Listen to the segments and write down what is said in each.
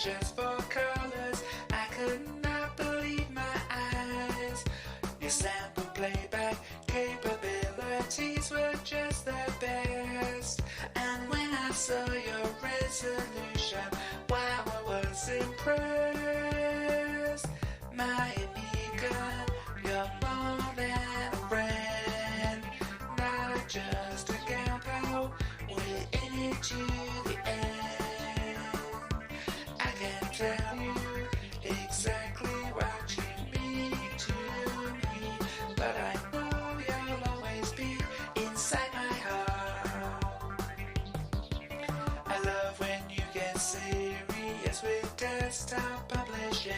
just for colors. I could not believe my eyes. Your sample playback capabilities were just the best. And when I saw your resolution, wow, I was impressed. My Amiga, you're more than a friend, not just a gal pal. We're in it to the end. I can tell you exactly what you mean to me, but I know you'll always be inside my heart. I love when you get serious with desktop publishing.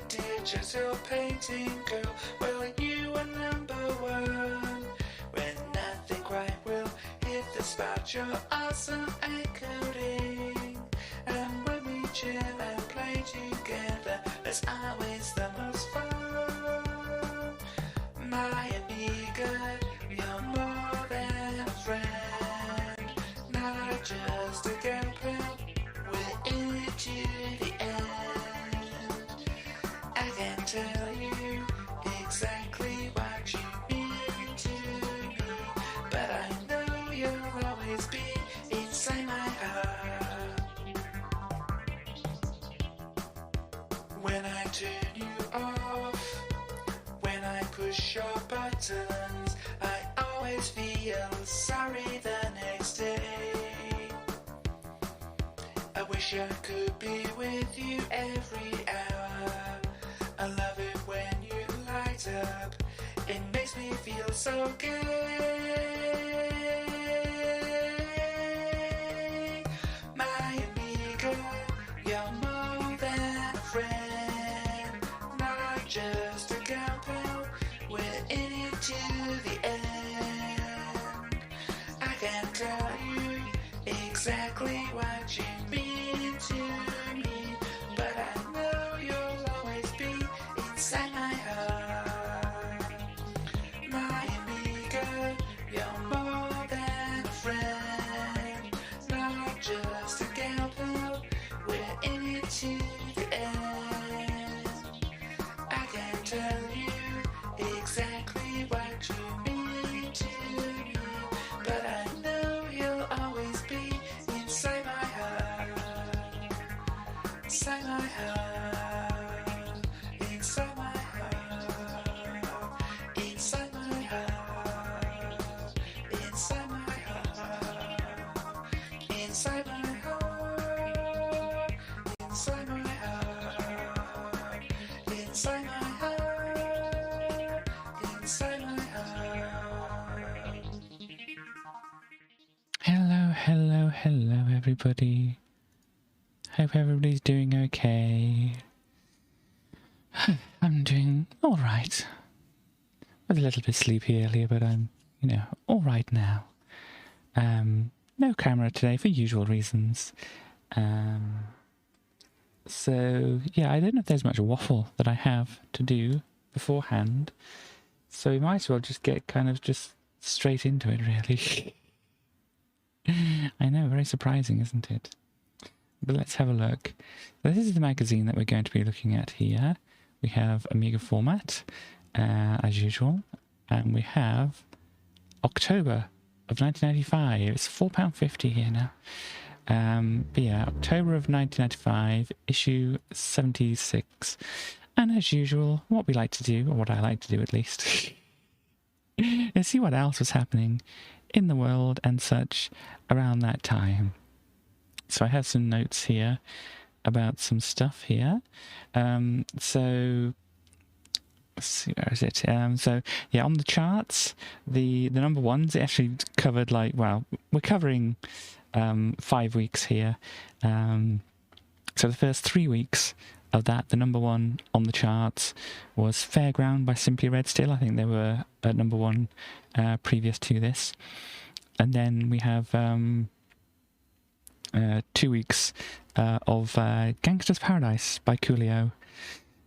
Digital painting, girl, well, you are number one. When nothing quite will hit the spot, you're awesome at coding. And when we chill and play together, there's always the most fun. My Amiga, you're more than a friend, not just a gal pal. We're in it to the end. I can tell you exactly what you mean to me, but I know you'll always be inside my heart. When I turn you off, when I push your buttons, I always feel sorry the next day. I wish I could be with you every hour. I love it when you light up. It makes me feel so gay. My Amiga, you're more than a friend, not just a gal pal. We're in it to the end. I can tell you exactly what you mean to me, but I know you'll always be inside my heart. My Amiga, you're more than a friend, not just a gal pal. We're in it to the end. I can tell you exactly what you mean to me, but I know you'll always be inside my heart. Inside my heart. Inside my heart. Inside my heart. Inside my heart. Inside my heart. Inside my heart. Inside my heart. Inside my heart. Hello, everybody. Hope everybody's doing okay. I'm doing alright. Was a little bit sleepy earlier, but I'm, alright now. No camera today for usual reasons. So, yeah, I don't know if there's much waffle that I have to do beforehand. So we might as well just get just straight into it, really. I know, very surprising, isn't it? But let's have a look. So this is the magazine that we're going to be looking at here. We have Amiga Format, as usual, and we have October of 1995. It's £4.50 here now. But yeah, October of 1995, issue 76. And as usual, what we like to do, or what I like to do at least, is see what else was happening in the world and such around that time. So I have some notes here about some stuff here. So let's see, where is it? So yeah, on the charts, the number ones, it actually covered we're covering 5 weeks here. So the first 3 weeks of that, the number one on the charts was Fairground by Simply Red still. I think they were at number one previous to this. And then we have 2 weeks of Gangster's Paradise by Coolio.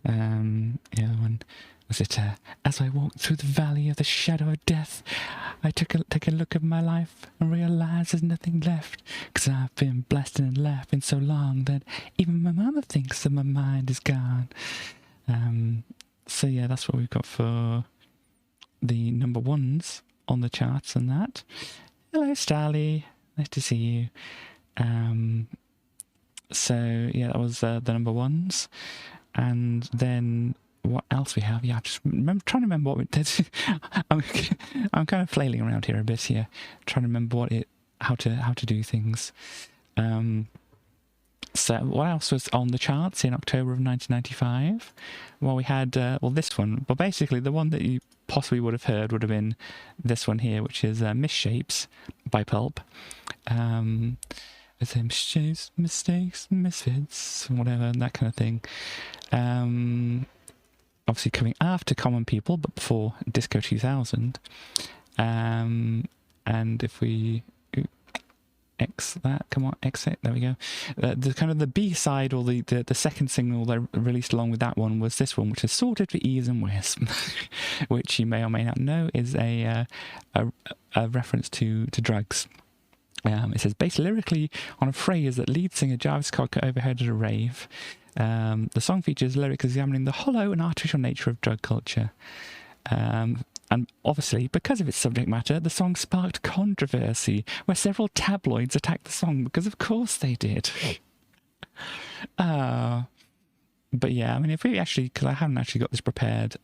The other one Was it, as I walked through the valley of the shadow of death, I took a look at my life and realised there's nothing left, 'cause I've been blessed and laughing so long that even my mama thinks that my mind is gone. So yeah, that's what we've got for the number ones on the charts and that. Hello, Starly. Nice to see you. So yeah, that was the number ones. And then what else we have? Yeah, I'm just trying to remember what we did. I'm kind of flailing around here a bit here, trying to remember how to do things. So what else was on the charts in October of 1995? Well, we had this one. But basically, the one that you possibly would have heard would have been this one here, which is Misshapes by Pulp. It's misshapes, mistakes, misfits, whatever, and that kind of thing. Obviously coming after Common People, but before Disco 2000. And if we X that, come on, exit, there we go. The kind of the B-side, or the second single they released along with that one was this one, which is Sorted for Ease and Whiz, which you may or may not know is a reference to drugs. It says, based lyrically on a phrase that lead singer Jarvis Cocker overheard at a rave. The song features lyrics examining the hollow and artificial nature of drug culture. And obviously, because of its subject matter, the song sparked controversy, where several tabloids attacked the song, because of course they did. But yeah, I mean, if we actually, because I haven't actually got this prepared,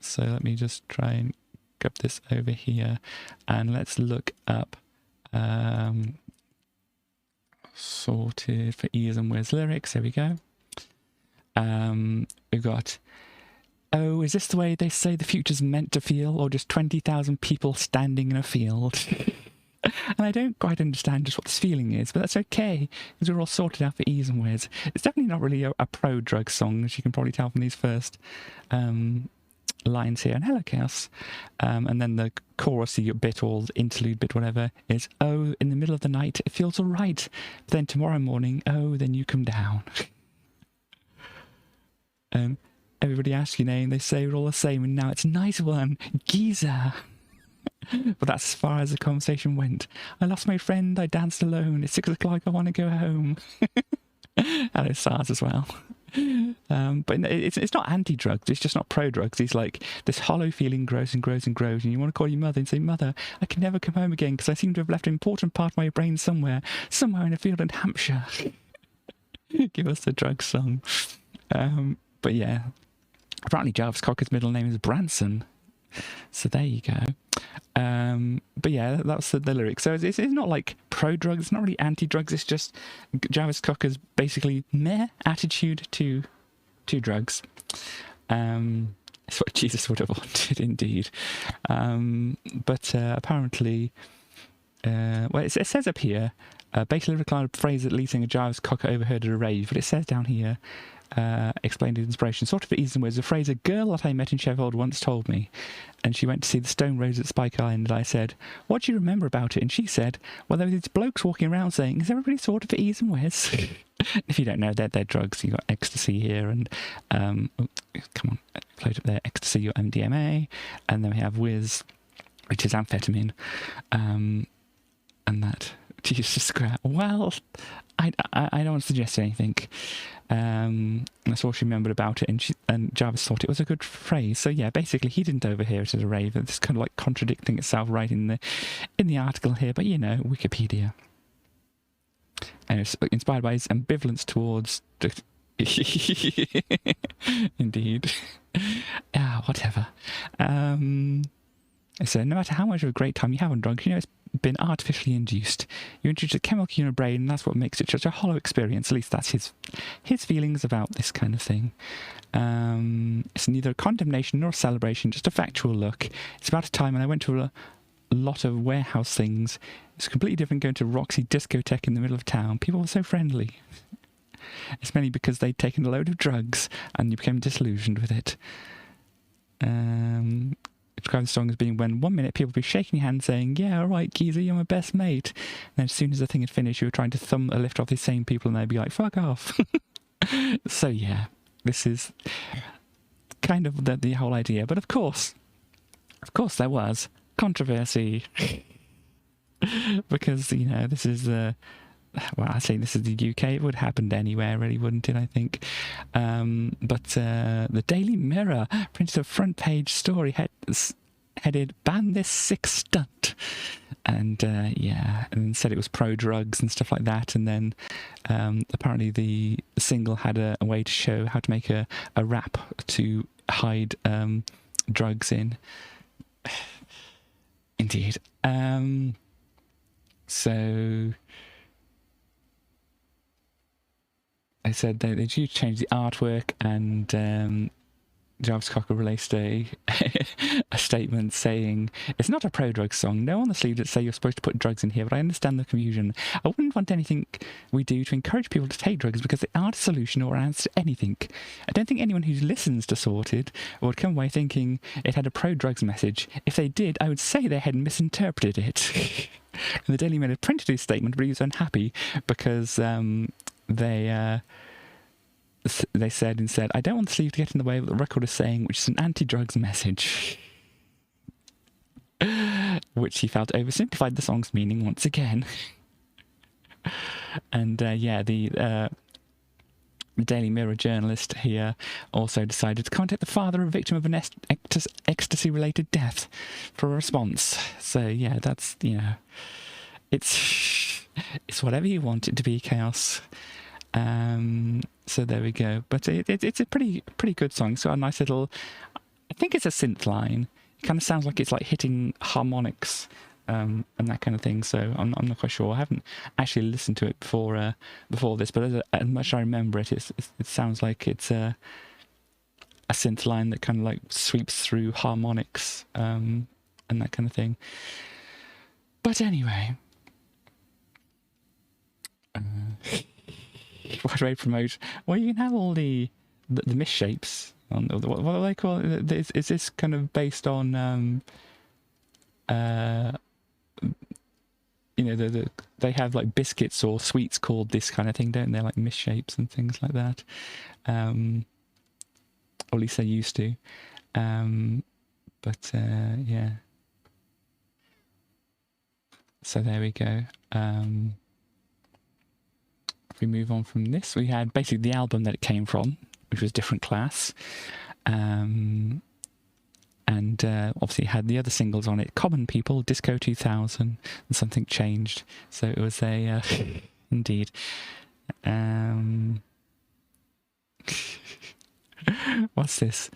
so let me just try and grab this over here, and let's look up Sorted for Ears and Whiz lyrics. There we go. We've got, oh, is this the way they say the future's meant to feel, or just 20,000 people standing in a field? And I don't quite understand just what this feeling is, but that's okay, because we're all sorted out for ease and whiz. It's definitely not really a pro-drug song, as you can probably tell from these first lines here. And hello, Chaos. And then the chorusy bit, or interlude bit, whatever, is, oh, in the middle of the night, it feels all right. But then tomorrow morning, oh, then you come down. Everybody asks your name, they say we're all the same, and now it's nice one, Giza. But that's as far as the conversation went. I lost my friend, I danced alone, it's 6 o'clock, I want to go home. Hello, SARS as well. But it's not anti-drugs, it's just not pro-drugs. It's like this hollow feeling grows and grows and grows, and you want to call your mother and say, Mother, I can never come home again because I seem to have left an important part of my brain somewhere in a field in Hampshire. Give us the drug song. But yeah, apparently Jarvis Cocker's middle name is Branson. So there you go. But yeah, that's the lyrics. So it's not like pro-drugs, it's not really anti-drugs, it's just Jarvis Cocker's basically meh attitude to drugs. It's what Jesus would have wanted, indeed. But apparently, well, it says up here, basically reclined a phrase that lead singer Jarvis Cocker overheard at a rave, but it says down here, explained his inspiration. Sort of for ease and words, a phrase a girl that I met in Sheffield once told me. And she went to see the Stone Roses at Spike Island, and I said, what do you remember about it? And she said, well, there were these blokes walking around saying, is everybody sorted for ease and whiz? If you don't know, they're drugs. You've got ecstasy here, and come on, float up there, ecstasy, your MDMA, and then we have whiz, which is amphetamine, and that. Jesus Christ. Well, I don't want to suggest anything. That's all she remembered about it, and Jarvis thought it was a good phrase. So yeah, basically he didn't overhear it at a rave. It's kind of like contradicting itself right in the article here, but you know, Wikipedia. And it's inspired by his ambivalence towards indeed. Whatever. So no matter how much of a great time you have on drugs, you know it's been artificially induced. You introduce a chemical in your brain, and that's what makes it such a hollow experience. At least that's his feelings about this kind of thing. It's neither a condemnation nor a celebration, just a factual look. It's about a time when I went to a lot of warehouse things. It's completely different going to Roxy discotheque in the middle of town. People were so friendly. It's mainly because they'd taken a load of drugs and you became disillusioned with it. Describe the song as being when 1 minute people would be shaking your hand saying, yeah, all right, Geezer, you're my best mate. And then as soon as the thing had finished, you were trying to thumb a lift off these same people and they'd be like, fuck off. So yeah, this is kind of the whole idea. But of course there was controversy because, you know, this is well, I say this is the UK. It would have happened anywhere, really, wouldn't it? I think. But the Daily Mirror printed a front page story headed "Ban this sick stunt," and and said it was pro-drugs and stuff like that. And then apparently the single had a way to show how to make a rap to hide drugs in. Indeed. So I said that they do change the artwork, and Jarvis Cocker released a statement saying, "It's not a pro-drug song. No on the sleeve that say you're supposed to put drugs in here, but I understand the confusion. I wouldn't want anything we do to encourage people to take drugs because they aren't a solution or answer to anything. I don't think anyone who listens to Sorted would come away thinking it had a pro-drugs message. If they did, I would say they had misinterpreted it." And the Daily Mirror printed his statement, but he was unhappy because they said instead, "I don't want the sleeve to get in the way of what the record is saying, which is an anti-drugs message." Which he felt oversimplified the song's meaning once again. And the Daily Mirror journalist here also decided to contact the father of a victim of an ecstasy-related death for a response. So yeah, that's, you know, it's whatever you want it to be, Chaos. So there we go. But it's a pretty good song. It's got a nice little, I think it's a synth line. It kind of sounds like it's like hitting harmonics and that kind of thing. So I'm not quite sure. I haven't actually listened to it before this, but as much as I remember it, it sounds like it's a synth line that kind of like sweeps through harmonics and that kind of thing. But anyway. What do I promote? Well, you can have all the misshapes. What do they call it? Is this kind of based on you know, they have like biscuits or sweets called this kind of thing, don't they? Like misshapes and things like that. Or at least they used to. But yeah. So there we go. If we move on from this, we had basically the album that it came from, which was Different Class. And obviously it had the other singles on it: Common People, Disco 2000, and Something Changed. So it was a indeed. What's this?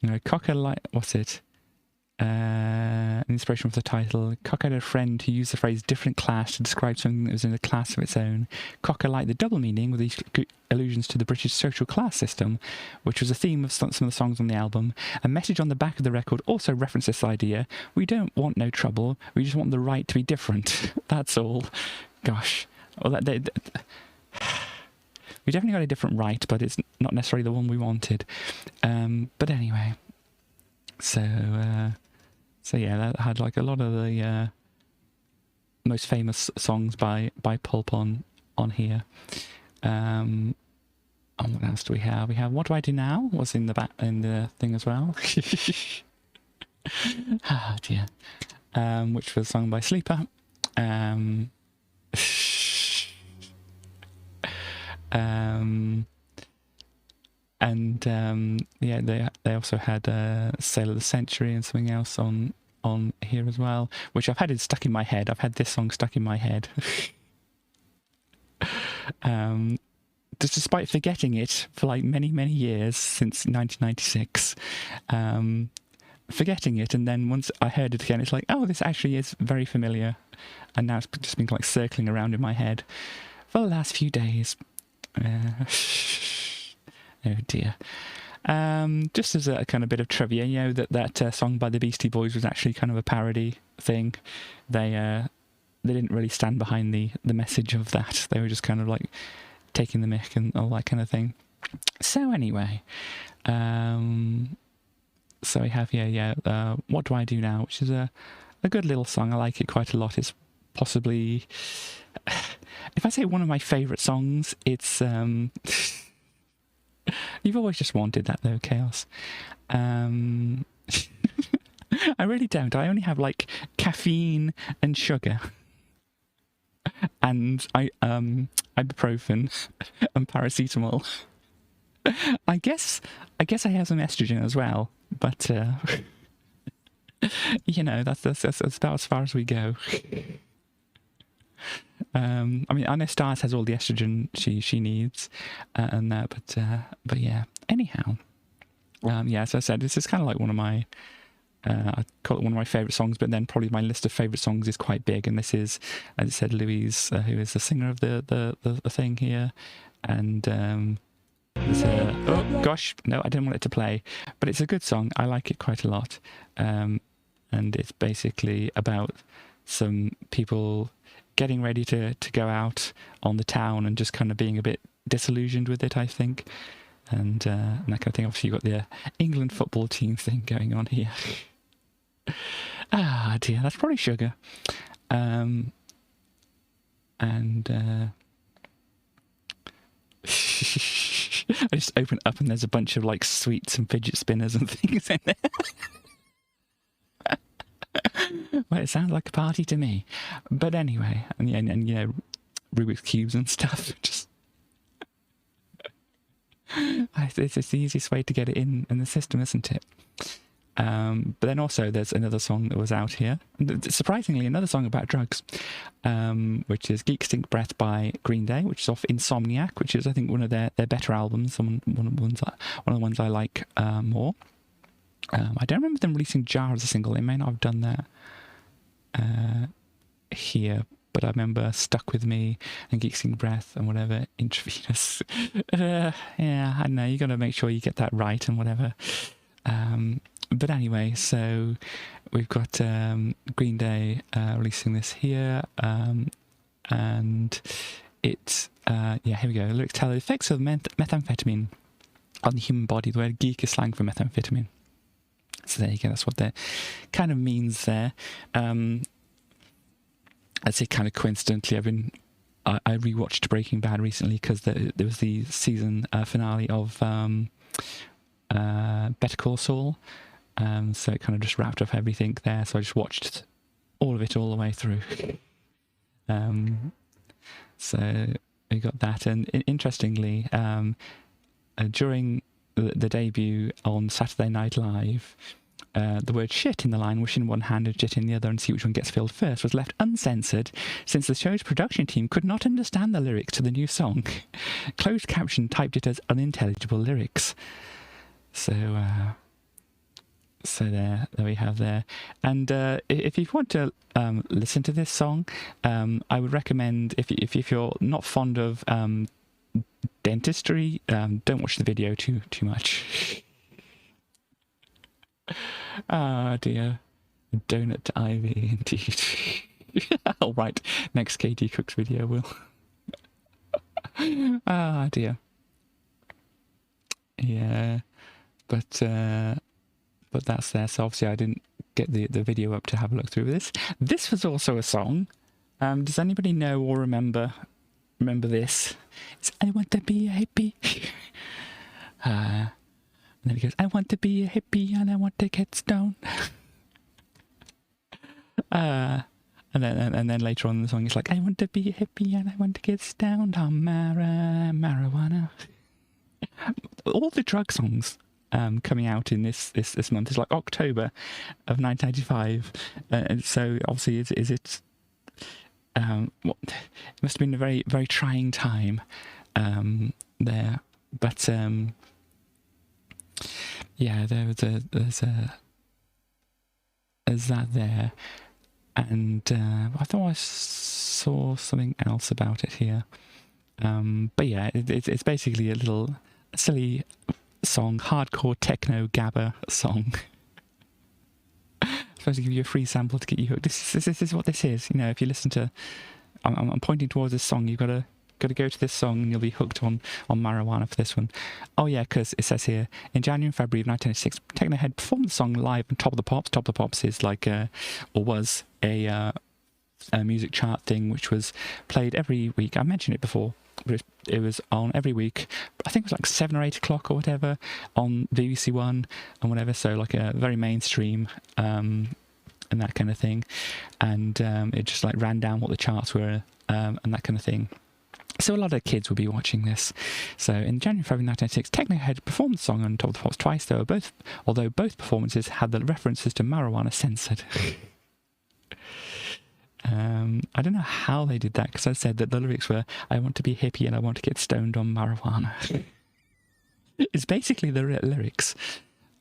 No, Cocker what's it? An inspiration for the title. Cocker had a friend who used the phrase "different class" to describe something that was in a class of its own. Cocker liked the double meaning with these allusions to the British social class system, which was a theme of some of the songs on the album. A message on the back of the record also referenced this idea: "We don't want no trouble, we just want the right to be different." That's all. Gosh. Well, we definitely got a different right, but it's not necessarily the one we wanted. But anyway. So yeah, that had like a lot of the most famous songs by Pulp on here. And what else do we have? We have "What Do I Do Now" was in the thing as well. Ah dear. Which was sung by Sleeper. Yeah, they also had "Sale of the Century" and something else on here as well, which I've had it stuck in my head. I've had this song stuck in my head. Just despite forgetting it for like many years since 1996. Forgetting it, and then once I heard it again, it's like, oh, this actually is very familiar. And now it's just been like circling around in my head for the last few days. Oh dear. Just as a kind of bit of trivia, you know, that song by the Beastie Boys was actually kind of a parody thing. They didn't really stand behind the message of that. They were just kind of like taking the mick and all that kind of thing. So anyway, so we have "What Do I Do Now," which is a good little song. I like it quite a lot. It's possibly, if I say one of my favourite songs, it's You've always just wanted that though, Chaos. I really don't. I only have like caffeine and sugar. And ibuprofen and paracetamol. I guess I have some estrogen as well, but you know, that's about as far as we go. I mean, I know Stars has all the estrogen she needs, and that, but yeah. Anyhow, yeah, as I said, this is kind of like one of my. I call it one of my favourite songs, but then probably my list of favourite songs is quite big, and this is, as I said, Louise, who is the singer of the thing here, and oh gosh, no, I didn't want it to play, but it's a good song. I like it quite a lot, and it's basically about some people getting ready to go out on the town and just kind of being a bit disillusioned with it, I think, and that kind of thing. Obviously, you've got the England football team thing going on here. Ah dear, that's probably sugar. And I just open it up and there's a bunch of like sweets and fidget spinners and things in there. Well, it sounds like a party to me. But anyway, and you know, Rubik's cubes and stuff. Just it's the easiest way to get it in the system, isn't it? But then also there's another song that was out here, surprisingly another song about drugs, which is Geek Stink Breath by Green Day, which is off Insomniac, which is I think one of their better albums, one of the ones I like more. I don't remember them releasing Jar as a single. They may not have done that here, but I remember Stuck With Me and Geek Stink Breath and whatever, Intravenous. Yeah, I know, you got to make sure you get that right and whatever. But anyway, so we've got Green Day releasing this here, and it's, yeah, here we go. Lyrics tell the effects of methamphetamine on the human body. The word geek is slang for methamphetamine. So there you go, that's what that kind of means there. I'd say kind of coincidentally, I rewatched Breaking Bad recently because there was the season finale of Better Call Saul. So it kind of just wrapped up everything there. So I just watched all of it all the way through. So we got that. And interestingly, during the debut on Saturday Night Live, the word shit in the line, wish in one hand and shit in the other and see which one gets filled first, was left uncensored since the show's production team could not understand the lyrics to the new song. Closed caption typed it as unintelligible lyrics. So there we have there. And if you want to listen to this song, I would recommend, if you're not fond of dentistry, don't watch the video too much. Ah dear, donut to Ivy indeed. Oh right, next Katie Cooks video will. Ah dear. Yeah, but that's there. So obviously I didn't get the video up to have a look through this. This was also a song. Does anybody know or remember this? It's I want to be a hippie. And then he goes, I want to be a hippie and I want to get stoned. And then later on in the song it's like, I want to be a hippie and I want to get stoned on marijuana. All the drug songs coming out in this month is like October of 1995, and so obviously is it it must have been a very, very trying time there, but yeah, there's that there, and I thought I saw something else about it here, but yeah, it's basically a little silly song, hardcore techno gabber song. Supposed to give you a free sample to get you hooked. This is what this is. You know, if you listen to, I'm pointing towards this song. You've got to go to this song and you'll be hooked on marijuana for this one. Oh yeah, because it says here, in January and February of 1996, Technohead performed the song live on Top of the Pops. Top of the Pops is like or was a music chart thing which was played every week. I mentioned it before but it was on every week. I think it was like 7 or 8 o'clock or whatever on BBC One and whatever. So like a very mainstream and that kind of thing. And it just like ran down what the charts were and that kind of thing. So a lot of kids will be watching this. So in January, February 1996, Techno had performed the song on Top of the Pops twice, although both performances had the references to marijuana censored. I don't know how they did that, because I said that the lyrics were, I want to be hippie and I want to get stoned on marijuana. It's basically the lyrics.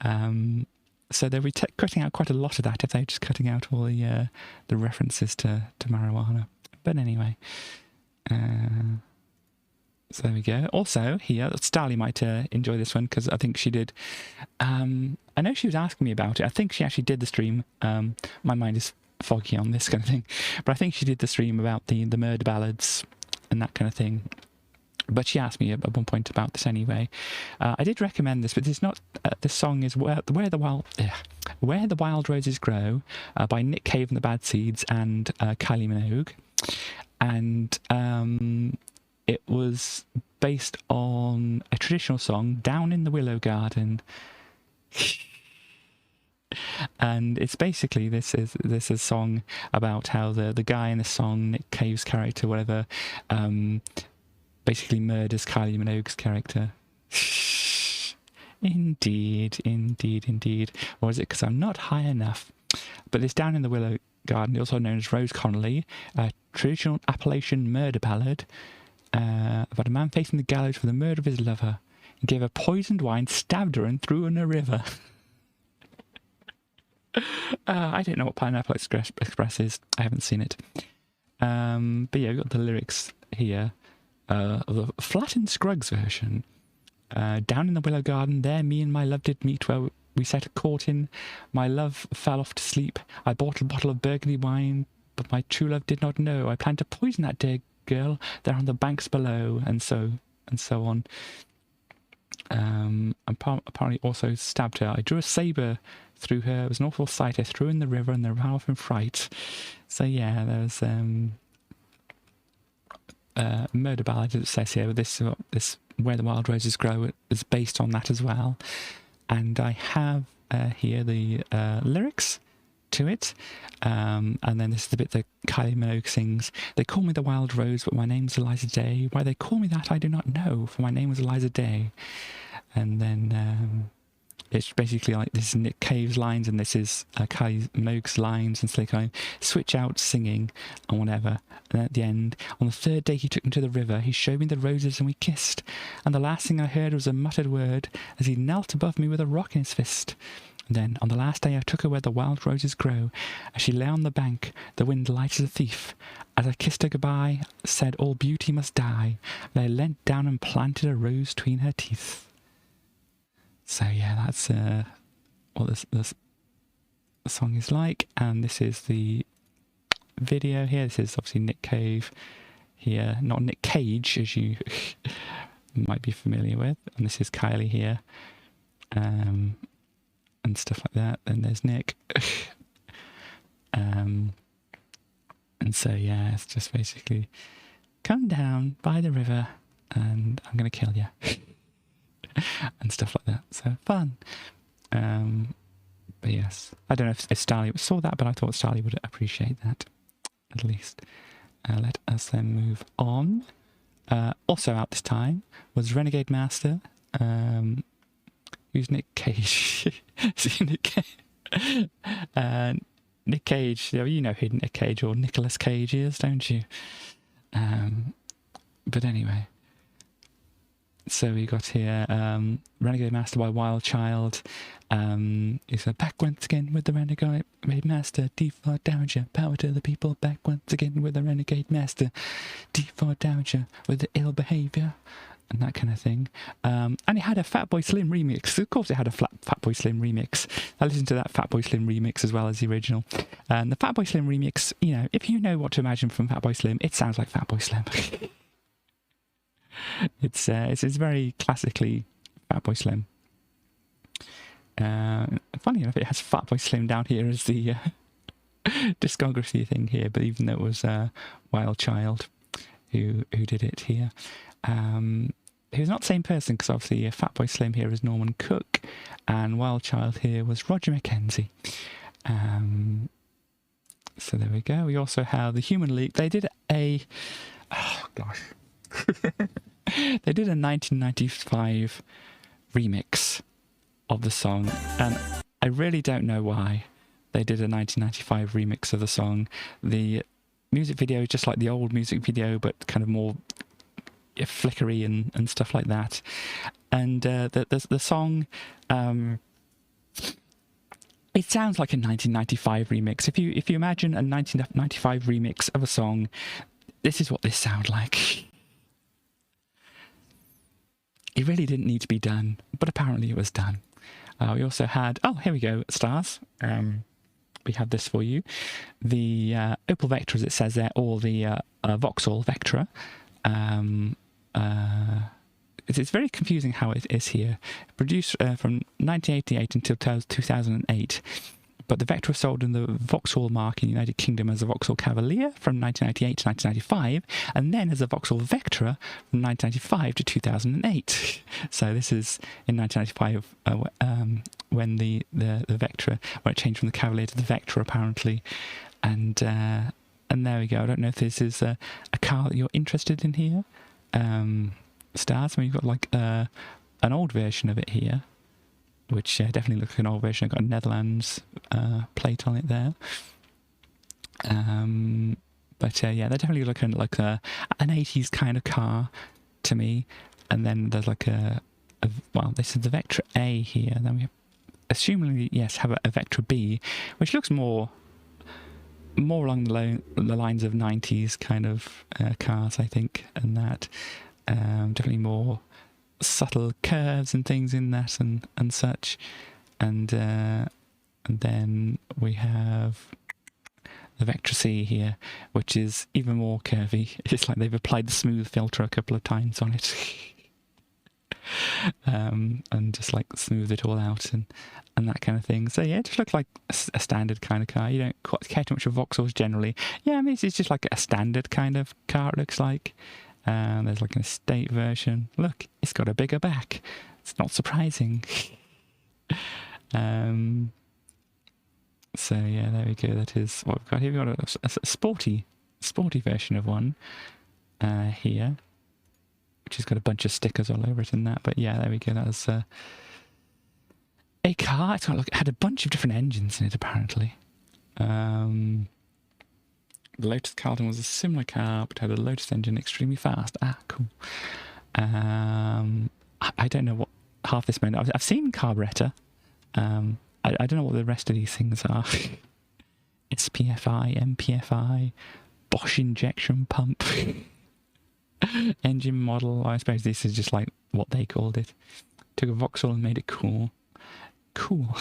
So they'll be cutting out quite a lot of that if they're just cutting out all the references to marijuana. But anyway, so there we go. Also, here, Starly might enjoy this one, because I think she did. I know she was asking me about it. I think she actually did the stream. My mind is foggy on this kind of thing, but I think she did the stream about the murder ballads and that kind of thing. But she asked me at one point about this anyway. I did recommend this, but it's not. This song is Where the Wild Roses Grow by Nick Cave and the Bad Seeds and Kylie Minogue, and it was based on a traditional song, Down in the Willow Garden. And it's basically this is a song about how the guy in the song, Nick Cave's character, whatever, basically murders Kylie Minogue's character. Indeed. Or is it because I'm not high enough? But it's Down in the Willow Garden, also known as Rose Connolly, a traditional Appalachian murder ballad about a man facing the gallows for the murder of his lover. He gave her poisoned wine, stabbed her, and threw her in a river. I don't know what Pineapple Express is. I haven't seen it. But yeah, we've got the lyrics here. The Flattened Scruggs version. Down in the Willow Garden, there me and my love did meet, where we sat a courting. My love fell off to sleep. I bought a bottle of Burgundy wine, but my true love did not know. I planned to poison that dear girl there on the banks below, and so on. Apparently also stabbed her. I drew a sabre through her. It was an awful sight. I threw her in the river and they ran off in fright. So yeah, there's murder ballad, as it says here. This Where the Wild Roses Grow is based on that as well. And I have here the lyrics to it. And then this is the bit that Kylie Minogue sings. They call me the Wild Rose, but my name's Eliza Day. Why they call me that I do not know, for my name was Eliza Day. And then it's basically like, this is Nick Cave's lines and this is Kylie Minogue's lines, and so they kind of switch out singing and whatever. And at the end, on the third day he took me to the river, he showed me the roses and we kissed, and the last thing I heard was a muttered word as he knelt above me with a rock in his fist. And then on the last day I took her where the wild roses grow. As she lay on the bank, the wind light as a thief. As I kissed her goodbye, said all beauty must die, and I leant down and planted a rose between her teeth. So yeah, that's what this song is like. And this is the video here. This is obviously Nick Cave here, not Nick Cage, as you might be familiar with. And this is Kylie here. And stuff like that. And there's Nick. And so yeah, it's just basically come down by the river and I'm gonna kill you. And stuff like that. So fun. But yes, I don't know if Starly saw that, but I thought Starly would appreciate that at least. Let us then move on. Also out this time was Renegade Master. Who's Nick Cage? Nick Cage. Nick Cage, you know who Nick Cage or Nicolas Cage is, don't you? But anyway. So we got here Renegade Master by Wild Child. It's back once again with the Renegade Master. D4 Dowager, power to the people. Back once again with the Renegade Master. D4 Dowager with the ill behaviour. And that kind of thing. And it had a Fatboy Slim remix. Of course it had a Fatboy Slim remix. I listened to that Fatboy Slim remix as well as the original. And the Fatboy Slim remix, you know, if you know what to imagine from Fatboy Slim, it sounds like Fatboy Slim. It's very classically Fatboy Slim. Funny enough, it has Fatboy Slim down here as the discography thing here, but even though it was Wild Child, who did it here. Who's not the same person, because obviously Fatboy Slim here is Norman Cook, and Wild Child here was Roger McKenzie. So there we go. We also have the Human League. They did a... Oh, gosh. They did a 1995 remix of the song, and I really don't know why they did a 1995 remix of the song. The music video is just like the old music video, but kind of more flickery and stuff like that. And the song, it sounds like a 1995 remix. If you imagine a 1995 remix of a song, this is what this sounds like. It really didn't need to be done, but apparently it was done. We also had, oh, here we go, stars. We have this for you. The Opel Vectra, as it says there, or the Vauxhall Vectra. It's very confusing how it is here. Produced from 1988 until 2008. But the Vectra was sold in the Vauxhall mark in the United Kingdom as a Vauxhall Cavalier from 1998 to 1995, and then as a Vauxhall Vectra from 1995 to 2008. So this is in 1995 when the Vectra, when it changed from the Cavalier to the Vectra apparently, and there we go. I don't know if this is a car that you're interested in here. Stars, I mean, you've got like an old version of it here, which definitely looks like an old version. I've got a Netherlands plate on it there. But yeah, they're definitely looking like an 80s kind of car to me. And then there's like well, this is the Vectra A here. And then we have, assumingly, yes, have a Vectra B, which looks more along the lines of 90s kind of cars, I think, and that. Definitely more subtle curves and things in that and such, and then we have the Vectra C here, which is even more curvy. It's like they've applied the smooth filter a couple of times on it. And just like smooth it all out and that kind of thing. So yeah, it just looks like a standard kind of car. You don't quite care too much of Vauxhalls generally. Yeah, I mean, it's just like a standard kind of car, it looks like. There's like an estate version. Look, it's got a bigger back. It's not surprising. So yeah, there we go. That is what we've got here. We've got a sporty version of one here, which has got a bunch of stickers all over it and that. But yeah, there we go. That was a car. It's got, look, it had a bunch of different engines in it apparently. The Lotus Carlton was a similar car, but had a Lotus engine extremely fast. Ah, cool. I don't know what half this meant. I've seen carburetor. I don't know what the rest of these things are. SPFI, MPFI, Bosch injection pump, engine model. I suppose this is just like what they called it. Took a Vauxhall and made it cool. Cool.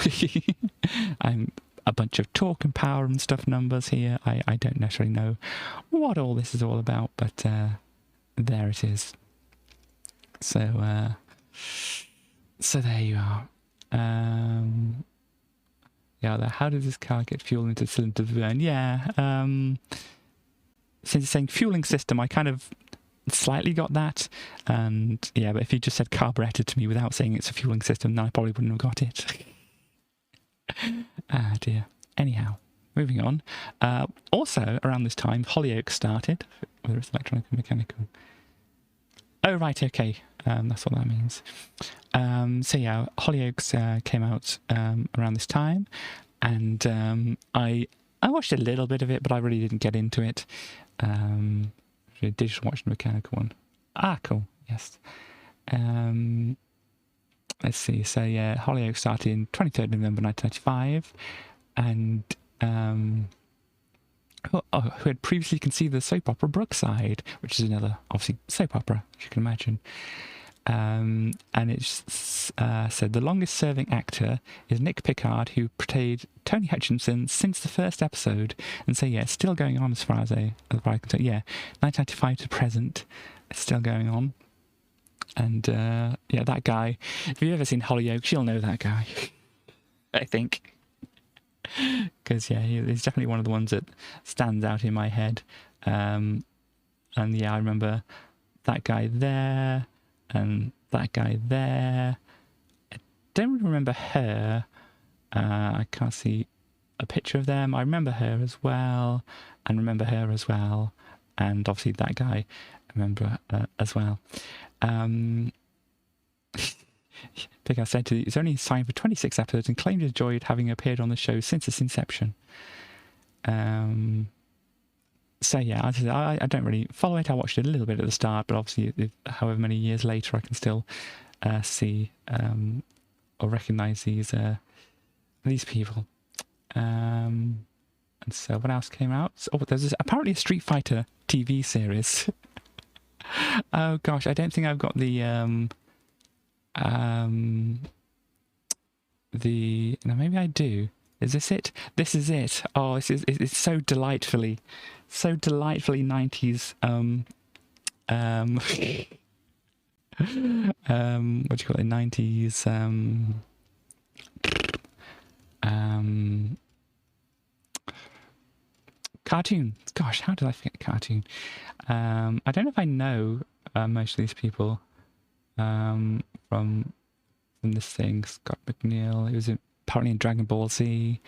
I'm a bunch of torque and power and stuff numbers here. I don't necessarily know what all this is all about, but there it is. So there you are. Yeah, how did this car get fuel into the cylinder to burn? Yeah, since it's saying fueling system, I kind of slightly got that. And yeah, but if you just said carburetor to me without saying it's a fueling system, then I probably wouldn't have got it. Ah dear. Anyhow, moving on. Also, around this time, Hollyoaks started, whether it's electronic or mechanical. Oh, right, okay. That's what that means. So yeah, Hollyoaks came out around this time, and I watched a little bit of it, but I really didn't get into it. I did just watch the mechanical one. Ah, cool. Yes. Let's see. So yeah, Hollyoaks started in 23rd November 1995, and who had previously conceived the soap opera Brookside, which is another, obviously, soap opera, as you can imagine. And it said the longest serving actor is Nick Pickard, who portrayed Tony Hutchinson since the first episode. And so yeah, it's still going on as far as I can tell. Yeah, 1995 to present, it's still going on. And yeah, that guy, if you've ever seen Hollyoaks, you'll know that guy. I think. Because yeah, he's definitely one of the ones that stands out in my head. And yeah, I remember that guy there and that guy there. I don't remember her. I can't see a picture of them. I remember her as well, and remember her as well, and obviously that guy I remember as well. I think I said to you, it's only signed for 26 episodes and claimed enjoyed having appeared on the show since its inception. So yeah, I don't really follow it. I watched it a little bit at the start, but obviously, however many years later, I can still see or recognise these people. And so, what else came out? Oh, there's apparently a Street Fighter TV series. Oh gosh, I don't think I've got no, maybe I do. Is this it? This is it. Oh, it's so delightfully 90s what do you call it? 90s cartoon. Gosh, how did I forget cartoon? I don't know if I know most of these people from this thing. Scott McNeil. He was apparently in Dragon Ball Z.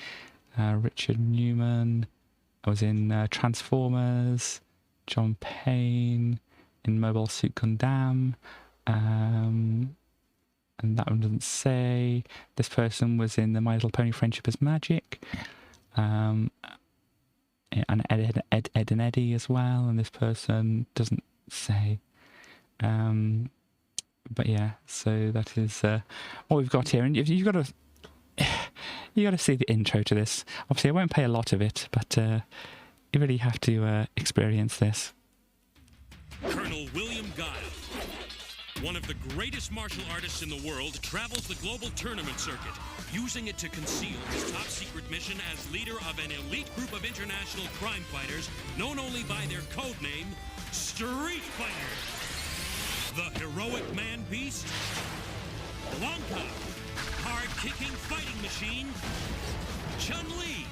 Richard Newman. I was in Transformers. John Payne in Mobile Suit Gundam. And that one doesn't say. This person was in the My Little Pony Friendship is Magic. And Ed and Eddie as well. And this person doesn't say. But yeah, so that is what we've got here. And you've got to see the intro to this. Obviously, I won't play a lot of it, but you really have to experience this. Colonel William Guile, one of the greatest martial artists in the world, travels the global tournament circuit, using it to conceal his top-secret mission as leader of an elite group of international crime fighters known only by their code name, Street Fighters. The heroic man-beast, Blanca, hard-kicking fighting machine, Chun-Li.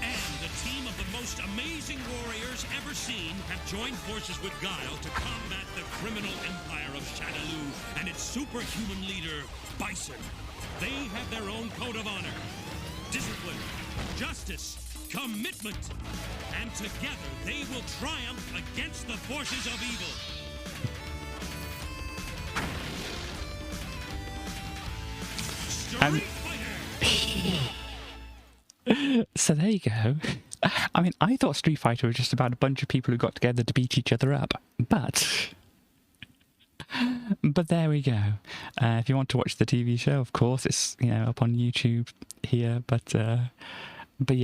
And the team of the most amazing warriors ever seen have joined forces with Guile to combat the criminal empire of Shadaloo and its superhuman leader, Bison. They have their own code of honor, discipline, justice, commitment, and together they will triumph against the forces of evil. Street Fighter! So there you go. I mean, I thought Street Fighter was just about a bunch of people who got together to beat each other up, but there we go. If you want to watch the TV show, of course, it's up on YouTube here, but yeah,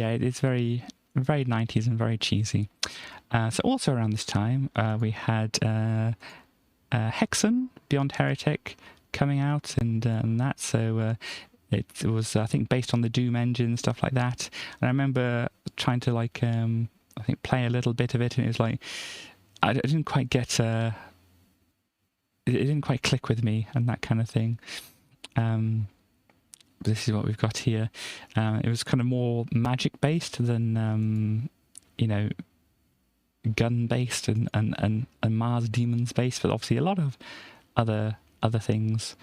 it's very, very 90s and very cheesy. So also around this time, we had Hexen, Beyond Heretic, coming out, and that. So it was, I think, based on the Doom engine, stuff like that. And I remember trying to, I think, play a little bit of it, and it was like, I didn't quite get, it didn't quite click with me, and that kind of thing. This is what we've got here. It was kind of more magic based than gun based and Mars demons based, but obviously a lot of other things.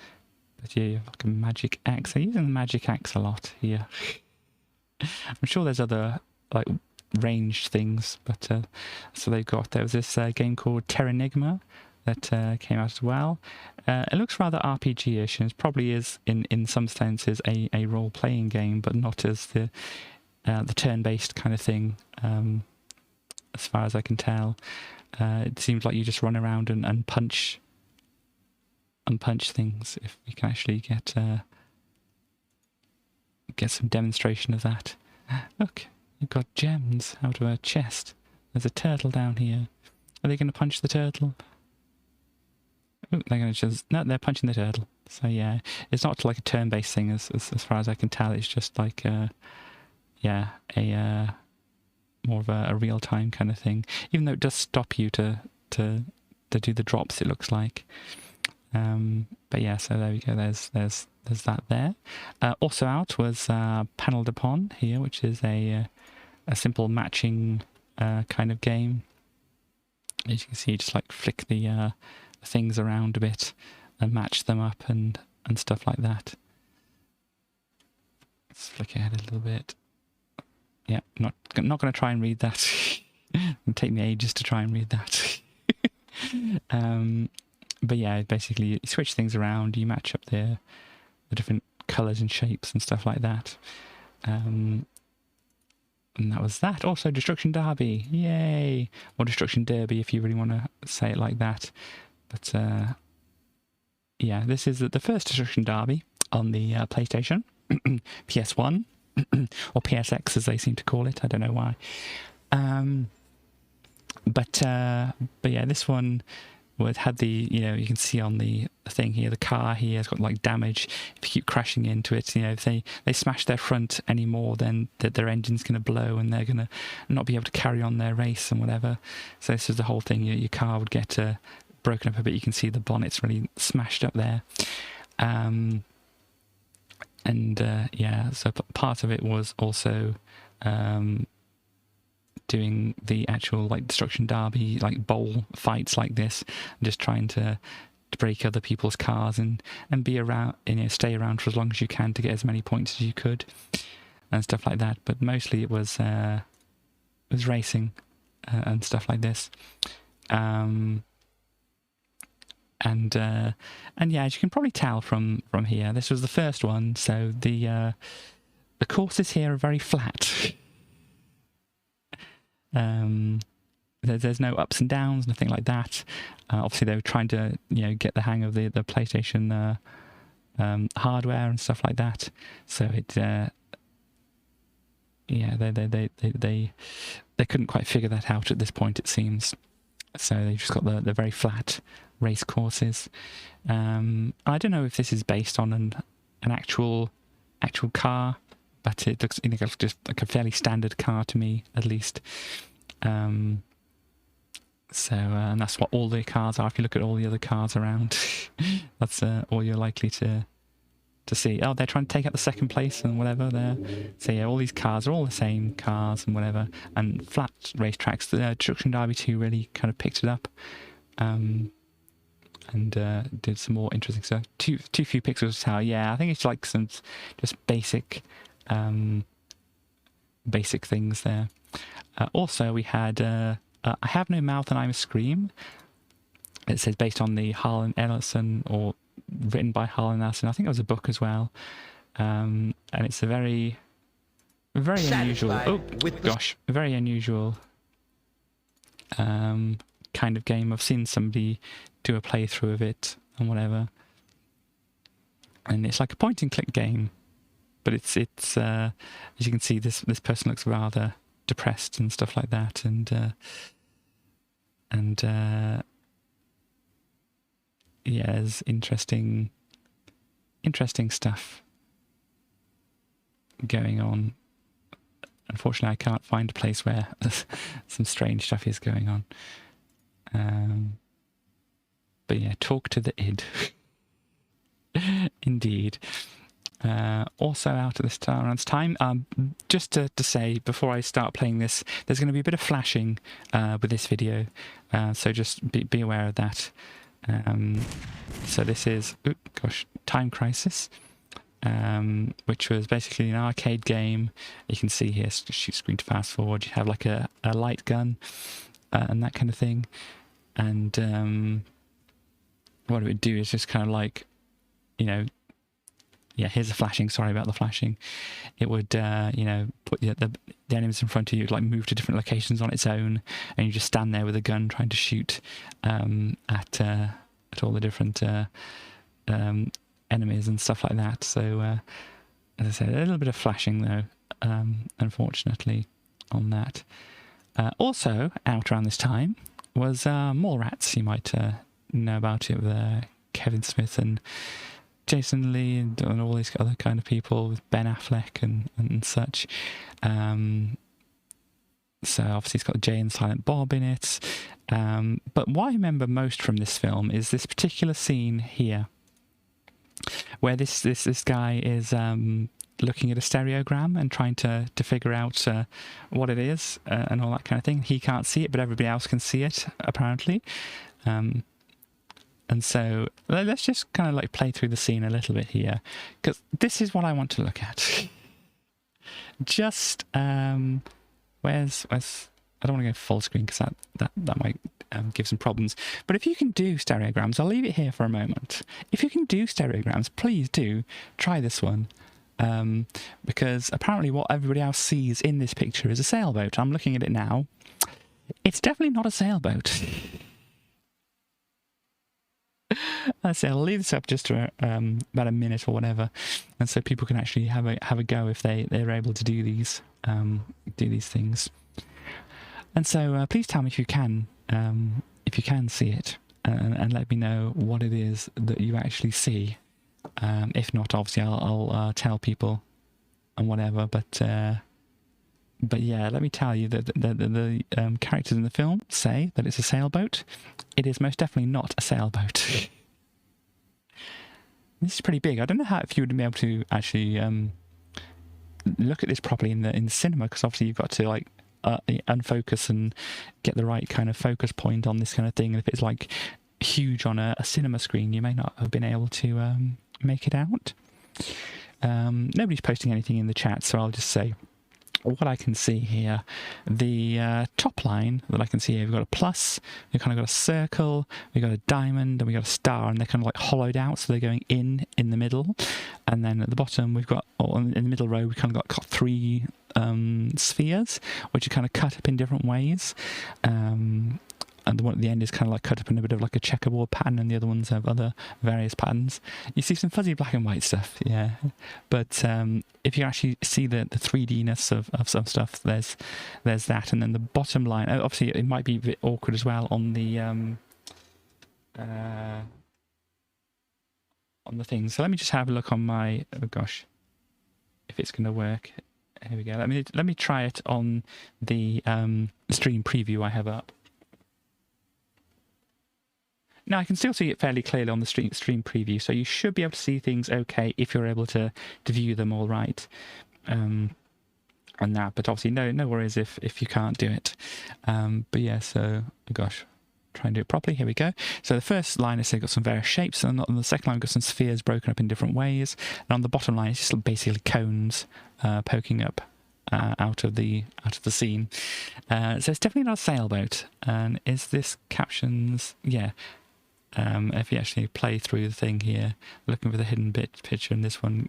But yeah, you have like a magic axe. They're using the magic axe a lot here. I'm sure there's other like ranged things, but so there was this game called Terranigma that came out as well. It looks rather RPG-ish, and it probably is in some senses a role-playing game, but not as the turn-based kind of thing, as far as I can tell. It seems like you just run around and punch things. If you can actually get some demonstration of that. Look, you've got gems out of a chest. There's a turtle down here. Are they going to punch the turtle? Ooh, they're going to no, they're punching the turtle. So yeah, it's not like a turn-based thing as far as I can tell. It's just like more of a real-time kind of thing. Even though it does stop you to do the drops, it looks like. But yeah, so there we go. There's that there. Also out was Panelled Upon here, which is a simple matching kind of game. As you can see, you just like flick the things around a bit and match them up and stuff like that. Let's flick ahead a little bit. Yeah, not going to try and read that. It'll take me ages to try and read that. But yeah, basically you switch things around, you match up the different colours and shapes and stuff like that. And that was that. Also, Destruction Derby, yay! Or Destruction Derby, if you really want to say it like that. But yeah, this is the first Destruction Derby on the PlayStation, PS1, or PSX as they seem to call it. I don't know why. But yeah, this one had the, you can see on the thing here, the car here has got like damage. If you keep crashing into it, if they smash their front anymore, then their engine's going to blow and they're going to not be able to carry on their race and whatever. So this is the whole thing. Your car would get broken up a bit. You can see the bonnet's really smashed up there. Yeah, so part of it was also doing the actual like Destruction Derby, like bowl fights like this, just trying to break other people's cars and be around, stay around for as long as you can to get as many points as you could and stuff like that. But mostly it was racing and stuff like this. And yeah, as you can probably tell from here, this was the first one, so the courses here are very flat. There's no ups and downs, nothing like that. Obviously, they were trying to get the hang of the PlayStation hardware and stuff like that. So it, yeah, they couldn't quite figure that out at this point, it seems. So they just got the very flat race courses. I don't know if this is based on an actual car, but it looks just like a fairly standard car to me, at least. So and that's what all the cars are. If you look at all the other cars around, that's all you're likely to see. Oh, they're trying to take out the second place and whatever there. So yeah, all these cars are all the same cars and whatever, and flat racetracks. The Destruction Derby 2 really kind of picked it up, and did some more interesting stuff. Too few pixels to tell. Yeah, I think it's like some just basic things there. Also, we had I Have No Mouth and I'm a Scream. It says based on the Harlan Ellison, or written by Harlan Ellison. I think it was a book as well. And it's a very unusual. Oh gosh, a very unusual kind of game. I've seen somebody do a playthrough of it and whatever. And it's like a point and click game, but it's as you can see, this person looks rather depressed and stuff like that, and yeah, there's interesting stuff going on. Unfortunately, I can't find a place where some strange stuff is going on. But yeah, talk to the id. Indeed. Also out at this time, just to say before I start playing this, there's going to be a bit of flashing with this video, so just be aware of that. So this is, Time Crisis, which was basically an arcade game. You can see here, shoot screen to fast forward, you have like a light gun and that kind of thing, and what it would do is just kind of like, yeah, here's the flashing. Sorry about the flashing. It would, put the enemies in front of you, like move to different locations on its own, and you just stand there with a gun trying to shoot at all the different enemies and stuff like that. So, as I said, a little bit of flashing though, unfortunately, on that. Also, out around this time was Mallrats. You might know about it with Kevin Smith and Jason Lee and all these other kind of people, with Ben Affleck and such. So obviously it's got Jay and Silent Bob in it. But what I remember most from this film is this particular scene here, where this guy is looking at a stereogram and trying to figure out what it is and all that kind of thing. He can't see it, but everybody else can see it, apparently. And so let's just kind of like play through the scene a little bit here, because this is what I want to look at. Just where's I don't want to go full screen because that might give some problems. But if you can do stereograms, I'll leave it here for a moment. If you can do stereograms, please do try this one. Because apparently what everybody else sees in this picture is a sailboat. I'm looking at it now. It's definitely not a sailboat. Let's say I'll leave this up just for about a minute or whatever, and so people can actually have a go if they're able to do these things. And so please tell me if you can see it, and let me know what it is that you actually see. If not, obviously I'll tell people and whatever. But yeah, let me tell you that the characters in the film say that it's a sailboat. It is most definitely not a sailboat. This is pretty big. I don't know if you would be able to actually look at this properly in the cinema, because obviously you've got to like unfocus and get the right kind of focus point on this kind of thing. And if it's like huge on a cinema screen, you may not have been able to make it out. Nobody's posting anything in the chat, so I'll just say what I can see here. The top line that I can see here, we've got a plus, we've kind of got a circle, we've got a diamond, and we've got a star, and they're kind of like hollowed out, so they're going in the middle. And then at the bottom, we've got, or in the middle row, we've kind of got three spheres, which are kind of cut up in different ways. And the one at the end is kind of like cut up in a bit of like a checkerboard pattern, and the other ones have other various patterns. You see some fuzzy black and white stuff, yeah. But if you actually see the 3D-ness of some stuff, there's that. And then the bottom line, obviously it might be a bit awkward as well on the thing. So let me just have a look on my, oh gosh, if it's going to work. Here we go. Let me try it on the stream preview I have up. Now I can still see it fairly clearly on the stream preview, so you should be able to see things okay if you're able to view them all right. And that, but obviously no worries if you can't do it. But yeah, so gosh, try and do it properly. Here we go. So the first line is got some various shapes, and on the second line we've got some spheres broken up in different ways, and on the bottom line it's just basically cones poking up out of the scene. So it's definitely not a sailboat. And is this captions? Yeah. If you actually play through the thing here, looking for the hidden picture in this one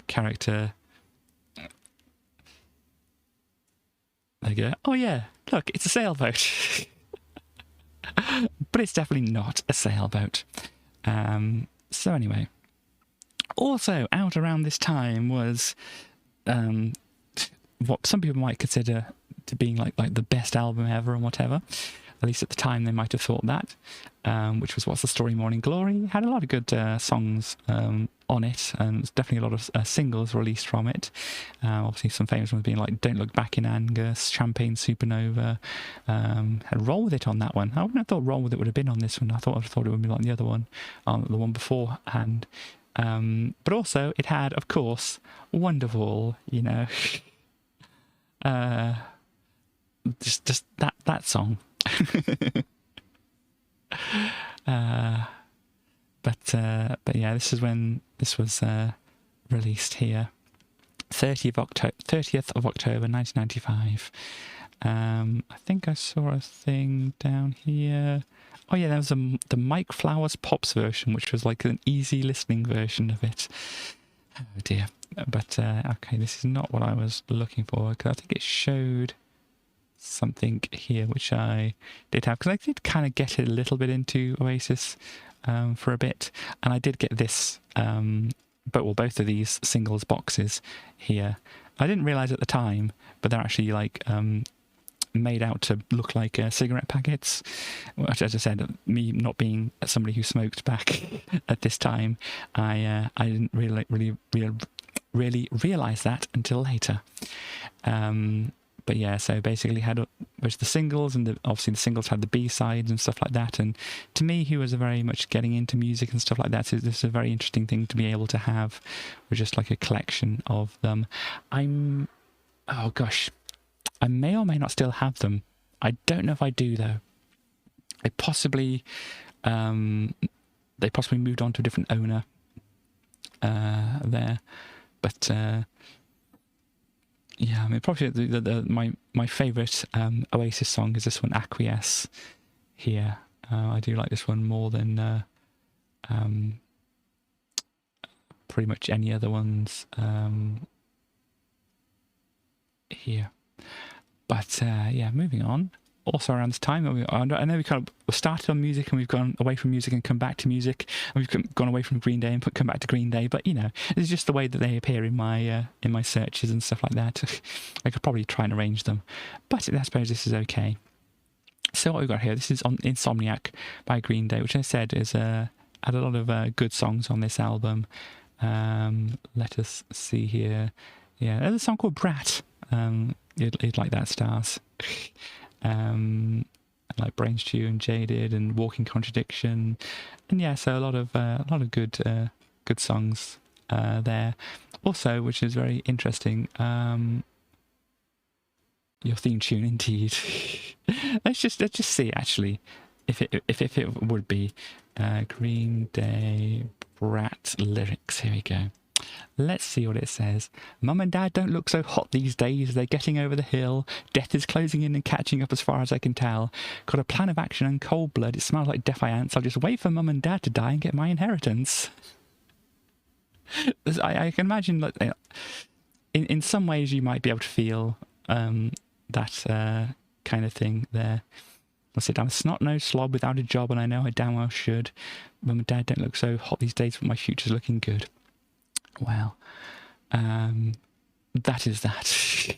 character. There you go. Oh yeah, look, it's a sailboat. But it's definitely not a sailboat. So anyway, also out around this time was what some people might consider to being like the best album ever and whatever. At least at the time they might have thought that, which was What's the Story, Morning Glory. Had a lot of good songs on it, and there's definitely a lot of singles released from it. Obviously some famous ones being like Don't Look Back in Angus, Champagne Supernova. Had Roll With It on that one. I wouldn't have thought Roll With It would have been on this one. I thought it would be like the other one, the one beforehand. But also it had, of course, Wonderwall, you know. Just that song. But yeah, this is when this was released here, 30th of October 1995. I think I saw a thing down here. Oh yeah, there was the Mike Flowers Pops version, which was like an easy listening version of it. Oh dear. But okay, this is not what I was looking for, because I think it showed something here which I did have, because I did kind of get it a little bit into Oasis for a bit, and I did get this both of these singles boxes here. I didn't realise at the time, but they're actually like made out to look like cigarette packets, which, as I said, me not being somebody who smoked back at this time, I didn't really realise that until later. but yeah, so basically there's the singles, and obviously the singles had the B-sides and stuff like that. And to me, who was very much getting into music and stuff like that, so this is a very interesting thing to be able to have, with just like a collection of them. Oh gosh, I may or may not still have them. I don't know if I do though. They possibly moved on to a different owner there, but yeah, I mean, probably my favourite Oasis song is this one, Acquiesce. Here, I do like this one more than pretty much any other ones here. But yeah, moving on. Also around this time, I know we kind of started on music and we've gone away from music and come back to music, and we've gone away from Green Day and come back to Green Day. But you know, it's just the way that they appear in my searches and stuff like that. I could probably try and arrange them, but I suppose this is okay. So what we've got here, this is on Insomniac by Green Day, which I said is had a lot of good songs on this album. Let us see here. Yeah, there's a song called Brat. You'd like that, Stars. Like Brain Stew and Jaded and Walking Contradiction, and yeah, so a lot of good songs there. Also, which is very interesting, your theme tune, indeed. let's just see actually if it would be Green Day Brat lyrics. Here we go. Let's see what it says. Mum and Dad don't look so hot these days. They're getting over the hill. Death is closing in and catching up as far as I can tell. Got a plan of action and cold blood. It smells like defiance. I'll just wait for Mum and Dad to die and get my inheritance. I can imagine that in some ways you might be able to feel that kind of thing there. I said, I'm a snot-nosed slob without a job, and I know I damn well should. Mum and Dad don't look so hot these days, but my future's looking good. Well, that is that.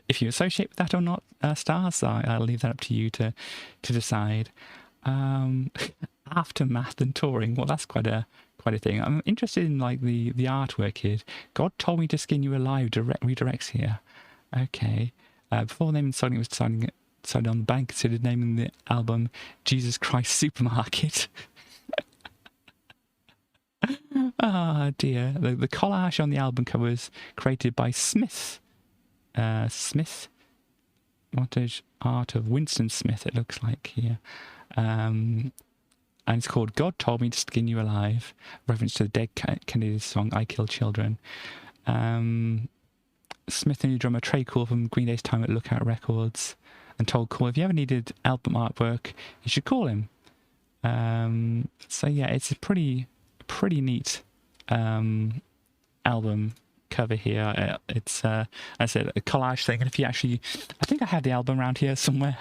If you associate with that or not, Stars, I'll leave that up to you to decide. Aftermath and touring, well, that's quite a thing. I'm interested in like the artwork here. God told me to skin you alive. Redirects here. Okay. Before naming the song, it was decided on the band considered naming the album Jesus Christ Supermarket. Ah, dear. The collage on the album cover was created by Smith. Smith? Montage art of Winston Smith, it looks like here. And it's called God Told Me to Skin You Alive, reference to the Dead Kennedys song I Kill Children. Smith and new drummer Trey Cool from Green Day's time at Lookout Records, and told Cool, if you ever needed album artwork, you should call him. So yeah, it's a pretty neat album cover here. It's I said, a collage thing, and if you actually, I think I have the album around here somewhere.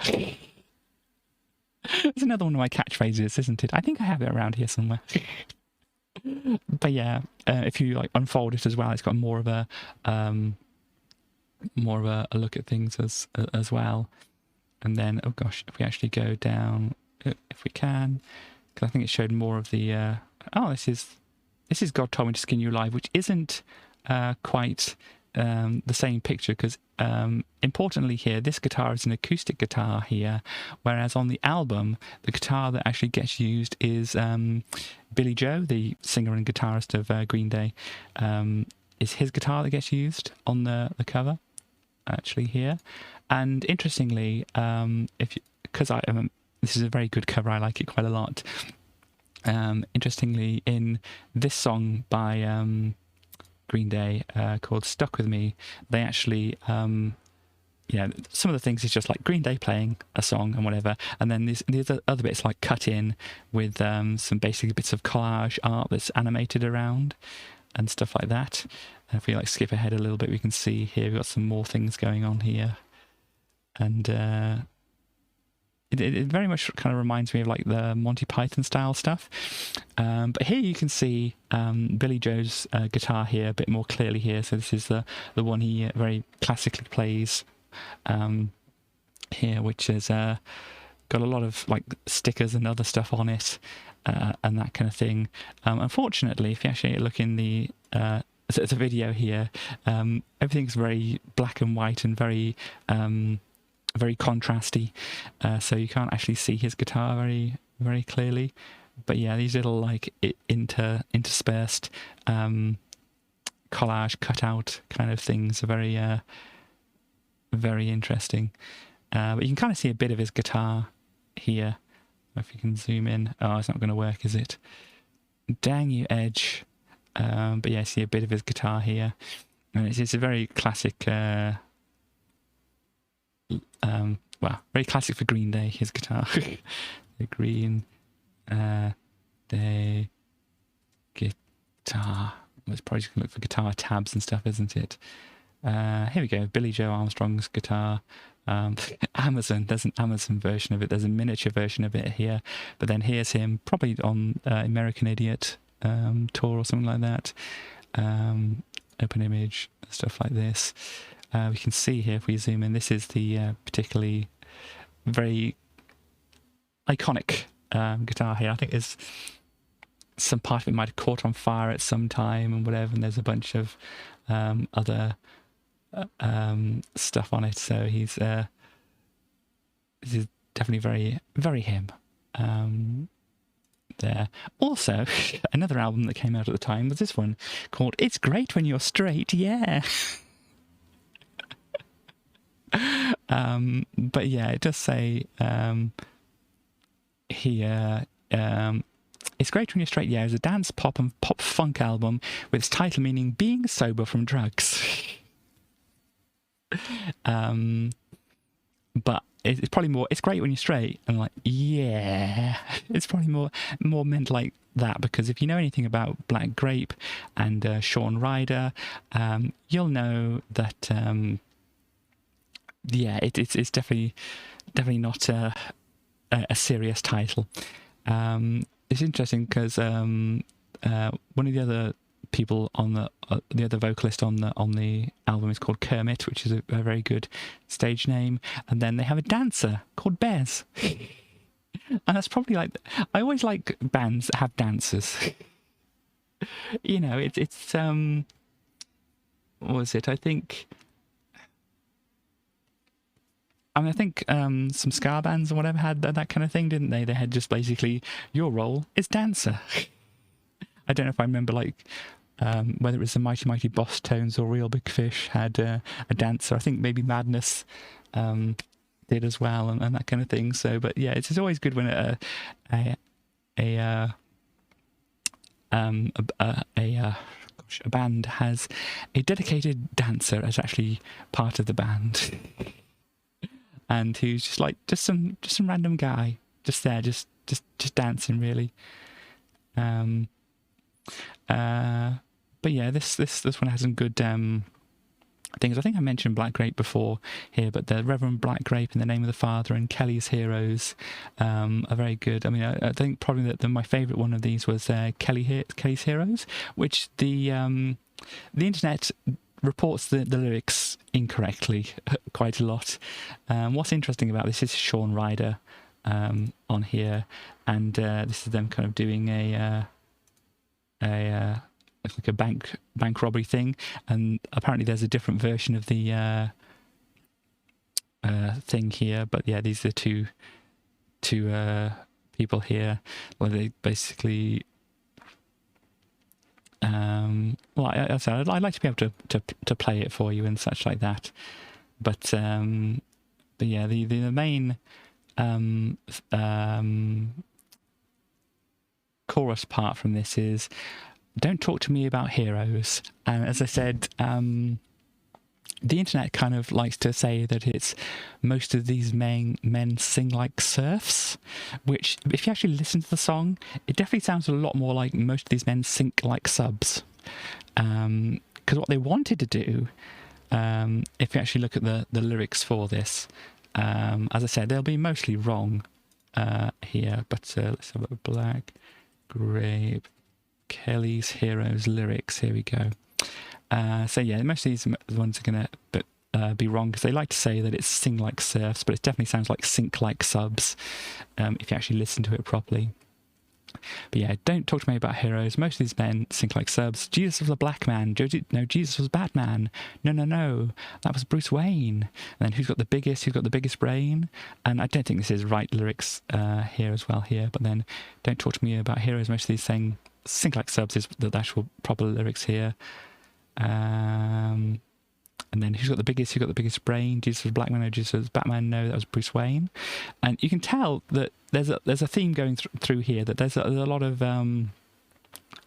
It's another one of my catchphrases, isn't it? I think I have it around here somewhere. But yeah, if you like unfold it as well, it's got more of a look at things as well. And then, oh gosh, if we actually go down, if we can, because I think it showed more of the this is God Told Me to Skin You Alive, which isn't quite the same picture, because importantly here, this guitar is an acoustic guitar here, whereas on the album, the guitar that actually gets used is Billy Joe, the singer and guitarist of Green Day. Is his guitar that gets used on the cover, actually here. And interestingly, this is a very good cover, I like it quite a lot. Interestingly, in this song by Green Day called Stuck With Me, they actually, some of the things is just like Green Day playing a song and whatever, and then these other bits like cut in with some basic bits of collage art that's animated around and stuff like that. And if we like skip ahead a little bit, we can see here we've got some more things going on here. And it very much kind of reminds me of like the Monty Python style stuff. But here you can see Billy Joe's guitar here a bit more clearly here. So this is the one he very classically plays here, which has got a lot of like stickers and other stuff on it and that kind of thing. Unfortunately, if you actually look in the the video here. Everything's very black and white and very very contrasty, so you can't actually see his guitar very clearly. But yeah, these little like interspersed collage cutout kind of things are very interesting. But you can kind of see a bit of his guitar here. If you can zoom in. Oh, it's not going to work, is it? Dang you, Edge. But yeah, see a bit of his guitar here. And it's a very classic, well, very classic for Green Day, his guitar. The Green Day guitar. Well, it's probably just going to look for guitar tabs and stuff, isn't it? Here we go, Billy Joe Armstrong's guitar. Amazon, there's an Amazon version of it, there's a miniature version of it here, but then here's him probably on American Idiot tour or something like that. Open image, stuff like this. We can see here if we zoom in, this is the particularly very iconic guitar here. I think there's some part of it might have caught on fire at some time and whatever, and there's a bunch of other stuff on it, so this is definitely very him. There. Also, another album that came out at the time was this one called "It's Great When You're Straight." Yeah. But yeah, it does say here. It's Great When You're Straight. Yeah, it's a dance pop and pop funk album with its title meaning "being sober from drugs." But it's probably more, it's great when you're straight, and like, yeah, it's probably more meant like that, because if you know anything about Black Grape and Shaun Ryder, you'll know that yeah, it's definitely not a serious title. It's interesting because one of the other people on the other vocalist on the album is called Kermit, which is a very good stage name, and then they have a dancer called Bez. And that's probably like, I always like bands that have dancers. You know, it's what was it? I think some ska bands or whatever had that kind of thing, didn't they? They had just basically, your role is dancer. I don't know if I remember, like, whether it was the Mighty Mighty Boss Tones or Real Big Fish had a dancer. I think maybe Madness did as well, and that kind of thing. So, but yeah, it's always good when a band has a dedicated dancer as actually part of the band, and who's just like just some random guy just there, just dancing really. But yeah, this one has some good things. I think I mentioned Black Grape before here, but the Reverend Black Grape, In the Name of the Father, and Kelly's Heroes are very good. I mean, I think probably that my favourite one of these was Kelly's Heroes, which the internet reports the lyrics incorrectly quite a lot. What's interesting about this is Shaun Ryder on here, and this is them kind of doing like a bank robbery thing, and apparently there's a different version of the thing here. But yeah, these are two people here where they basically well, I'd like to be able to play it for you and such like that, but yeah, the main chorus part from this is "Don't talk to me about heroes." And as I said, the internet kind of likes to say that it's most of these men sing like serfs, which if you actually listen to the song, it definitely sounds a lot more like most of these men sink like subs. Because what they wanted to do, if you actually look at the lyrics for this, as I said, they'll be mostly wrong here, but let's have a Black Grape, Kelly's Heroes lyrics. Here we go. So yeah, most of these ones are going to be wrong, because they like to say that it's sing like serfs, but it definitely sounds like sink like subs if you actually listen to it properly. But yeah, don't talk to me about heroes. Most of these men sink like subs. Jesus was a black man. No, Jesus was Batman. No, that was Bruce Wayne. And then who's got the biggest brain? And I don't think this is right lyrics here as well here. But then don't talk to me about heroes. Most of these saying sink like subs is the actual proper lyrics here. And then who's got the biggest brain? Jesus was a black man. No, Jesus was Batman. No, that was Bruce Wayne. And you can tell that there's a theme going through here, that there's a lot of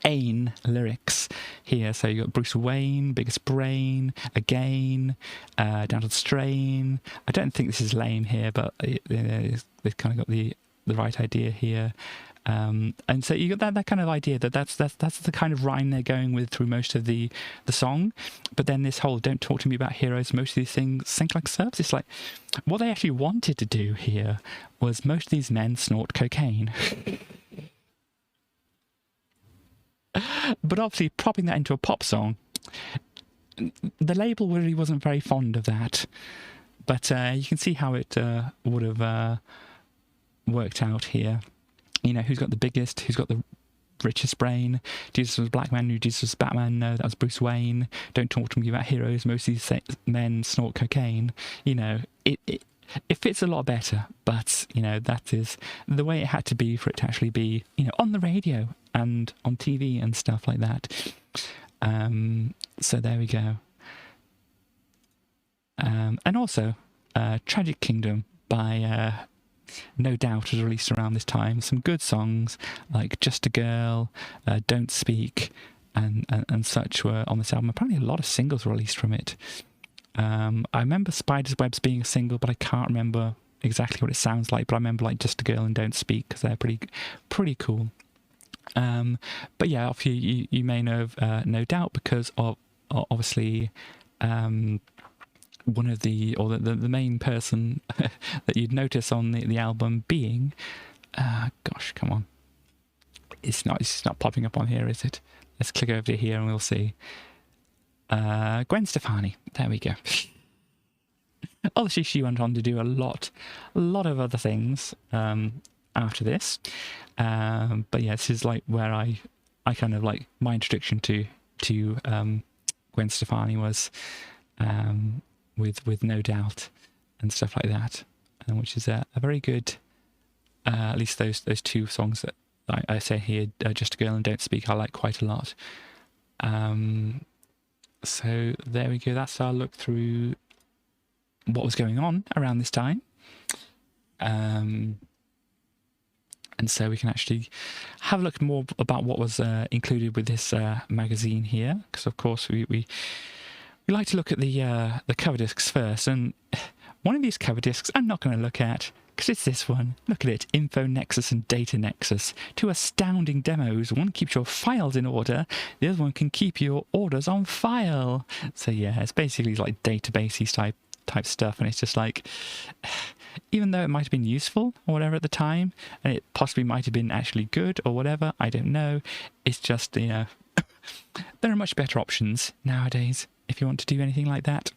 Ain lyrics here. So you got Bruce Wayne, biggest brain, again, down to the strain. I don't think this is lame here, but they've kind of got the right idea here. And so you got that kind of idea that's the kind of rhyme they're going with through most of the song. But then this whole don't talk to me about heroes, most of these things sink like subs. It's like what they actually wanted to do here was most of these men snort cocaine. But obviously popping that into a pop song, the label really wasn't very fond of that. But you can see how it would have worked out here. You know, who's got the biggest, who's got the richest brain? Jesus was a black man, Jesus was Batman, no, that was Bruce Wayne. Don't talk to me about heroes, most of these men snort cocaine. You know, it fits a lot better, but, you know, that is the way it had to be for it to actually be, you know, on the radio and on TV and stuff like that. So there we go. And also, Tragic Kingdom by... No Doubt was released around this time. Some good songs like Just a Girl, Don't Speak, and such were on this album. Apparently a lot of singles were released from it. I remember Spider's Webs being a single, but I can't remember exactly what it sounds like. But I remember like Just a Girl and Don't Speak, because they're pretty cool. But yeah, you may know of No Doubt because of obviously one of the main person that you'd notice on the album being gosh, come on, it's not popping up on here, is it? Let's click over to here and we'll see. Gwen Stefani, there we go. Obviously she went on to do a lot of other things after this, but yeah, this is like where I kind of like my introduction to Gwen Stefani was with No Doubt and stuff like that, which is a very good, at least those two songs that I say here, Just a Girl and Don't Speak, I like quite a lot. So there we go, that's our look through what was going on around this time. And so we can actually have a look more about what was included with this magazine here, because of course we like to look at the cover discs first, and one of these cover discs I'm not going to look at because it's this one. Look at it, Info Nexus and Data Nexus, two astounding demos. One keeps your files in order, the other one can keep your orders on file. So yeah, it's basically like databasey type stuff, and it's just like, even though it might have been useful or whatever at the time, and it possibly might have been actually good or whatever, I don't know, it's just, you know, there are much better options nowadays if you want to do anything like that.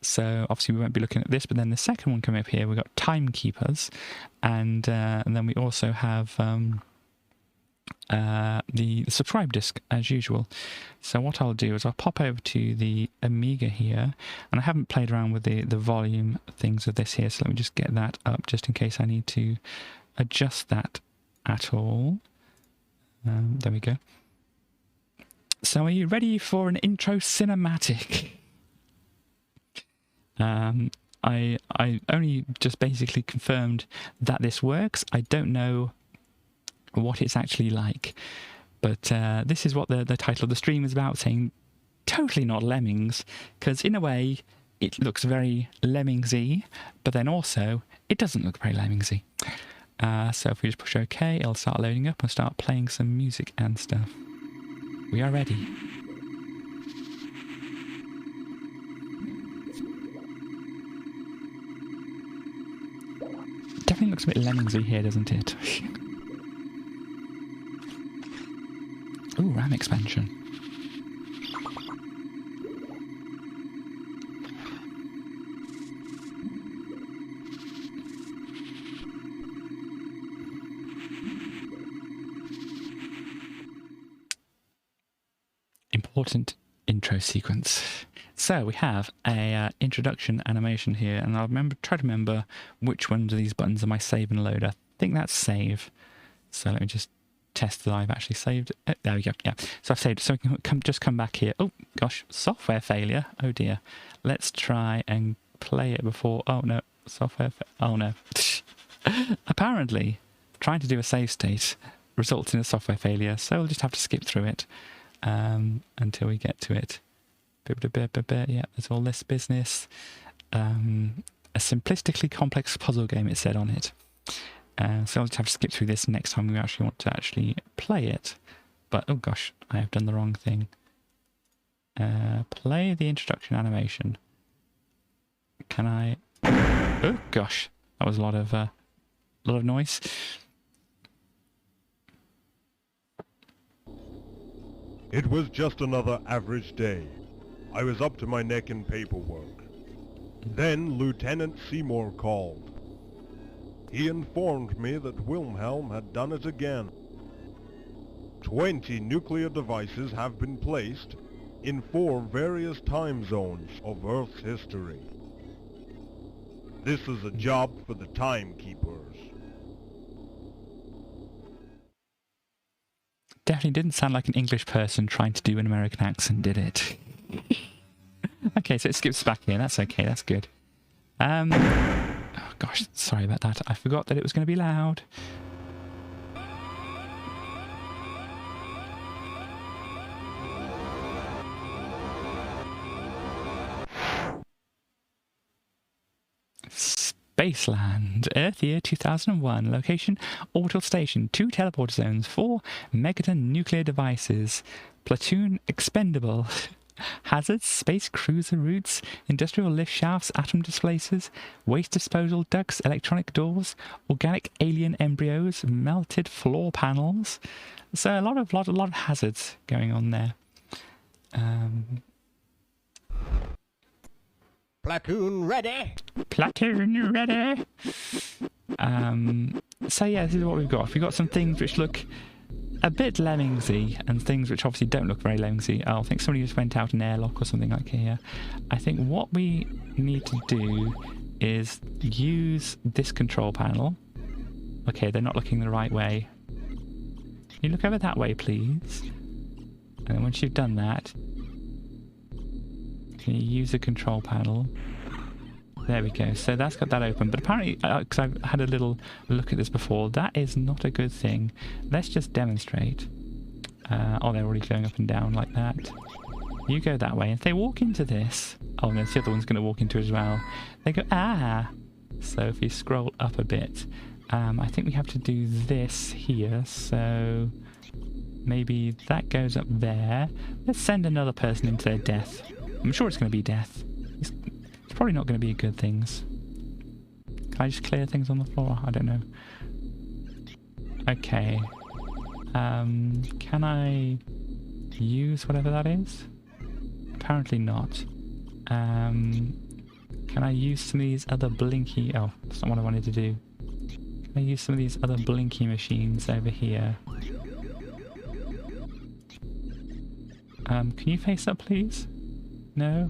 So obviously we won't be looking at this, but then the second one coming up here, we've got Timekeepers, and then we also have the subscribe disc as usual. So what I'll do is I'll pop over to the Amiga here, and I haven't played around with the volume things of this here, so let me just get that up just in case I need to adjust that at all. There we go. So are you ready for an intro cinematic? I only just basically confirmed that this works. I don't know what it's actually like, but this is what the title of the stream is about, saying totally not Lemmings, because in a way it looks very Lemmingsy, but then also it doesn't look very Lemmingsy. So if we just push OK, it'll start loading up and start playing some music and stuff. We are ready. Definitely looks a bit Lemmingsy here, doesn't it? Ooh, RAM expansion. important intro sequence. So we have a introduction animation here, and I'll try to remember which ones of these buttons are my save and load. I think that's save. So let me just test that I've actually saved. Oh, there we go. Yeah. So I've saved it. So we can just come back here. Oh gosh, software failure. Oh dear. Let's try and play it before. Oh no, oh no. Apparently, trying to do a save state results in a software failure. So we'll just have to skip through it until we get to it. Yeah, there's all this business. A simplistically complex puzzle game, it said on it. So I'll just have to skip through this next time we actually want to actually play it. But, oh gosh, I have done the wrong thing. Play the introduction animation. Can I... Oh gosh, that was a lot of noise. It was just another average day. I was up to my neck in paperwork. Then Lieutenant Seymour called. He informed me that Wilhelm had done it again. 20 nuclear devices have been placed in 4 various time zones of Earth's history. This is a job for the timekeepers. Definitely didn't sound like an English person trying to do an American accent, did it? Okay, so it skips back here. That's okay. That's good. Oh gosh, sorry about that. I forgot that it was going to be loud. Spaceland, Earth year 2001, location orbital station, 2 teleporter zones, 4 megaton nuclear devices, platoon expendable, hazards, space cruiser routes, industrial lift shafts, atom displacers, waste disposal ducts, electronic doors, organic alien embryos, melted floor panels. So a lot of hazards going on there. Platoon ready. Platoon ready. So yeah, this is what we've got. We've got some things which look a bit Lemmingsy and things which obviously don't look very Lemmingsy. Oh, I think somebody just went out an airlock or something like here. I think what we need to do is use this control panel. Okay, they're not looking the right way. Can you look over that way, please? And then once you've done that, can you use the control panel? There we go. So that's got that open. But apparently, because I've had a little look at this before, that is not a good thing. Let's just demonstrate. Oh, they're already going up and down like that. You go that way. If they walk into this... Oh, no, the other one's going to walk into it as well. They go, ah! So if you scroll up a bit, I think we have to do this here. So maybe that goes up there. Let's send another person into their death. I'm sure it's going to be death. It's probably not going to be good things. Can I just clear things on the floor? I don't know. Okay. Can I use whatever that is? Apparently not. Can I use some of these other blinky... Oh, that's not what I wanted to do. Can I use some of these other blinky machines over here? Can you face up, please? No?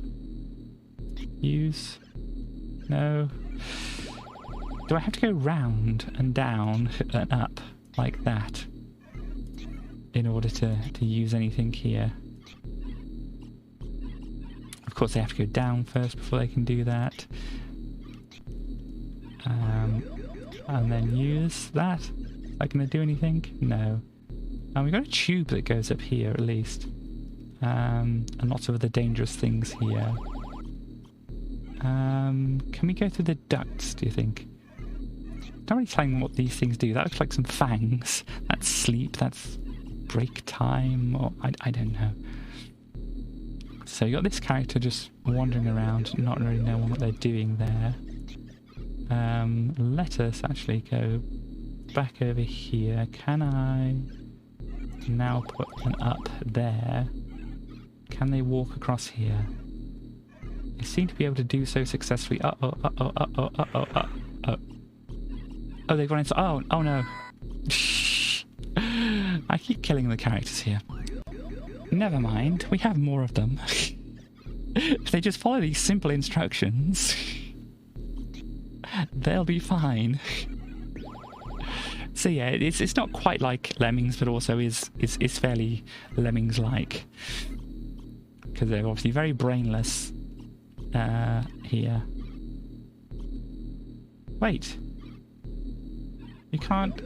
Use? No? Do I have to go round and down and up like that in order to use anything here? Of course they have to go down first before they can do that. And then use that. Is that going to do anything? No. And we've got a tube that goes up here at least. And lots of other dangerous things here. Can we go through the ducts, do you think? Don't really tell me what these things do. That looks like some fangs. That's sleep, that's break time, or I don't know. So you got this character just wandering around, not really knowing what they're doing there. Let us actually go back over here. Can I now put an up there? Can they walk across here? They seem to be able to do so successfully. Oh, they've gone into... Oh no. I keep killing the characters here. Never mind, we have more of them. If they just follow these simple instructions, they'll be fine. So yeah, it's not quite like Lemmings, but also is fairly Lemmings-like. Because they're obviously very brainless here. Wait. You can't...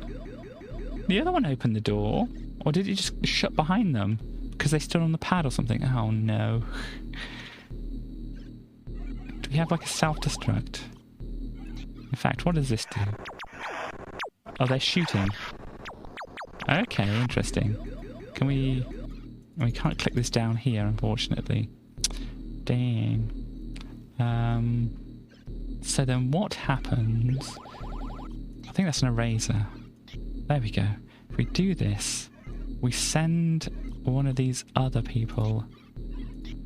The other one opened the door? Or did it just shut behind them? Because they stood on the pad or something? Oh no. Do we have like a self-destruct? In fact, what does this do? Oh, they're shooting. Okay, interesting. Can we... We can't click this down here, unfortunately. Dang. So then what happens... I think that's an eraser. There we go. If we do this, we send one of these other people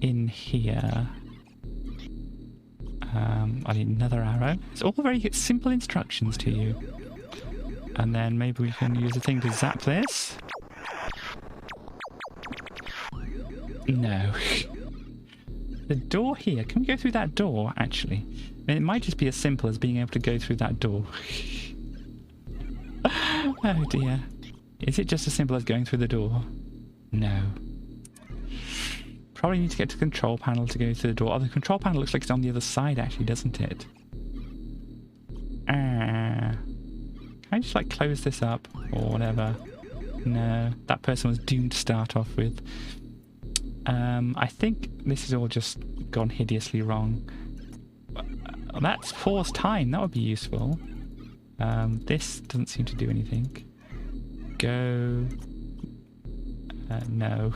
in here. I need another arrow. It's all very simple instructions to you. And then maybe we can use the thing to zap this. No. The door here. Can we go through that door, actually? I mean, it might just be as simple as being able to go through that door. Oh dear. Is it just as simple as going through the door? No. Probably need to get to the control panel to go through the door. Oh, the control panel looks like it's on the other side, actually, doesn't it? Can I just, like, close this up? Or whatever? No. That person was doomed to start off with. I think this is all just gone hideously wrong. That's pause time. That would be useful. This doesn't seem to do anything. Go. No.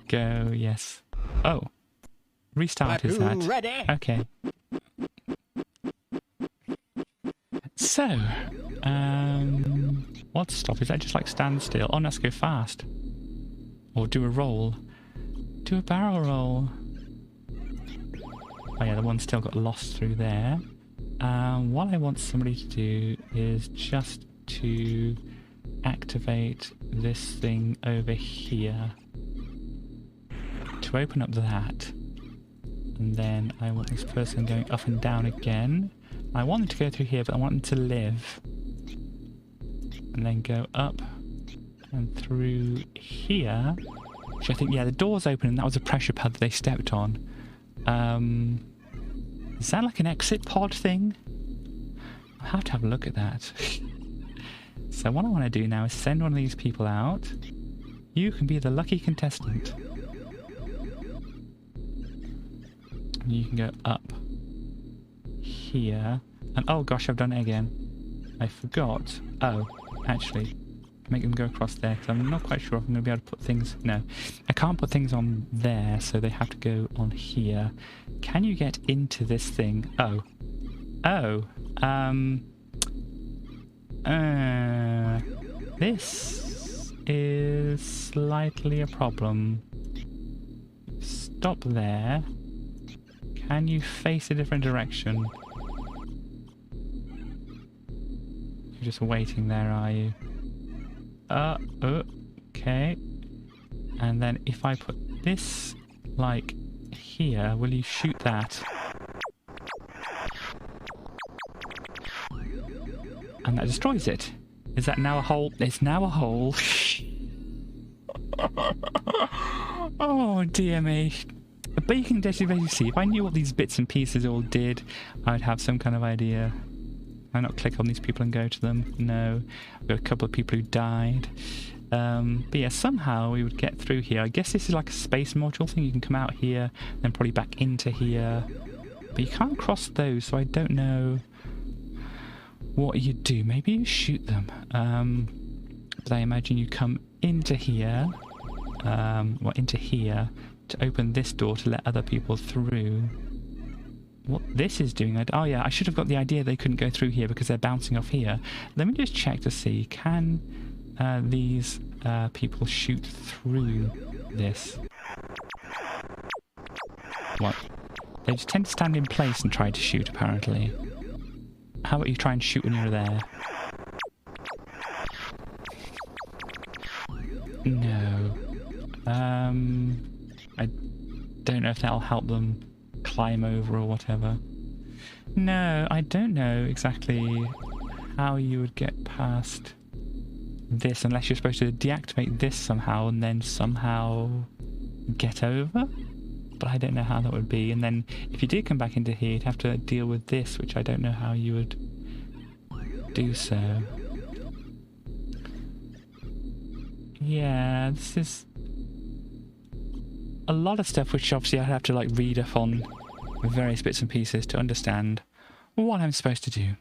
Go, yes. Oh. Restart is that. Ready? Okay. So, what's stop? Is that just like stand still? Oh, no, let's go fast. Or do a roll. Do a barrel roll. Oh yeah, the one still got lost through there. What I want somebody to do is just to activate this thing over here. To open up that. And then I want this person going up and down again. I want them to go through here, but I want them to live. And then go up and through here. Which I think, yeah, the door's open and that was a pressure pad that they stepped on. Is that like an exit pod thing? I'll have to have a look at that. So what I want to do now is send one of these people out. You can be the lucky contestant. And you can go up here. And oh gosh, I've done it again. I forgot. Oh, actually, make them go across there because I'm not quite sure if I'm going to be able to put things... No, I can't put things on there, so they have to go on here. Can you get into this thing? Oh. Oh. This is slightly a problem. Stop there. Can you face a different direction? You're just waiting there, are you? Okay. And then if I put this, like, here, will you shoot that? And that destroys it. Is that now a hole? It's now a hole. Oh, dear me. But you can basically see, if I knew what these bits and pieces all did, I would have some kind of idea. I'll not click on these people and go to them. No. I've got a couple of people who died. But yeah, somehow we would get through here. I guess this is like a space module thing. You can come out here, then probably back into here. But you can't cross those, so I don't know what you do. Maybe you shoot them. But I imagine you come into here. Well, into here to open this door to let other people through. What this is doing... Oh yeah, I should have got the idea they couldn't go through here because they're bouncing off here. Let me just check to see. Can these people shoot through this? What? They just tend to stand in place and try to shoot, apparently. How about you try and shoot when you're there? No. I don't know if that'll help them climb over or whatever. No, I don't know exactly how you would get past this unless you're supposed to deactivate this somehow and then somehow get over. But I don't know how that would be. And then if you did come back into here, you'd have to deal with this, which I don't know how you would do so. Yeah, this is a lot of stuff which obviously I'd have to like read up on various bits and pieces to understand what I'm supposed to do.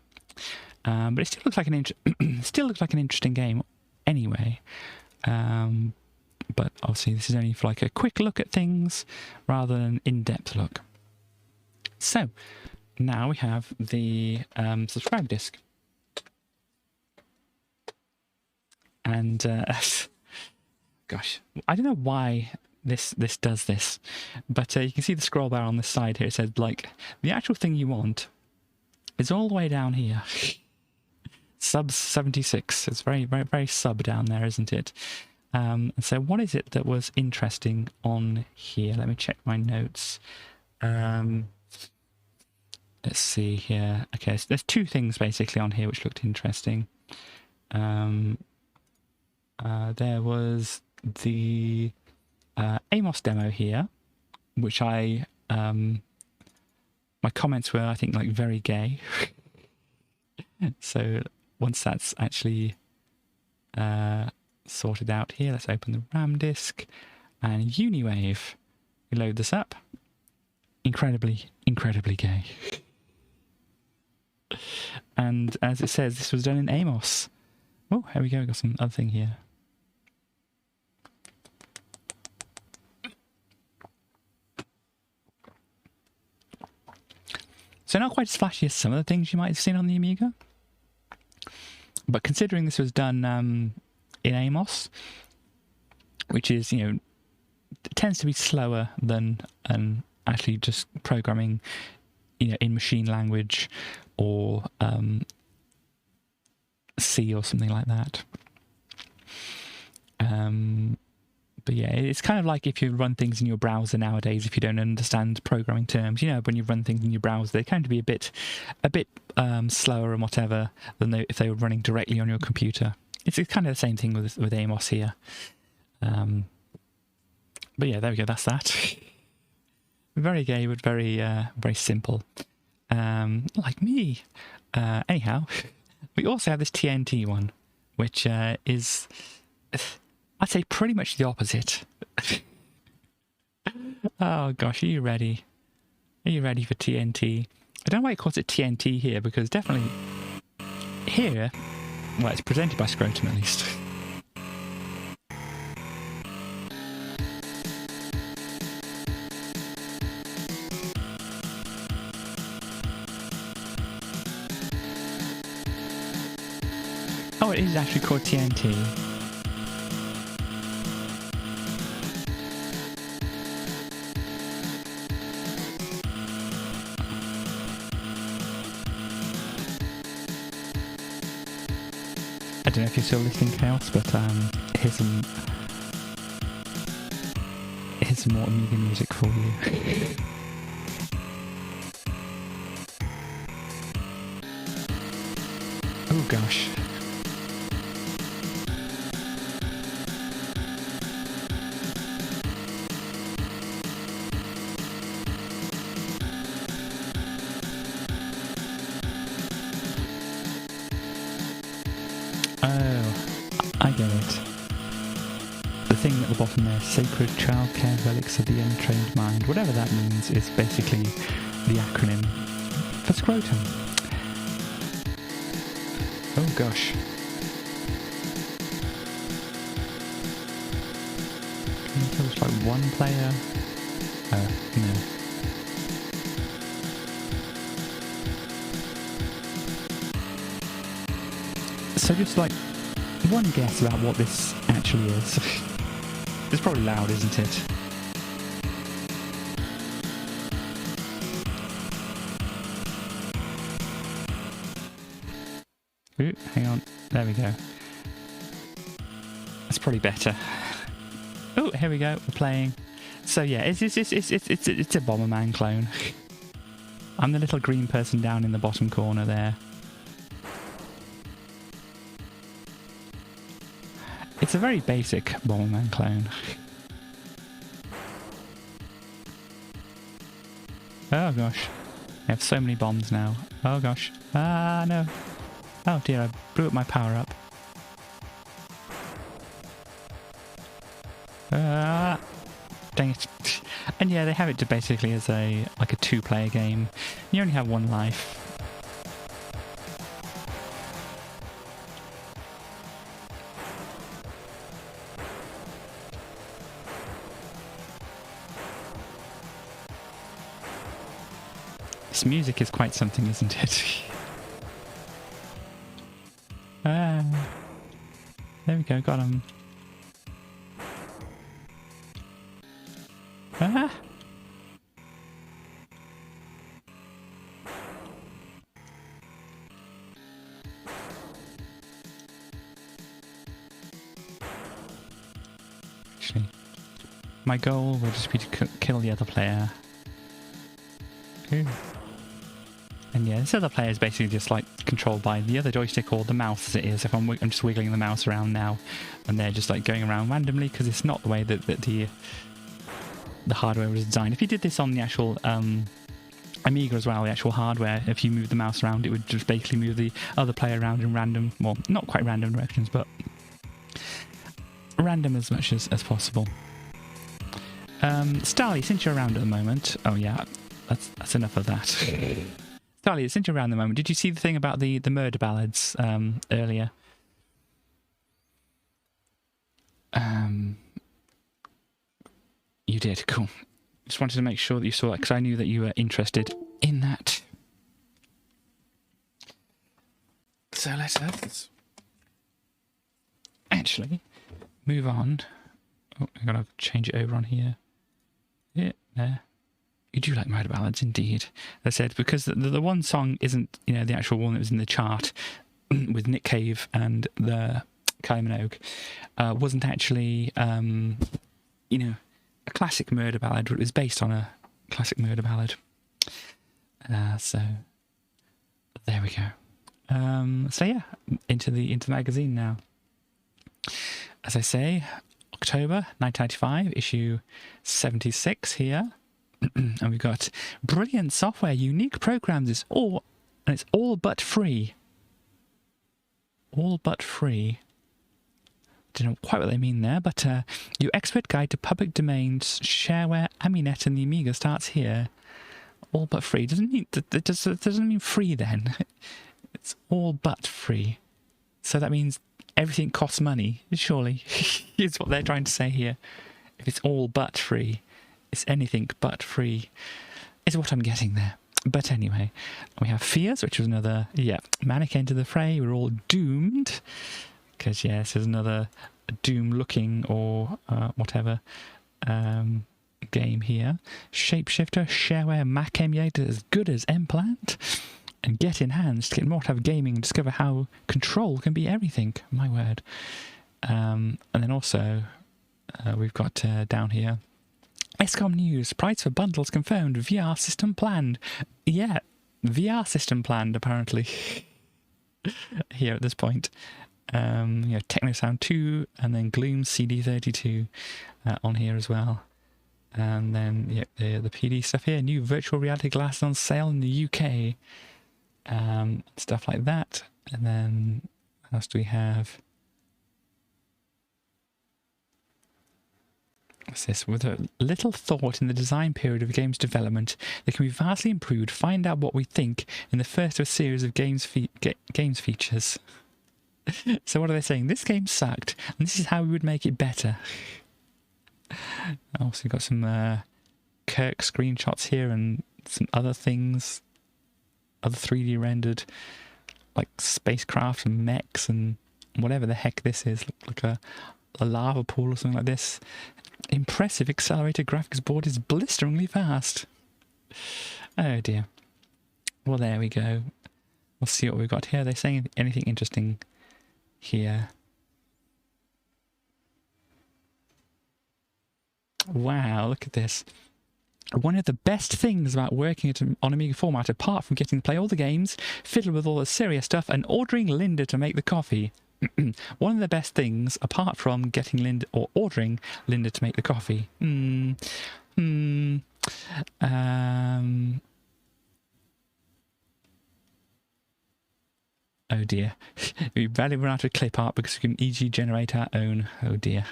But it still looks like an interesting game anyway. But obviously this is only for like a quick look at things rather than an in-depth look. So now we have the subscribe disc. And gosh, I don't know why this does this, but you can see the scroll bar on the side here. It said like the actual thing you want is all the way down here. Sub 76. It's very, very, very sub down there, isn't it? And so what is it that was interesting on here? Let me check my notes. Let's see here. Okay, so there's two things basically on here which looked interesting. There was the Amos demo here, which my comments were, I think, like very gay. So once that's actually sorted out here, let's open the RAM disk and Uniwave. We load this up. Incredibly, incredibly gay. And as it says, this was done in Amos. Oh, here we go. We've got some other thing here. So not quite as flashy as some of the things you might have seen on the Amiga. But considering this was done in Amos, which is, you know, tends to be slower than actually just programming, you know, in machine language or C or something like that. But yeah, it's kind of like if you run things in your browser nowadays, if you don't understand programming terms, you know, when you run things in your browser, they kind of be a bit slower and whatever than if they were running directly on your computer. It's kind of the same thing with Amos here. But yeah, there we go. That's that. Very gay, but very very simple. Like me. Anyhow, we also have this TNT one, which is, I'd say, pretty much the opposite. Oh gosh, are you ready? Are you ready for TNT? I don't know why it calls it TNT here, because definitely here, well, it's presented by Scrotum at least. Oh, it is actually called TNT. I don't know if you're still listening, Chaos, but here's some more Amiga music for you. Oh gosh. I get it. The thing at the bottom there, sacred childcare relics of the untrained mind, whatever that means, is basically the acronym for Scrotum. Oh gosh. Can you tell it's like one player? No. So just like one guess about what this actually is. It's probably loud, isn't it? Ooh, hang on. There we go. That's probably better. Oh, here we go. We're playing. So yeah, it's a Bomberman clone. I'm the little green person down in the bottom corner there. It's a very basic Bomberman clone. Oh gosh. I have so many bombs now. Oh gosh. Ah, no. Oh dear, I blew up my power up. Dang it. And yeah, they have it to basically as like a two-player game. You only have one life. This music is quite something, isn't it? There we go, got him. Ah! Actually, my goal will just be to kill the other player. Ooh. And yeah, this other player is basically just like controlled by the other joystick or the mouse as it is. If I'm just wiggling the mouse around now, and they're just like going around randomly because it's not the way that the hardware was designed. If you did this on the actual Amiga as well, the actual hardware, if you move the mouse around, it would just basically move the other player around in random, well, not quite random directions, but random as much as possible. Starly, since you're around at the moment, oh yeah, that's enough of that. Starly, since you're around at the moment, did you see the thing about the murder ballads earlier? You did, cool. Just wanted to make sure that you saw that because I knew that you were interested in that. So let us actually move on. Oh, I gotta change it over on here. Yeah, there. You do like murder ballads, indeed. As I said, because the one song isn't, you know, the actual one that was in the chart with Nick Cave and the Kylie Minogue, wasn't actually, you know, a classic murder ballad. It was based on a classic murder ballad. So there we go. So yeah, into the magazine now. As I say, October 1995, issue 76 here. And we've got brilliant software, unique programs, it's all but free. All but free. Don't know quite what they mean there, but your expert guide to public domains, shareware, Aminet, and the Amiga starts here. All but free doesn't mean free then. It's all but free. So that means everything costs money. Surely, is what they're trying to say here. If it's all but free, it's anything but free. Is what I'm getting there. But anyway, we have Fears, which was another Manic Enter the Fray. We're all doomed. Because, yeah, this is another Doom-looking or whatever game here. Shapeshifter, shareware, Mac emulator as good as Implant. And Get Enhanced, get more to have gaming and discover how control can be everything. My word. And then also, we've got down here, XCOM News, price for bundles confirmed, VR system planned. Yeah, VR system planned, apparently. Here at this point. Techno Sound 2 and then Gloom CD32 on here as well. And then the PD stuff here. New virtual reality glasses on sale in the UK. Stuff like that. And then what else do we have? What's this? With a little thought in the design period of a game's development, they can be vastly improved. Find out what we think in the first of a series of games features. So what are they saying? This game sucked, and this is how we would make it better. Also, we've got some Kirk screenshots here and some other things, other 3D rendered, like spacecraft and mechs and whatever the heck this is. Look like a lava pool or something like this. Impressive accelerated graphics board is blisteringly fast. Oh dear. Well, there we go. We'll see what we've got here. Are they saying anything interesting here? Wow, look at this. One of the best things about working on Amiga Format, apart from getting to play all the games, fiddle with all the serious stuff, and ordering Linda to make the coffee. One of the best things, apart from getting Linda or ordering Linda to make the coffee. Oh dear. We barely run out of clip art because we can easily generate our own. Oh dear.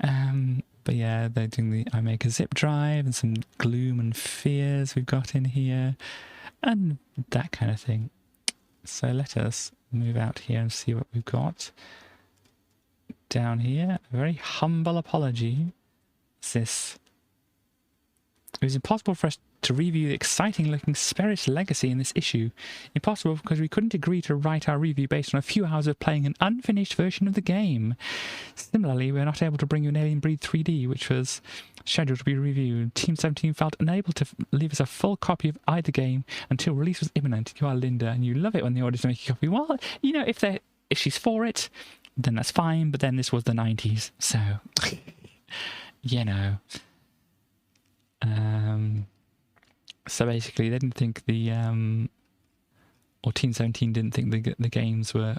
But yeah, they're doing the I make a zip drive and some gloom and fears we've got in here and that kind of thing. So let us move out here and see what we've got. Down here, a very humble apology. What's this? It was impossible for us to review the exciting looking Spirit Legacy in this issue. Impossible because we couldn't agree to write our review based on a few hours of playing an unfinished version of the game. Similarly, we were not able to bring you an Alien Breed 3D, which was scheduled to be reviewed. Team 17 felt unable to leave us a full copy of either game until release was imminent. You are Linda, and you love it when the auditors make a copy. Well, you know, if she's for it, then that's fine, but then this was the 90s, so, you know. So basically, they didn't think or Team 17 didn't think the games were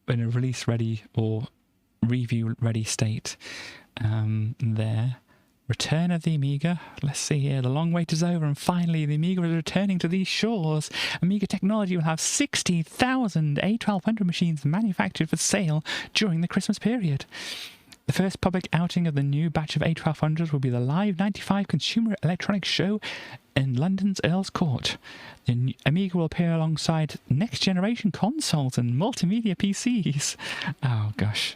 in a release-ready or review-ready state. There. Return of the Amiga. Let's see here. The long wait is over, and finally the Amiga is returning to these shores. Amiga Technology will have 60,000 A1200 machines manufactured for sale during the Christmas period. The first public outing of the new batch of A1200s will be the Live 95 Consumer Electronics Show in London's Earl's Court. The Amiga will appear alongside next-generation consoles and multimedia PCs. Oh, gosh.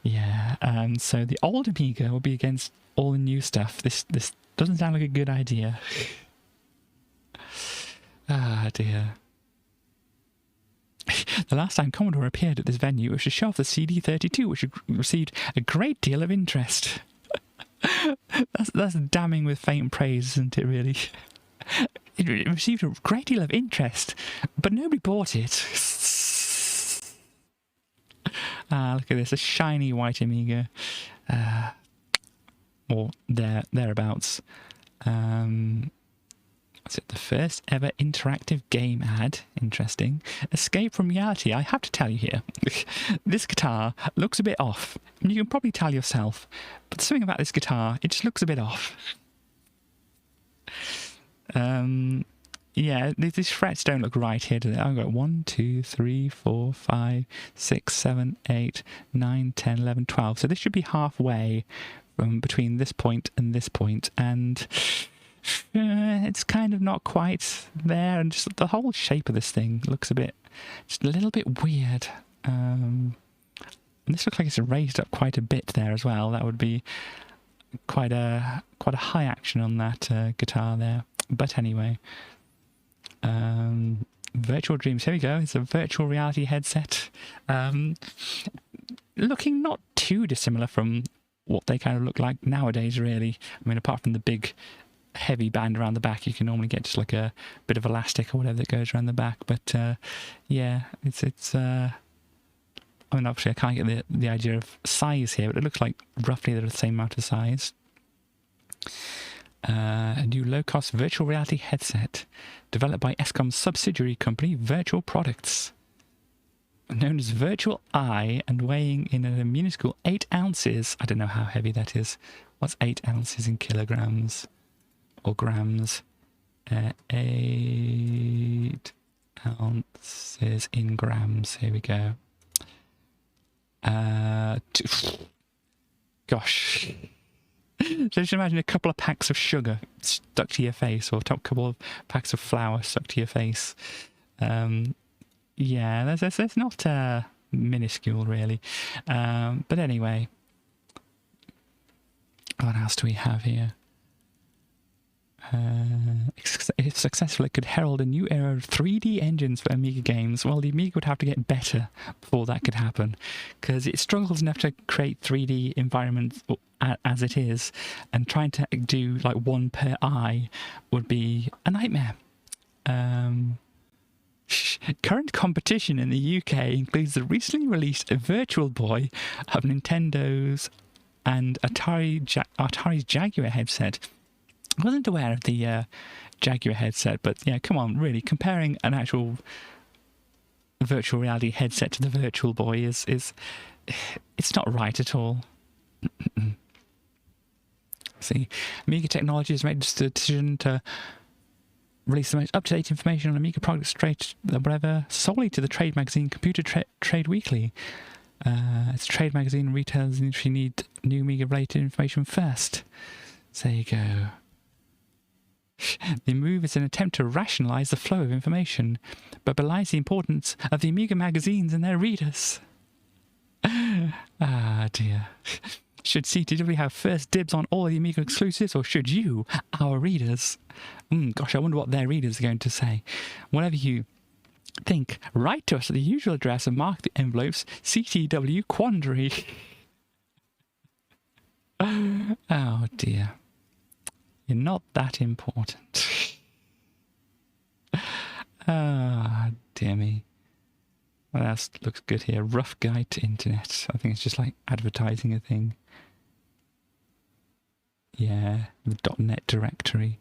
Yeah, so the old Amiga will be against all the new stuff. This doesn't sound like a good idea. Ah, dear. The last time Commodore appeared at this venue was to show off the CD32, which received a great deal of interest. That's damning with faint praise, isn't it, really? It received a great deal of interest, but nobody bought it. Ah, look at this, a shiny white Amiga. Or thereabouts. Is it the first ever interactive game ad? Interesting. Escape from reality. I have to tell you here, this guitar looks a bit off. You can probably tell yourself, but something about this guitar, it just looks a bit off. Yeah, these frets don't look right here, do they? I've got 1, 2, 3, 4, 5, 6, 7, 8, 9, 10, 11, 12. So this should be halfway from between this point and this point, and it's kind of not quite there, and just the whole shape of this thing looks just a little bit weird. And this looks like it's raised up quite a bit there as well. That would be quite a high action on that guitar there. But anyway, Virtual Dreams. Here we go. It's a virtual reality headset, looking not too dissimilar from what they kind of look like nowadays, really. I mean, apart from the big heavy band around the back, you can normally get just like a bit of elastic or whatever that goes around the back. But yeah, it's I mean, obviously I can't get the idea of size here, but it looks like roughly they're the same amount of size. A new low-cost virtual reality headset developed by Escom's subsidiary company Virtual Products, known as Virtual Eye, and weighing in at a minuscule 8 ounces. I don't know how heavy that is. What's 8 ounces in kilograms or grams? 8 ounces in grams. Here we go. Gosh. So just imagine a couple of packs of sugar stuck to your face, or a couple of packs of flour stuck to your face. Yeah, that's not minuscule, really. But anyway, what else do we have here? If successful, it could herald a new era of 3D engines for Amiga games. Well, the Amiga would have to get better before that could happen, because it struggles enough to create 3D environments as it is, and trying to do like one per eye would be a nightmare. Current competition in the UK includes the recently released Virtual Boy of Nintendo's and Atari's Jaguar headset. I wasn't aware of the Jaguar headset, but yeah, come on, really, comparing an actual virtual reality headset to the Virtual Boy is it's not right at all. See, Amiga Technology has made the decision to release the most up-to-date information on Amiga products solely to the trade magazine Computer Trade Weekly. It's a trade magazine, and retailers in the industry need new Amiga-related information first. So there you go. The move is an attempt to rationalise the flow of information, but belies the importance of the Amiga magazines and their readers. Ah, dear. Should CTW have first dibs on all the Amiga exclusives, or should you, our readers? Gosh, I wonder what their readers are going to say. Whatever you think, write to us at the usual address and mark the envelopes CTW Quandary. Oh, dear. You're not that important. Ah, dear me. What else looks good here? Rough Guide to Internet. I think it's just like advertising a thing. Yeah, the .NET directory.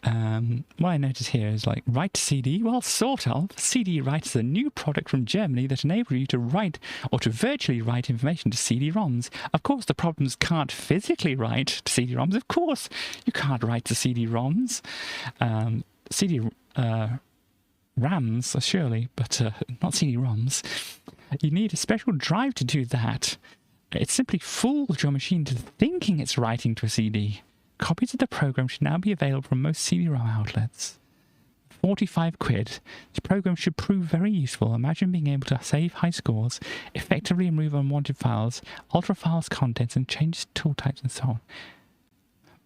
What I notice here is like write to CD. Well, sort of. CD Write is a new product from Germany that enables you to write or to virtually write information to CD-ROMs. Of course, the problems can't physically write to CD-ROMs. Of course, you can't write to CD-ROMs. RAMs, surely, but not CD-ROMs. You need a special drive to do that. It simply fools your machine into thinking it's writing to a CD. Copies of the program should now be available from most CD-ROM outlets. 45 quid. This program should prove very useful. Imagine being able to save high scores, effectively remove unwanted files, alter files' contents, and change tool types and so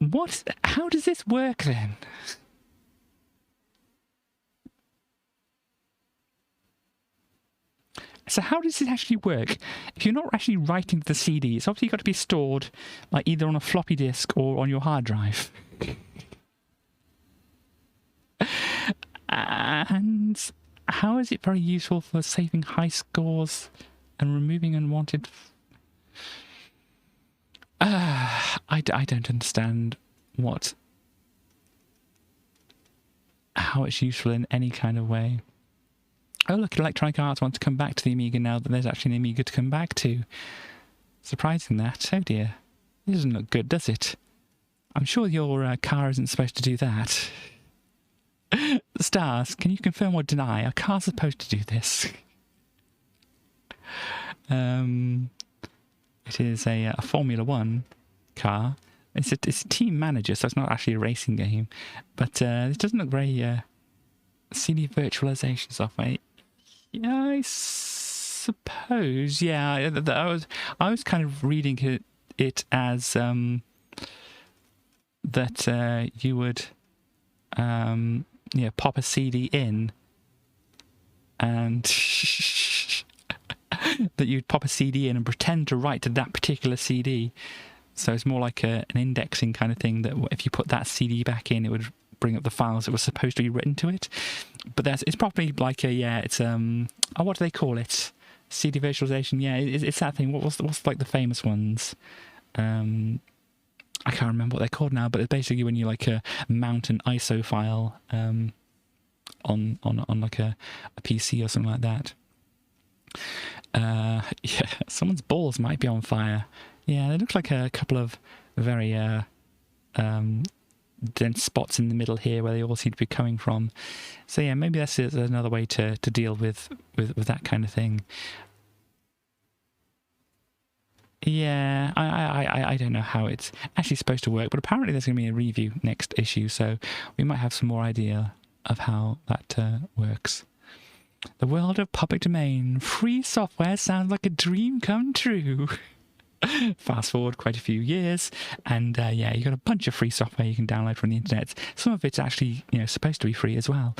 on. How does this work then? So how does it actually work? If you're not actually writing to the CD, it's obviously got to be stored like either on a floppy disk or on your hard drive. And how is it very useful for saving high scores and removing unwanted... I don't understand how it's useful in any kind of way. Oh, look, Electronic Arts want to come back to the Amiga now that there's actually an Amiga to come back to. Surprising that. Oh dear. It doesn't look good, does it? I'm sure your car isn't supposed to do that. Stars, can you confirm or deny? Are cars supposed to do this? It is a Formula 1 car. It's a team manager, so it's not actually a racing game. But it doesn't look very CD virtualization software. Yeah, I suppose. Yeah, I was kind of reading it as that you would pop a CD in, and that you'd pop a CD in and pretend to write to that particular CD. So it's more like an indexing kind of thing, that if you put that CD back in, it would bring up the files that were supposed to be written to it. But it's probably like what do they call it? CD virtualization. Yeah, it's that thing. What's like the famous ones? I can't remember what they're called now, but it's basically when you mount an ISO file on like a PC or something like that. Yeah, someone's balls might be on fire. Yeah, it looks like a couple of very dense spots in the middle here where they all seem to be coming from. So yeah, maybe that's another way to deal with that kind of thing. Yeah, I don't know how it's actually supposed to work, but apparently there's going to be a review next issue, so we might have some more idea of how that works. The world of public domain. Free software sounds like a dream come true. Fast forward quite a few years, and yeah, you got a bunch of free software you can download from the internet. Some of it's actually supposed to be free as well.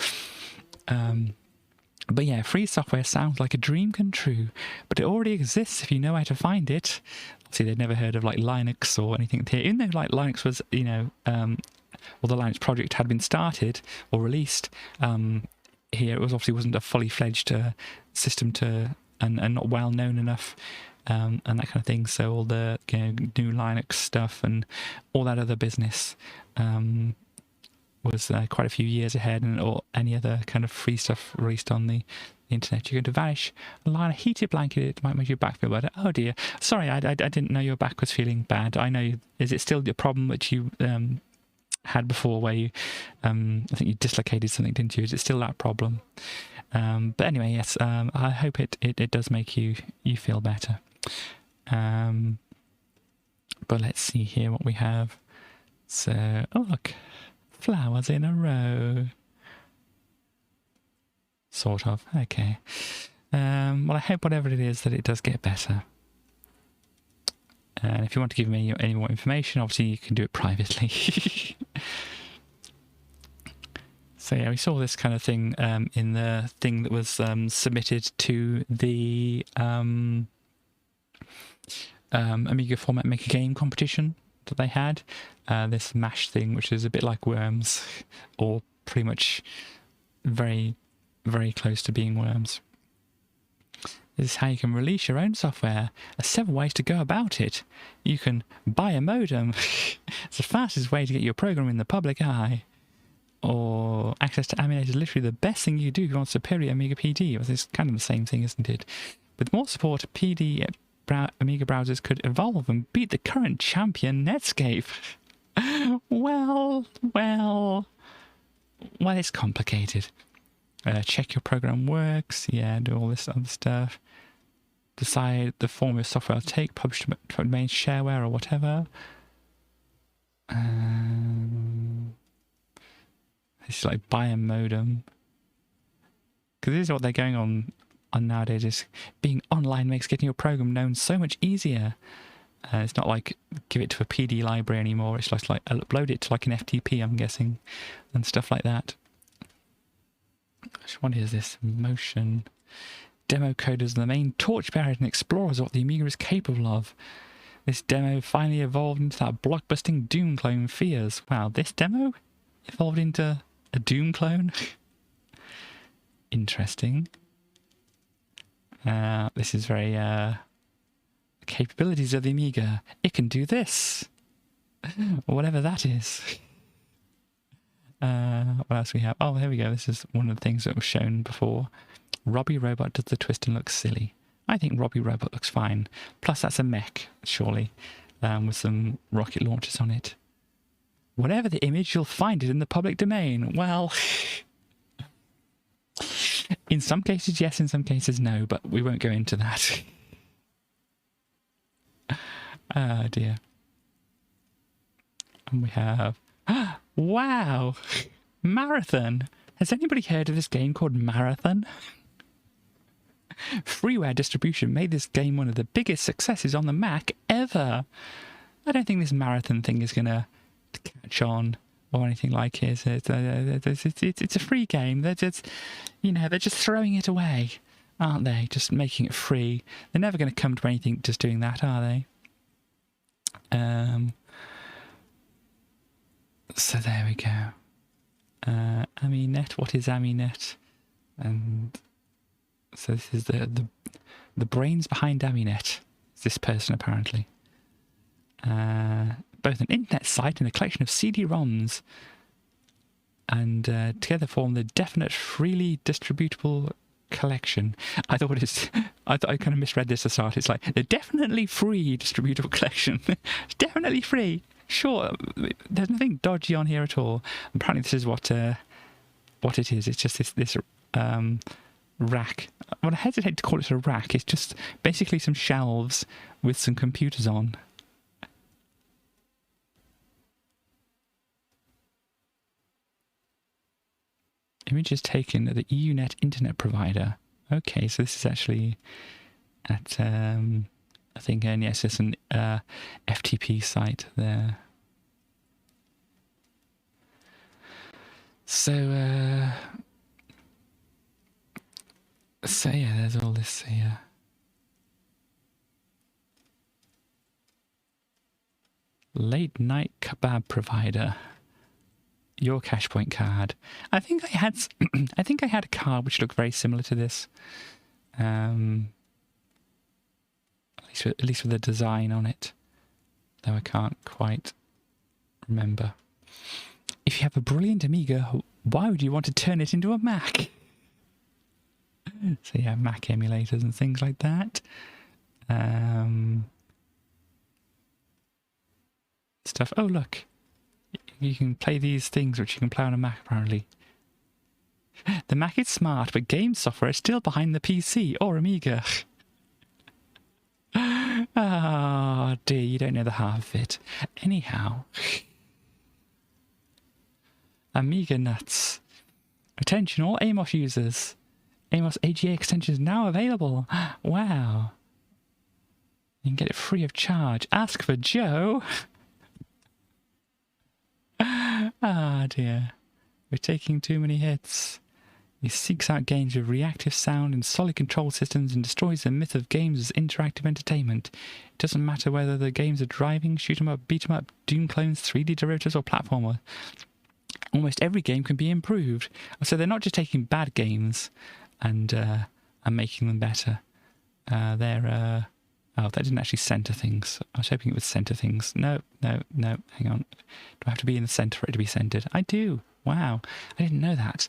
But yeah, free software sounds like a dream come true, but it already exists if you know how to find it. See, they'd never heard of like Linux or anything here, even though like Linux was the Linux project had been started or released. Here it obviously wasn't a fully fledged system and not well known enough and that kind of thing. So all the new Linux stuff and all that other business was quite a few years ahead, and or any other kind of free stuff released on the internet. You're going to vanish. Line a heated blanket, it might make your back feel better. Oh dear, sorry, I didn't know your back was feeling bad. I know. Is it still your problem that you had before, where you I think you dislocated something, didn't you? Is it still that problem? But anyway, yes, I hope it does make you feel better. But let's see here what we have. So, oh look, flowers in a row. Sort of, okay. Well, I hope whatever it is that it does get better. And if you want to give me any more information, obviously you can do it privately. So yeah, we saw this kind of thing in the thing that was submitted to the Amiga Format Make a Game competition that they had. This MASH thing, which is a bit like Worms, or pretty much very, very close to being Worms. This is how you can release your own software. There's several ways to go about it. You can buy a modem. It's the fastest way to get your program in the public eye. Or access to Aminate is literally the best thing you do if you want superior Amiga PD. Well, it's kind of the same thing, isn't it? With more support, PD Amiga browsers could evolve and beat the current champion Netscape. Well, it's complicated. Check your program works, yeah, do all this other stuff. Decide the form of software I'll take, publish to main shareware or whatever. It's like buy a modem. Because this is what they're going on nowadays, is being online makes getting your program known so much easier. It's not like give it to a PD library anymore, it's just like upload it to like an FTP, I'm guessing, and stuff like that. What is this? Motion. Demo coders are the main torchbearers and explorers of what the Amiga is capable of. This demo finally evolved into that blockbusting Doom clone fears. Wow, this demo evolved into a Doom clone? Interesting. This is very capabilities of the Amiga. It can do this. Whatever that is. What else we have? Oh, here we go. This is one of the things that was shown before. Robbie Robot does the twist and looks silly. I think Robbie Robot looks fine. Plus, that's a mech, surely, with some rocket launchers on it. Whatever the image, you'll find it in the public domain. Well, in some cases, yes. In some cases, no. But we won't go into that. Oh, dear. And we have... Wow! Marathon! Has anybody heard of this game called Marathon? Freeware distribution made this game one of the biggest successes on the Mac ever. I don't think this Marathon thing is going to catch on or anything like it. It's a free game. They're just, they're just throwing it away, aren't they? Just making it free. They're never going to come to anything just doing that, are they? So there we go. Aminet, what is Aminet? And so this is the brains behind Aminet. It's this person apparently. Both an internet site and a collection of CD-ROMs, and together form the definite freely distributable collection. I kind of misread this at the start. It's like the definitely free distributable collection. It's definitely free. Sure, there's nothing dodgy on here at all. Apparently, this is what it is. It's just this rack. Well, I hesitate to call it a rack. It's just basically some shelves with some computers on. Images taken at the EUNet internet provider. Okay, so this is actually at I think yes, it's an FTP site there. So yeah, there's all this here. Late night kebab provider. Your cash point card. I think I had a card which looked very similar to this. At least at least with the design on it. Though I can't quite remember. If you have a brilliant Amiga, why would you want to turn it into a Mac? So yeah, Mac emulators and things like that. Stuff. Oh look, you can play these things which you can play on a Mac apparently. The Mac is smart, but game software is still behind the PC or Amiga. Ah, dear, you don't know the half of it. Anyhow, Amiga nuts. Attention all Amos users. Amos AGA extension is now available. Wow. You can get it free of charge. Ask for Joe. Ah, dear. We're taking too many hits. He seeks out games with reactive sound and solid control systems and destroys the myth of games as interactive entertainment. It doesn't matter whether the games are driving, shoot 'em up, beat 'em up, Doom clones, 3D derivatives or platformer. Almost every game can be improved. So they're not just taking bad games and making them better. Oh, that didn't actually center things. I was hoping it would center things. No, hang on. Do I have to be in the center for it to be centered? I do. Wow. I didn't know that.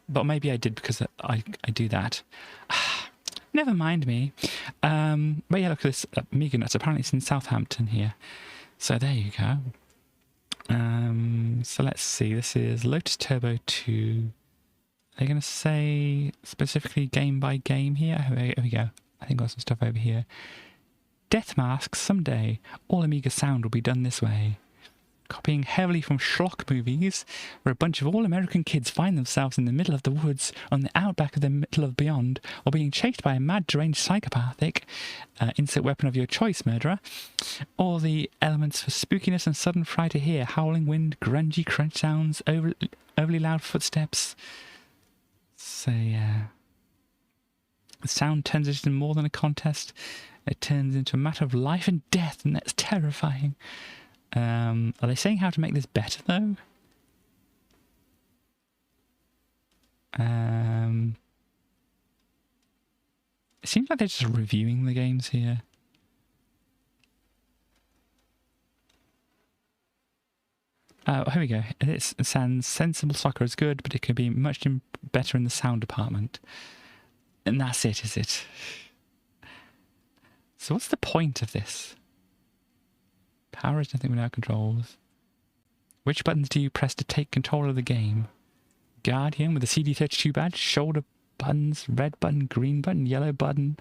But maybe I did because I do that. Never mind me. But yeah, look at this Amiga nuts. Apparently it's in Southampton here. So there you go. So let's see. This is Lotus Turbo 2. Are they going to say specifically game by game here? Here we go. I think I've got some stuff over here. Death Masks someday. All Amiga sound will be done this way. Copying heavily from schlock movies, where a bunch of all-American kids find themselves in the middle of the woods, on the outback of the middle of beyond, or being chased by a mad, deranged psychopathic, insert weapon of your choice, murderer. All the elements for spookiness and sudden fright are here. Howling wind, grungy crunch sounds, overly loud footsteps. So, yeah. The sound turns it into more than a contest. It turns into a matter of life and death, and that's terrifying. Are they saying how to make this better, though? It seems like they're just reviewing the games here. Oh, here we go. It sounds sensible soccer is good, but it could be much better in the sound department. And that's it, is it? So what's the point of this? Power is nothing without controls. Which buttons do you press to take control of the game? Guardian with the CD32 badge, shoulder buttons, red button, green button, yellow button.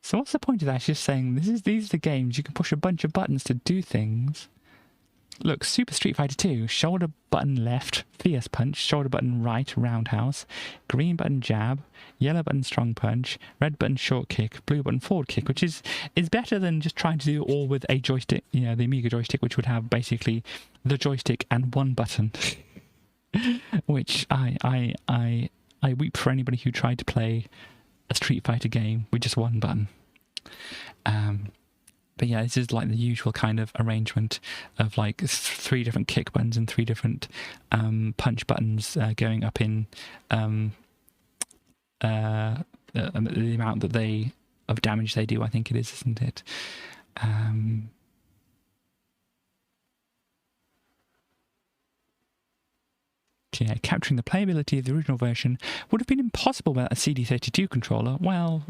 So what's the point of that? It's just saying these are the games you can push a bunch of buttons to do things. Look, Super Street Fighter 2, shoulder button left, fierce punch, shoulder button right, roundhouse, green button jab, yellow button strong punch, red button short kick, blue button forward kick, which is better than just trying to do it all with a joystick, you know, the Amiga joystick, which would have basically the joystick and one button. Which I weep for anybody who tried to play a Street Fighter game with just one button. But yeah, this is like the usual kind of arrangement of like 3 different kick buttons and 3 different punch buttons going up in the amount that of damage they do, I think it is, isn't it? Yeah, capturing the playability of the original version would have been impossible without a CD32 controller. Well,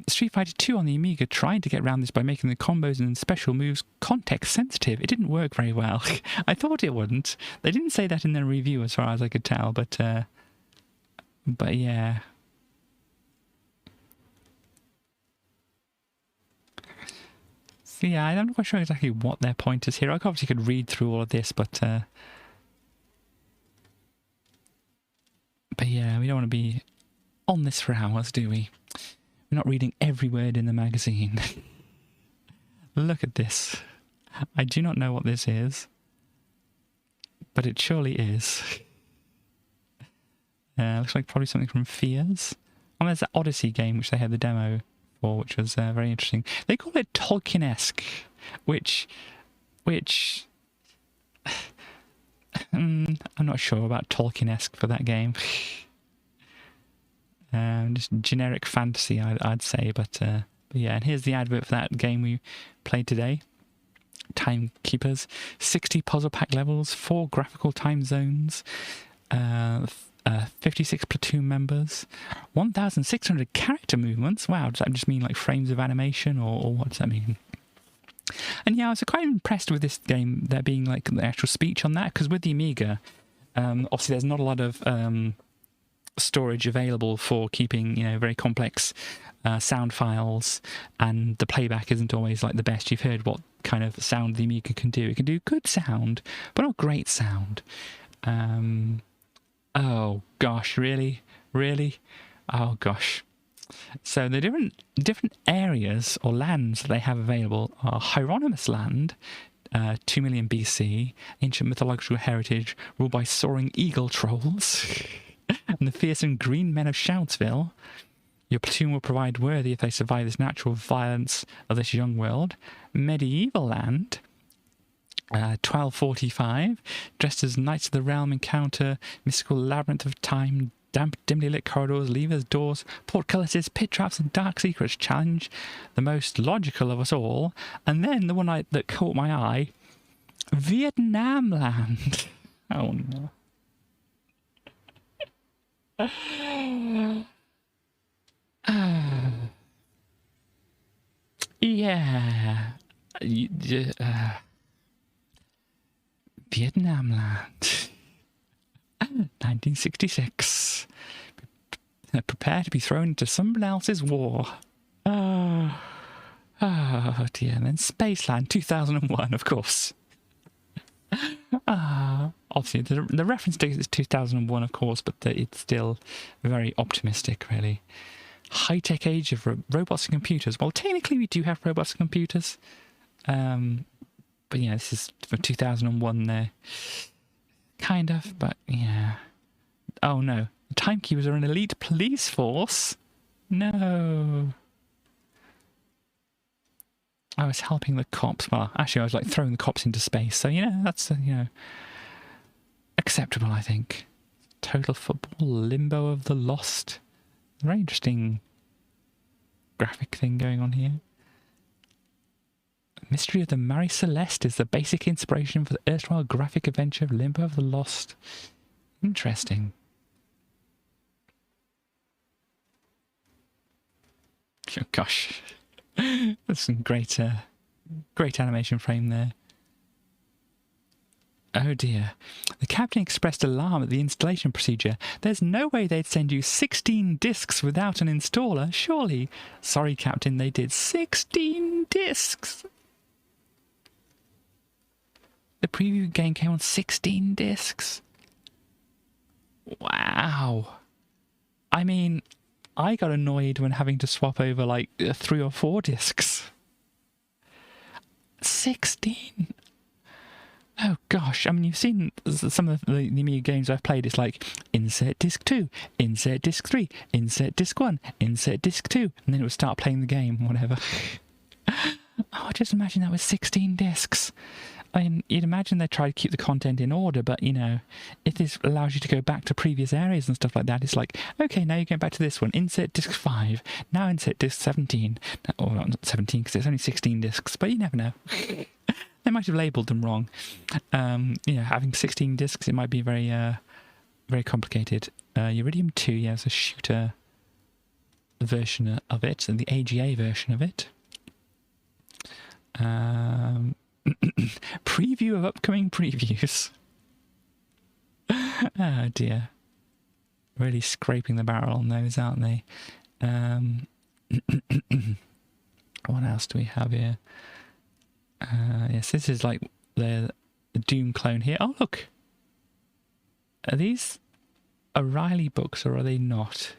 Street Fighter 2 on the Amiga tried to get around this by making the combos and special moves context sensitive. It didn't work very well. I thought it wouldn't. They didn't say that in their review as far as I could tell, but yeah. So yeah, I'm not quite sure exactly what their point is here. I obviously could read through all of this, but yeah, we don't want to be on this for hours, do we? We're not reading every word in the magazine. Look at this. I do not know what this is, but it surely is. Looks like probably something from Fears. Oh, there's that Odyssey game which they had the demo for, which was very interesting. They call it Tolkien-esque, which I'm not sure about Tolkien-esque for that game. Just generic fantasy, I'd say, but yeah. And here's the advert for that game we played today. Timekeepers, 60 puzzle pack levels, 4 graphical time zones, 56 platoon members, 1,600 character movements. Wow, does that just mean like frames of animation, or what does that mean? And yeah, I was quite impressed with this game, there being like the actual speech on that, because with the Amiga, obviously there's not a lot of storage available for keeping, you know, very complex sound files, and the playback isn't always like the best. You've heard what kind of sound the Amiga can do. It can do good sound, but not great sound. Oh gosh, really? Oh gosh. So the different areas or lands that they have available are Hieronymus Land, 2 million BC, ancient mythological heritage ruled by soaring eagle trolls, and the fearsome green men of Shoutsville. Your platoon will provide worthy if they survive this natural violence of this young world. Medieval Land, 1245, dressed as knights of the realm, encounter mystical labyrinth of time, damp, dimly lit corridors, levers, doors, portcullises, pit traps, and dark secrets. Challenge the most logical of us all. And then the one that caught my eye, Vietnam Land. Oh no. Yeah. Vietnam Land. 1966. Prepare to be thrown into someone else's war. Oh dear. And then Spaceland 2001, of course. Obviously, the reference date is 2001, of course, but it's still very optimistic, really. High-tech age of robots and computers. Well, technically we do have robots and computers. But yeah, this is for 2001 there. Kind of, but yeah. Oh no, the Timekeepers are an elite police force? No. I was helping the cops. Well, actually I was like throwing the cops into space, so you know, that's, you know, acceptable, I think. Total Football, Limbo of the Lost. Very interesting graphic thing going on here. Mystery of the Marie Celeste is the basic inspiration for the erstwhile graphic adventure of Limbo of the Lost. Interesting. Oh gosh. There's some great animation frame there. Oh dear. The captain expressed alarm at the installation procedure. There's no way they'd send you 16 discs without an installer, surely. Sorry, Captain, they did 16 discs. The preview game came on 16 discs. Wow. I mean, I got annoyed when having to swap over like 3 or 4 discs. 16. Oh gosh, I mean, you've seen some of the Amiga games I've played. It's like, insert disc 2, insert disc 3, insert disc 1, insert disc 2, and then it would start playing the game, whatever. Oh, just imagine that with 16 discs. I mean, you'd imagine they try to keep the content in order, but, you know, if this allows you to go back to previous areas and stuff like that, it's like, okay, now you're going back to this one, insert disc 5, now insert disc 17. Or not 17, because it's only 16 discs, but you never know. They might have labelled them wrong. You know, having 16 discs, it might be very, very complicated. Uridium 2, yeah, it's a shooter version of it, and the AGA version of it. Preview of upcoming previews. Oh dear. Really scraping the barrel on those, aren't they? What else do we have here? Yes, this is like the Doom clone here. Oh, look. Are these O'Reilly books or are they not?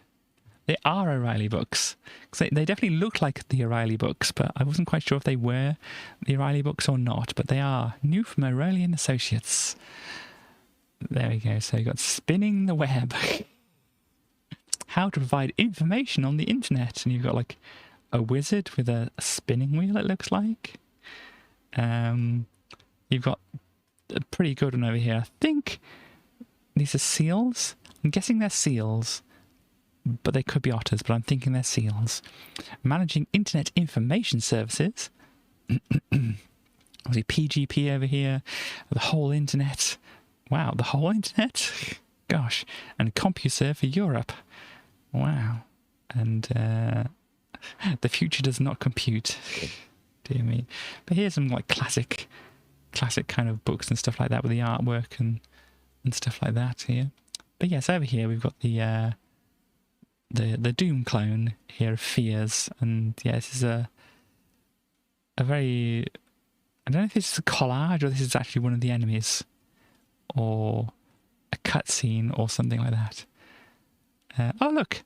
They are O'Reilly books. Because they definitely look like the O'Reilly books, but I wasn't quite sure if they were the O'Reilly books or not. But they are. New from O'Reilly and Associates. There we go. So you've got Spinning the Web. How to provide information on the internet. And you've got like a wizard with a spinning wheel, it looks like. You've got a pretty good one over here. I think these are seals. I'm guessing they're seals, but they could be otters, but I'm thinking they're seals. Managing Internet Information Services. Obviously PGP over here. The whole internet. Wow, the whole internet? Gosh. And CompuServe for Europe. Wow. And the future does not compute. Dear me. But here's some like classic kind of books and stuff like that with the artwork and stuff like that here. But yes, over here we've got the Doom clone here of Fears, and yeah, this is a very, I don't know if this is a collage or this is actually one of the enemies or a cutscene or something like that. Oh look,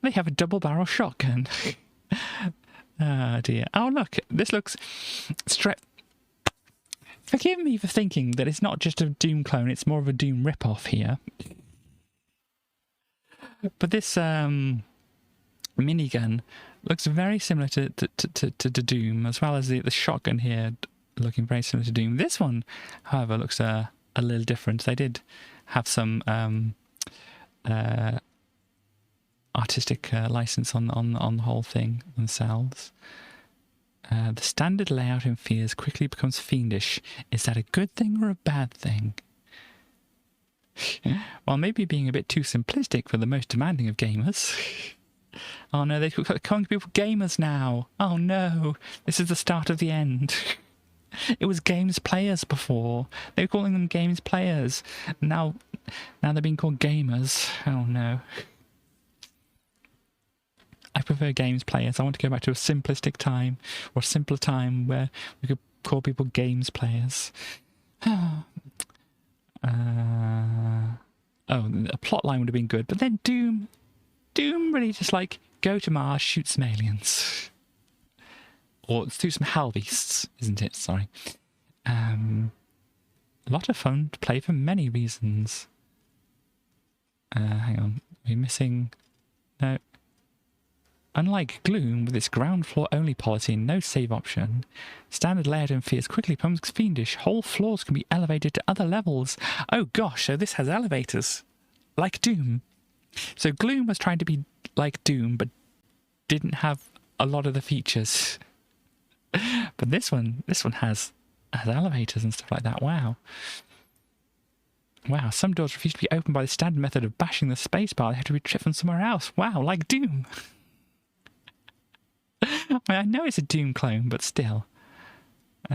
they have a double barrel shotgun. Oh dear. Oh look, this looks straight. Forgive me for thinking that it's not just a Doom clone, it's more of a Doom rip-off here. But this minigun looks very similar to Doom, as well as the shotgun here looking very similar to Doom. This one, however, looks a little different. They did have some artistic license on the whole thing themselves. The standard layout in Fears quickly becomes fiendish. Is that a good thing or a bad thing? Well, maybe being a bit too simplistic for the most demanding of gamers. Oh no, they're calling people gamers now. Oh no, this is the start of the end. It was games players before. They were calling them games players. Now they're being called gamers. Oh no. I prefer games players. I want to go back to a simplistic time, or a simpler time where we could call people games players. Oh, a plot line would have been good, but then Doom really just like go to Mars, shoot some aliens, or do some hell beasts, isn't it? Sorry. A lot of fun to play for many reasons. Hang on, we're missing. No. Unlike Gloom, with its ground floor only policy and no save option, standard layout in Fears quickly becomes fiendish. Whole floors can be elevated to other levels. Oh gosh, so this has elevators. Like Doom. So Gloom was trying to be like Doom, but didn't have a lot of the features. But this one has elevators and stuff like that. Wow. Wow, some doors refuse to be opened by the standard method of bashing the spacebar. They have to be tripped from somewhere else. Wow, like Doom. I know it's a Doom clone, but still. Oh,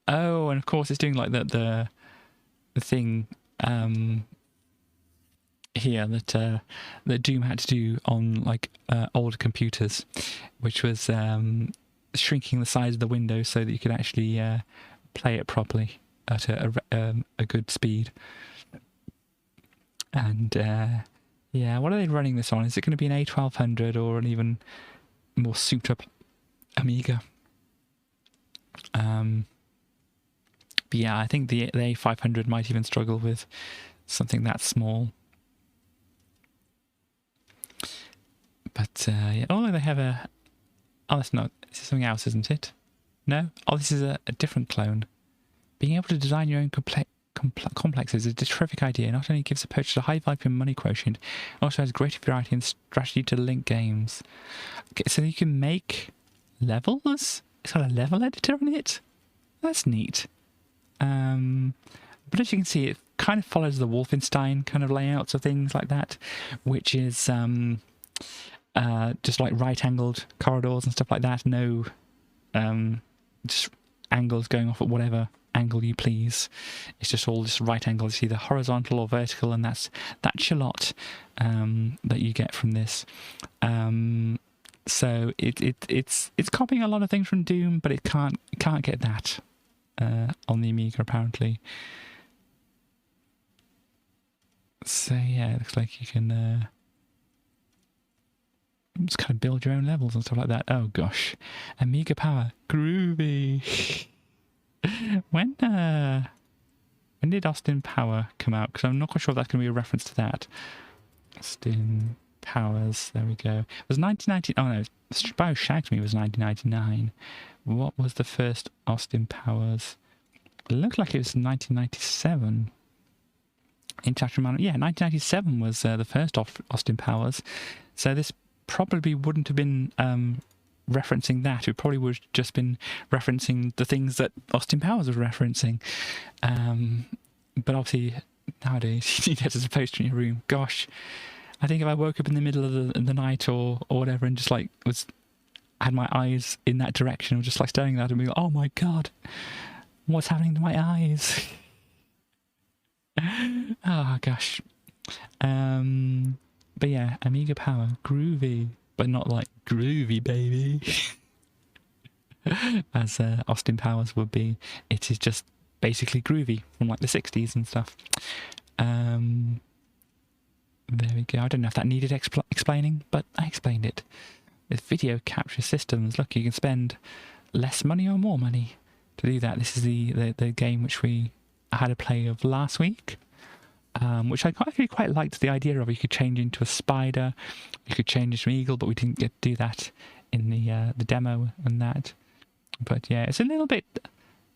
and of course it's doing like the thing here that Doom had to do on like older computers, which was shrinking the size of the window so that you could actually play it properly at a good speed. And yeah, what are they running this on? Is it going to be an A1200 or an even more souped-up Amiga? But yeah, I think the A500 might even struggle with something that small. But yeah, oh, they have a. Oh, that's not. This is something else, isn't it? No. Oh, this is a different clone. Being able to design your own complexes is a terrific idea. Not only gives the purchaser a high value for money quotient, it also has greater variety and strategy to link games. Okay, so you can make levels. It's got a level editor in it. That's neat. But as you can see, it kind of follows the Wolfenstein kind of layouts of things like that, which is just like right-angled corridors and stuff like that. No, just angles going off at whatever angle you please. It's just all just right angles. It's either horizontal or vertical, and that's your lot that you get from this. So it's copying a lot of things from Doom, but it can't get that on the Amiga apparently. So yeah, it looks like you can just kind of build your own levels and stuff like that. Oh gosh, Amiga Power, groovy. When did Austin Power come out? Because I'm not quite sure if that's going to be a reference to that. Austin Powers, there we go. It was 1990. Oh no, BioShack to me was 1999. What was the first Austin Powers? It looked like it was 1997. Interactive Man. Yeah, 1997 was the first Austin Powers. So this probably wouldn't have been referencing that. It probably would have just been referencing the things that Austin Powers was referencing. But obviously, nowadays, you need that as a poster in your room. Gosh, I think if I woke up in the middle of the night or whatever and just like had my eyes in that direction, or just like staring at it and being like, oh my god, what's happening to my eyes? Oh gosh. But yeah, Amiga Power, groovy, but not like groovy baby as Austin Powers would be. It is just basically groovy from like the 60s and stuff. There we go. I don't know if that needed explaining, but I explained it. With video capture systems, look, you can spend less money or more money to do that. This is the game which we had a play of last week, which I actually quite liked the idea of. You could change into a spider, you could change into an eagle, but we didn't get to do that in the demo and that. But yeah, it's a little bit.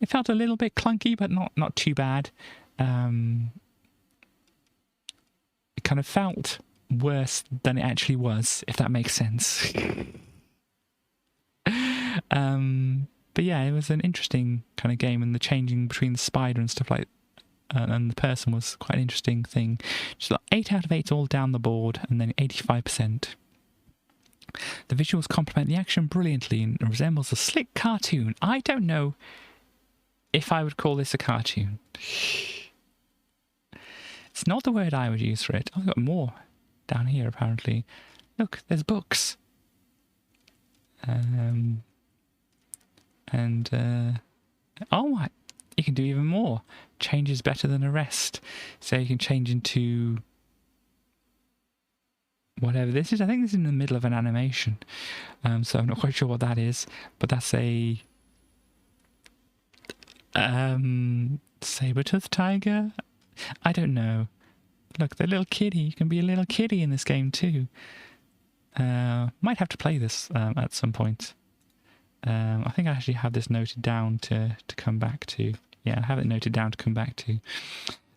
It felt a little bit clunky, but not too bad. It kind of felt worse than it actually was, if that makes sense. But yeah, it was an interesting kind of game, and the changing between the spider and stuff like and the person was quite an interesting thing. Just like 8 out of 8 all down the board, and then 85%. The visuals complement the action brilliantly and resembles a slick cartoon. I don't know if I would call this a cartoon. It's not the word I would use for it. I've got more down here, apparently. Look, there's books. Oh, you can do even more. Change is better than arrest. So you can change into whatever this is. I think this is in the middle of an animation. So I'm not quite sure what that is. But that's a saber-toothed tiger? I don't know. Look, the little kitty. You can be a little kitty in this game too. Might have to play this at some point. I think I actually have this noted down to come back to. Yeah, I have it noted down to come back to.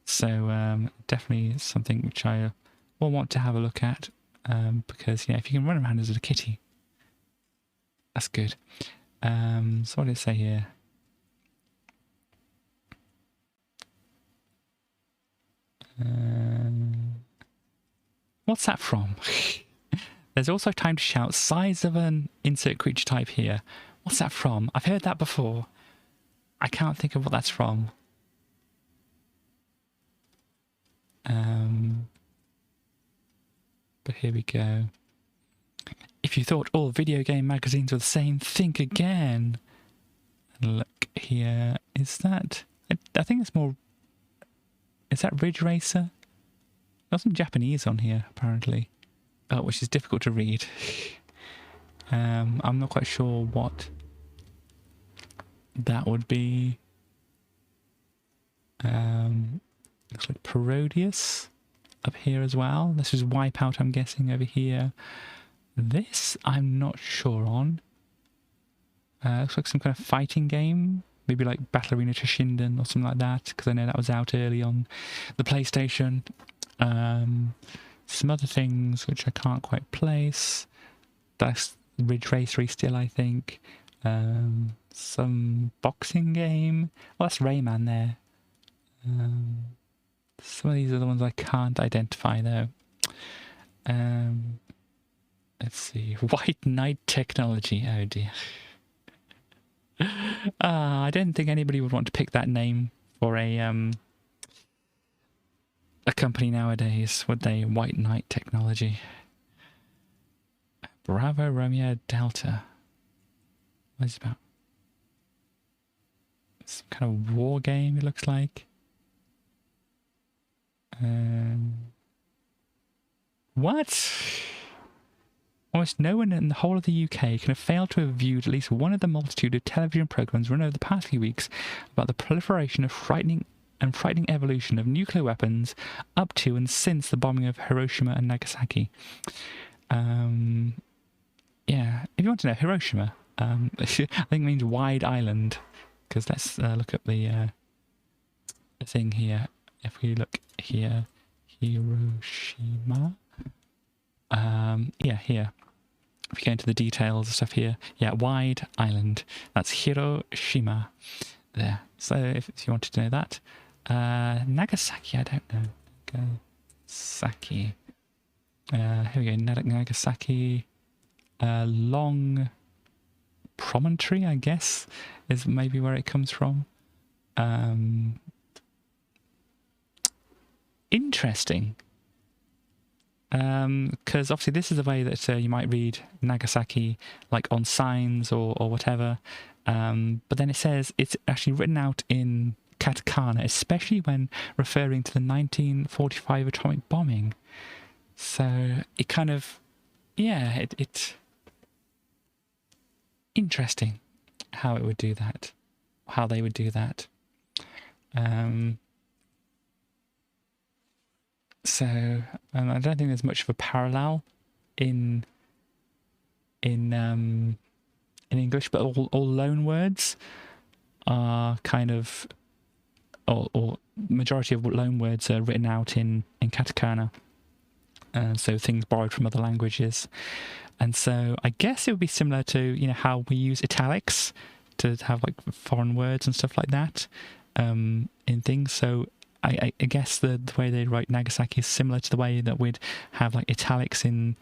So definitely something which I will want to have a look at. Because yeah, if you can run around as a kitty, that's good. So what did it say here? What's that from? There's also time to shout. Size of an insert creature type here. What's that from? I've heard that before. I can't think of what that's from. But here we go. If you thought all video game magazines were the same, think again. And look here. Is that... I think it's more... Is that Ridge Racer? There's some Japanese on here, apparently. Oh, which is difficult to read. I'm not quite sure what that would be. Looks like Parodius up here as well. This is Wipeout, I'm guessing, over here. This, I'm not sure on. Looks like some kind of fighting game. Maybe like Battle Arena Toshinden or something like that, because I know that was out early on the PlayStation. Some other things which I can't quite place. That's Ridge Racer still, I think. Some boxing game. Oh, that's Rayman there. Some of these are the ones I can't identify though. Let's see. White Knight Technology. Oh dear. I don't think anybody would want to pick that name for a company nowadays, would they? White Knight Technology. Bravo Romeo Delta. What is it about? Some kind of war game, it looks like. What? Almost no one in the whole of the UK can have failed to have viewed at least one of the multitude of television programmes run over the past few weeks about the proliferation of frightening evolution of nuclear weapons up to and since the bombing of Hiroshima and Nagasaki. Yeah, if you want to know, Hiroshima, I think it means wide island, because let's look up the thing here. If we look here, Hiroshima. Yeah, here. If you go into the details and stuff here, yeah, wide island. That's Hiroshima. There. So if you wanted to know that, Nagasaki, I don't know. Nagasaki. Here we go. Nagasaki. Long promontory, I guess, is maybe where it comes from. Interesting. Because obviously this is the way that you might read Nagasaki, like on signs or whatever. But then it says it's actually written out in katakana, especially when referring to the 1945 atomic bombing. So it kind of, yeah, it's interesting how it would do that, how they would do that. So I don't think there's much of a parallel in English, but all loan words are kind of, or majority of loan words are written out in katakana. So things borrowed from other languages. And so I guess it would be similar to, you know, how we use italics to have like foreign words and stuff like that in things. So I guess the way they write Nagasaki is similar to the way that we'd have like italics in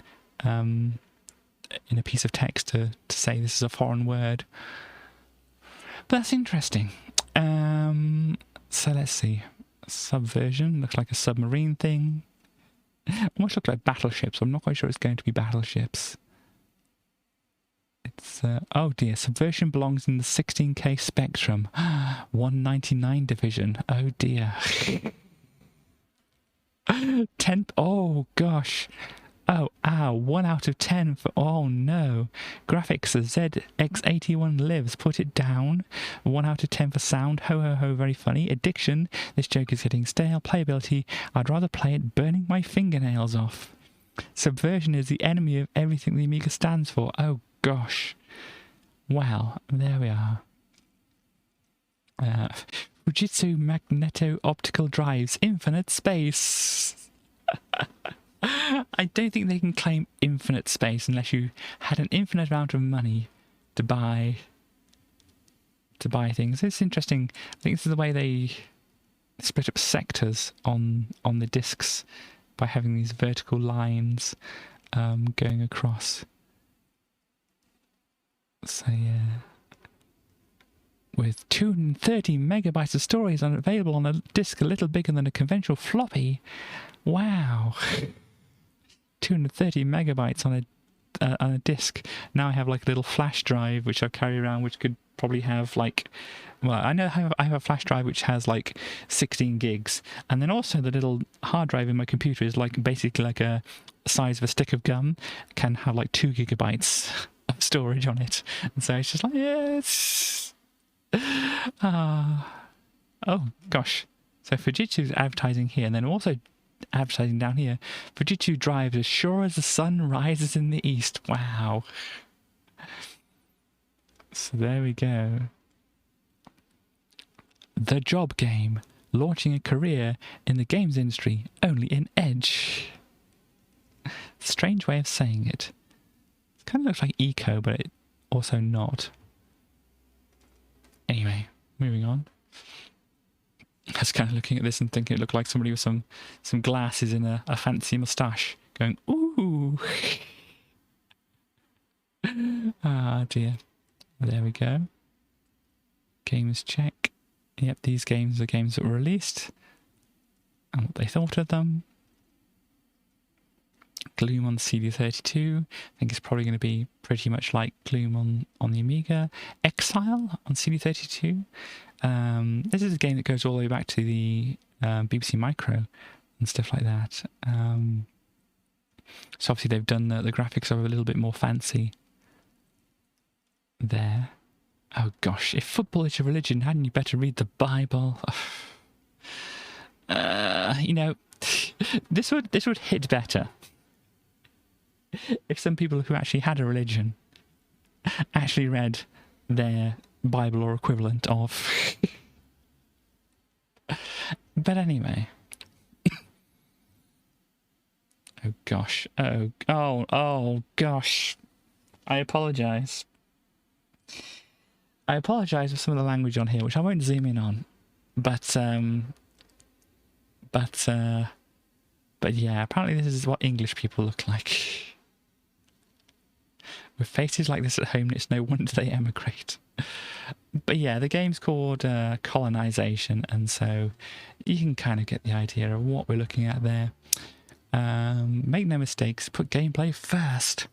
a piece of text to say this is a foreign word. But that's interesting. So let's see. Subversion looks like a submarine thing. Almost looks like battleships. I'm not quite sure it's going to be battleships. It's oh dear, subversion belongs in the 16K spectrum. 199 division. Oh dear. 10. Oh gosh. Oh, ow. 1 out of 10 for. Oh no. Graphics, ZX81 lives. Put it down. 1 out of 10 for sound. Ho ho ho. Very funny. Addiction. This joke is getting stale. Playability. I'd rather play it burning my fingernails off. Subversion is the enemy of everything the Amiga stands for. Oh gosh. Well, there we are. Fujitsu magneto-optical drives. Infinite space. I don't think they can claim infinite space unless you had an infinite amount of money to buy things. It's interesting. I think this is the way they split up sectors on the discs by having these vertical lines going across. So yeah, with 230 megabytes of storage available on a disc a little bigger than a conventional floppy. Wow. 230 megabytes on a disc. Now I have like a little flash drive which I carry around, which could probably have like, well, I know I have a flash drive which has like 16 gigs, and then also the little hard drive in my computer is like basically like a size of a stick of gum, can have like 2 gigabytes of storage on it, and so it's just like, yes. Oh gosh. So Fujitsu's advertising here, and then also advertising down here. Fujitsu drives as sure as the sun rises in the east. Wow. So there we go. The Job Game, launching a career in the games industry only in Edge. Strange way of saying it. It kind of looks like eco, but it also not. Anyway, moving on. I was kind of looking at this and thinking it looked like somebody with some glasses and a fancy moustache going, ooh. Ah, dear. There we go. Games check. Yep, these games are games that were released and what they thought of them. Gloom on the CD32. I think it's probably going to be pretty much like Gloom on the Amiga. Exile on CD32. This is a game that goes all the way back to the BBC Micro and stuff like that. So obviously they've done the graphics are a little bit more fancy there. Oh gosh, if football is your religion, hadn't you better read the Bible? You know, this would hit better if some people who actually had a religion actually read their Bible or equivalent of. But anyway. Oh gosh. Oh gosh. I apologise. I apologise for some of the language on here, which I won't zoom in on. But yeah, apparently this is what English people look like. With faces like this at home, it's no wonder they emigrate. But yeah, the game's called Colonization, and so you can kind of get the idea of what we're looking at there. Make no mistakes, put gameplay first.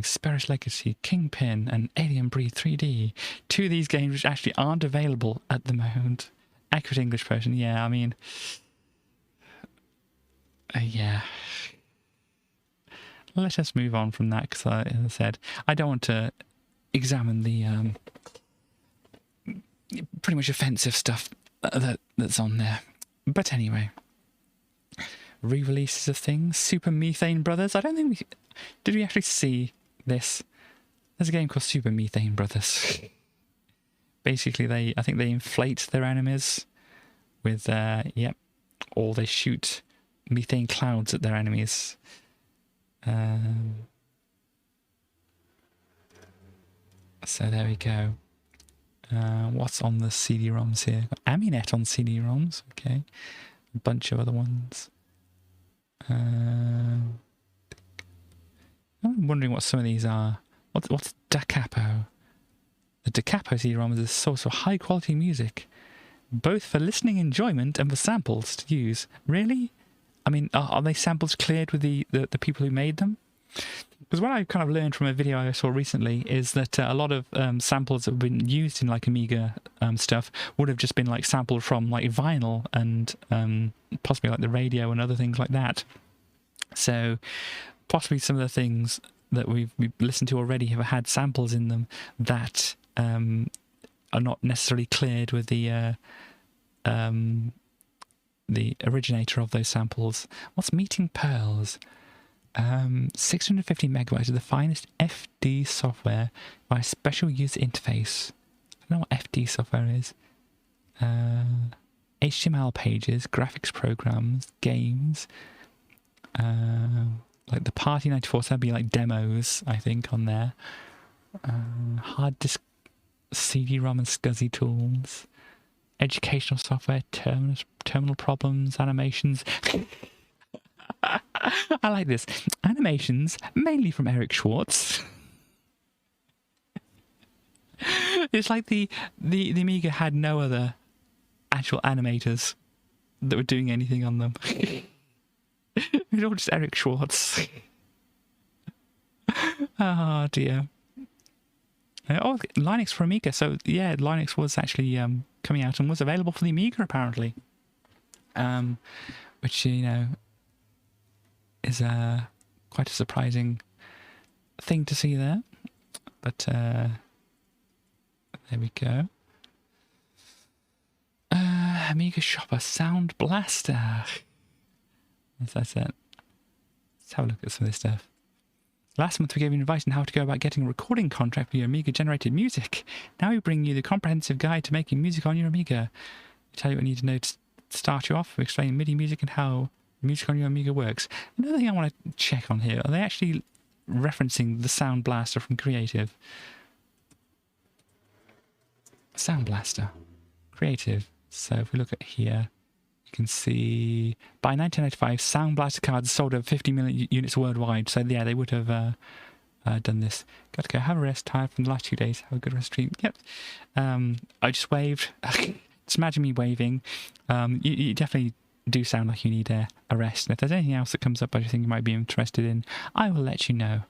Spirit Legacy, Kingpin, and Alien Breed 3D. Two of these games which actually aren't available at the moment. Accurate English version, yeah, I mean... yeah. Let us move on from that, because as I said, I don't want to examine the pretty much offensive stuff that's on there. But anyway, re-releases of things. Super Methane Brothers. I don't think we... Did we actually see this? There's a game called Super Methane Brothers. Basically, I think they inflate their enemies with, or they shoot methane clouds at their enemies. So there we go. What's on the CD-ROMs here? Got Aminet on CD-ROMs, okay. A bunch of other ones. I'm wondering what some of these are. What's Da Capo? The Da Capo CD-ROM is a source of high-quality music, both for listening enjoyment and for samples to use. Really? I mean, are they samples cleared with the people who made them? Because what I kind of learned from a video I saw recently is that a lot of samples that have been used in like Amiga stuff would have just been like sampled from like vinyl and possibly like the radio and other things like that. So possibly some of the things that we've listened to already have had samples in them that are not necessarily cleared with the originator of those samples. What's Meeting Pearls? 650 megabytes of the finest FD software by a special user interface. I don't know what FD software is. HTML pages, graphics programs, games. Like the Party 94, so that'd be like demos, I think, on there. Hard disk, CD-ROM and SCSI tools. Educational software, terminal problems, animations. I like this. Animations, mainly from Eric Schwartz. It's like the Amiga had no other actual animators that were doing anything on them. It was all just Eric Schwartz. Oh dear. Oh, Linux for Amiga. So yeah, Linux was actually coming out and was available for the Amiga apparently. Which, you know, is quite a surprising thing to see there. But there we go. Amiga Shopper Sound Blaster. As I said, let's have a look at some of this stuff. Last month we gave you advice on how to go about getting a recording contract for your Amiga generated music. Now we bring you the comprehensive guide to making music on your Amiga. We tell you what you need to know to start you off. We explain MIDI music and how music on your Amiga works. Another thing I want to check on here, are they actually referencing the Sound Blaster from Creative? Sound Blaster. Creative. So if we look at here, you can see by 1995, Sound Blaster cards sold over 50 million units worldwide. So yeah, they would have done this. Got to go. Have a rest. Tired from the last 2 days. Have a good rest stream. Yep. I just waved. Just imagine me waving. You definitely do sound like you need a rest. And if there's anything else that comes up I think you might be interested in, I will let you know.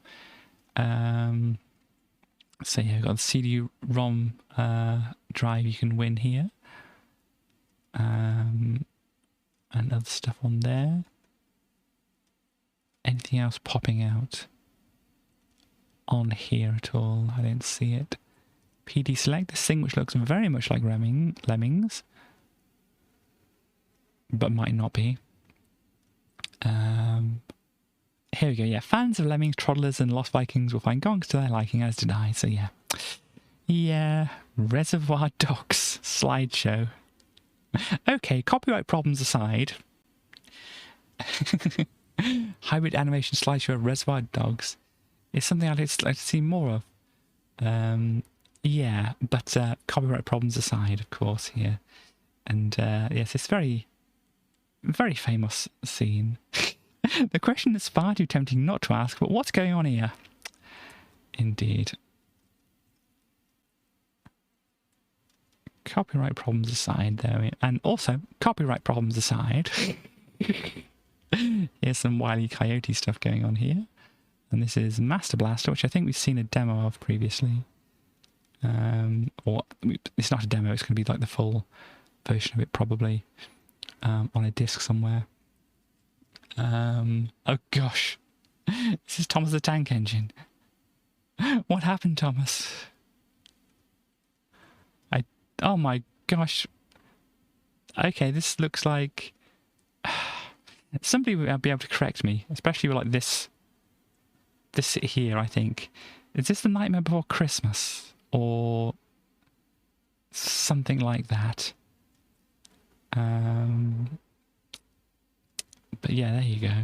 So yeah, we've got the CD-ROM drive you can win here. And other stuff on there. Anything else popping out on here at all? I don't see it. PD Select, this thing which looks very much like Lemmings, but might not be. Here we go, yeah. Fans of Lemmings, Toddlers and Lost Vikings will find gongs to their liking, as did I, so yeah. Yeah, Reservoir Dogs slideshow. Okay, copyright problems aside. Hybrid animation slideshow of Reservoir Dogs is something I'd like to see more of. Yeah, but copyright problems aside, of course, here. And yes, it's very, very famous scene. The question is far too tempting not to ask, but what's going on here? Indeed. Copyright problems aside, though, and also copyright problems aside, here's some Wile E. Coyote stuff going on here. And this is Master Blaster, which I think we've seen a demo of previously. Or it's not a demo, it's going to be like the full version of it probably on a disc somewhere. Oh gosh, this is Thomas the Tank Engine. What happened, Thomas? Oh my gosh. Okay, this looks like somebody will be able to correct me, especially with like this here, I think. Is this The Nightmare Before Christmas? Or something like that. But yeah, there you go.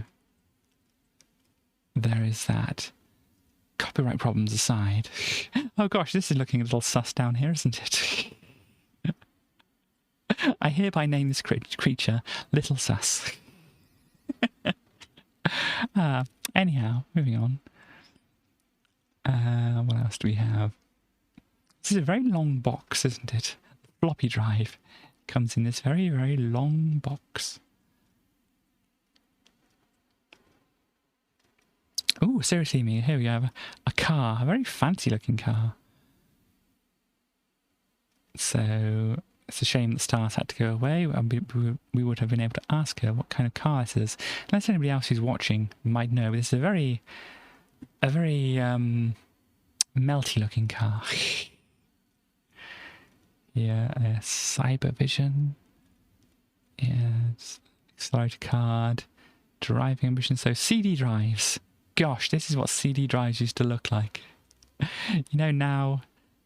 There is that. Copyright problems aside. Oh gosh, this is looking a little sus down here, isn't it? I hereby name this creature Little Sus. Anyhow, moving on. What else do we have? This is a very long box, isn't it? The floppy drive comes in this very, very long box. Oh, seriously, me. Here we have a car, a very fancy looking car. So it's a shame that Stars had to go away. We would have been able to ask her what kind of car this is. Unless anybody else who's watching might know, but this is a very melty looking car. Yeah, Cyber Vision. Yes, accelerator card, driving ambition. So CD drives. Gosh, this is what CD drives used to look like. You know, now,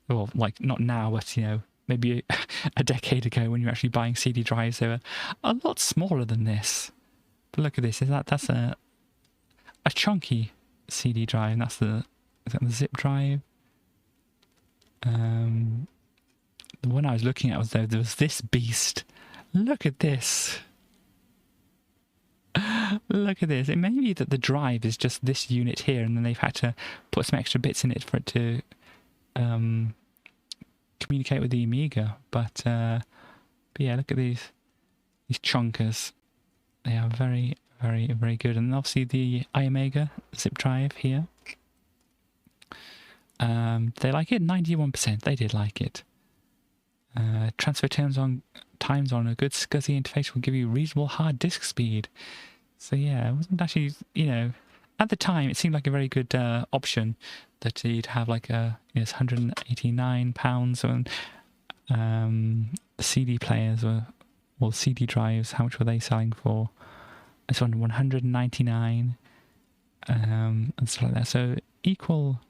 well, like not now, but you know, maybe a decade ago when you were actually buying CD drives, they were a lot smaller than this. But look at this. That's a chunky CD drive. And is that the zip drive? The one I was looking at was there was this beast. Look at this. Look at this. It may be that the drive is just this unit here, and then they've had to put some extra bits in it for it to communicate with the Amiga. But yeah, look at these chunkers. They are very, very, very good. And obviously the iAmiga zip drive here. They like it. 91%. They did like it. Transfer times on a good SCSI interface will give you reasonable hard disk speed. So yeah, it wasn't actually, you know, at the time it seemed like a very good option that you'd have like it's £189 and CD players or CD drives. How much were they selling for? This one £199 and stuff like that. So equal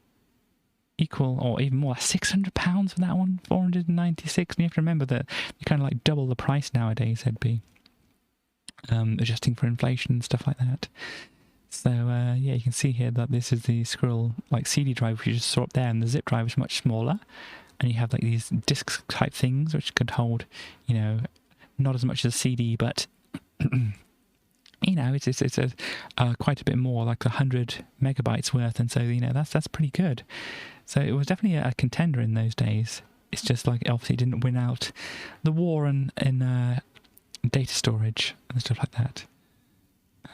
or even more, £600 for that one, 496. And you have to remember that they kind of like double the price nowadays. They'd be adjusting for inflation and stuff like that. So yeah, you can see here that this is the Squirrel like CD drive, which you just saw up there, and the zip drive is much smaller. And you have like these disc type things which could hold, you know, not as much as a CD, but you know, it's quite a bit more, like 100 megabytes worth, and so you know that's pretty good. So it was definitely a contender in those days. It's just like obviously it didn't win out the war in data storage and stuff like that.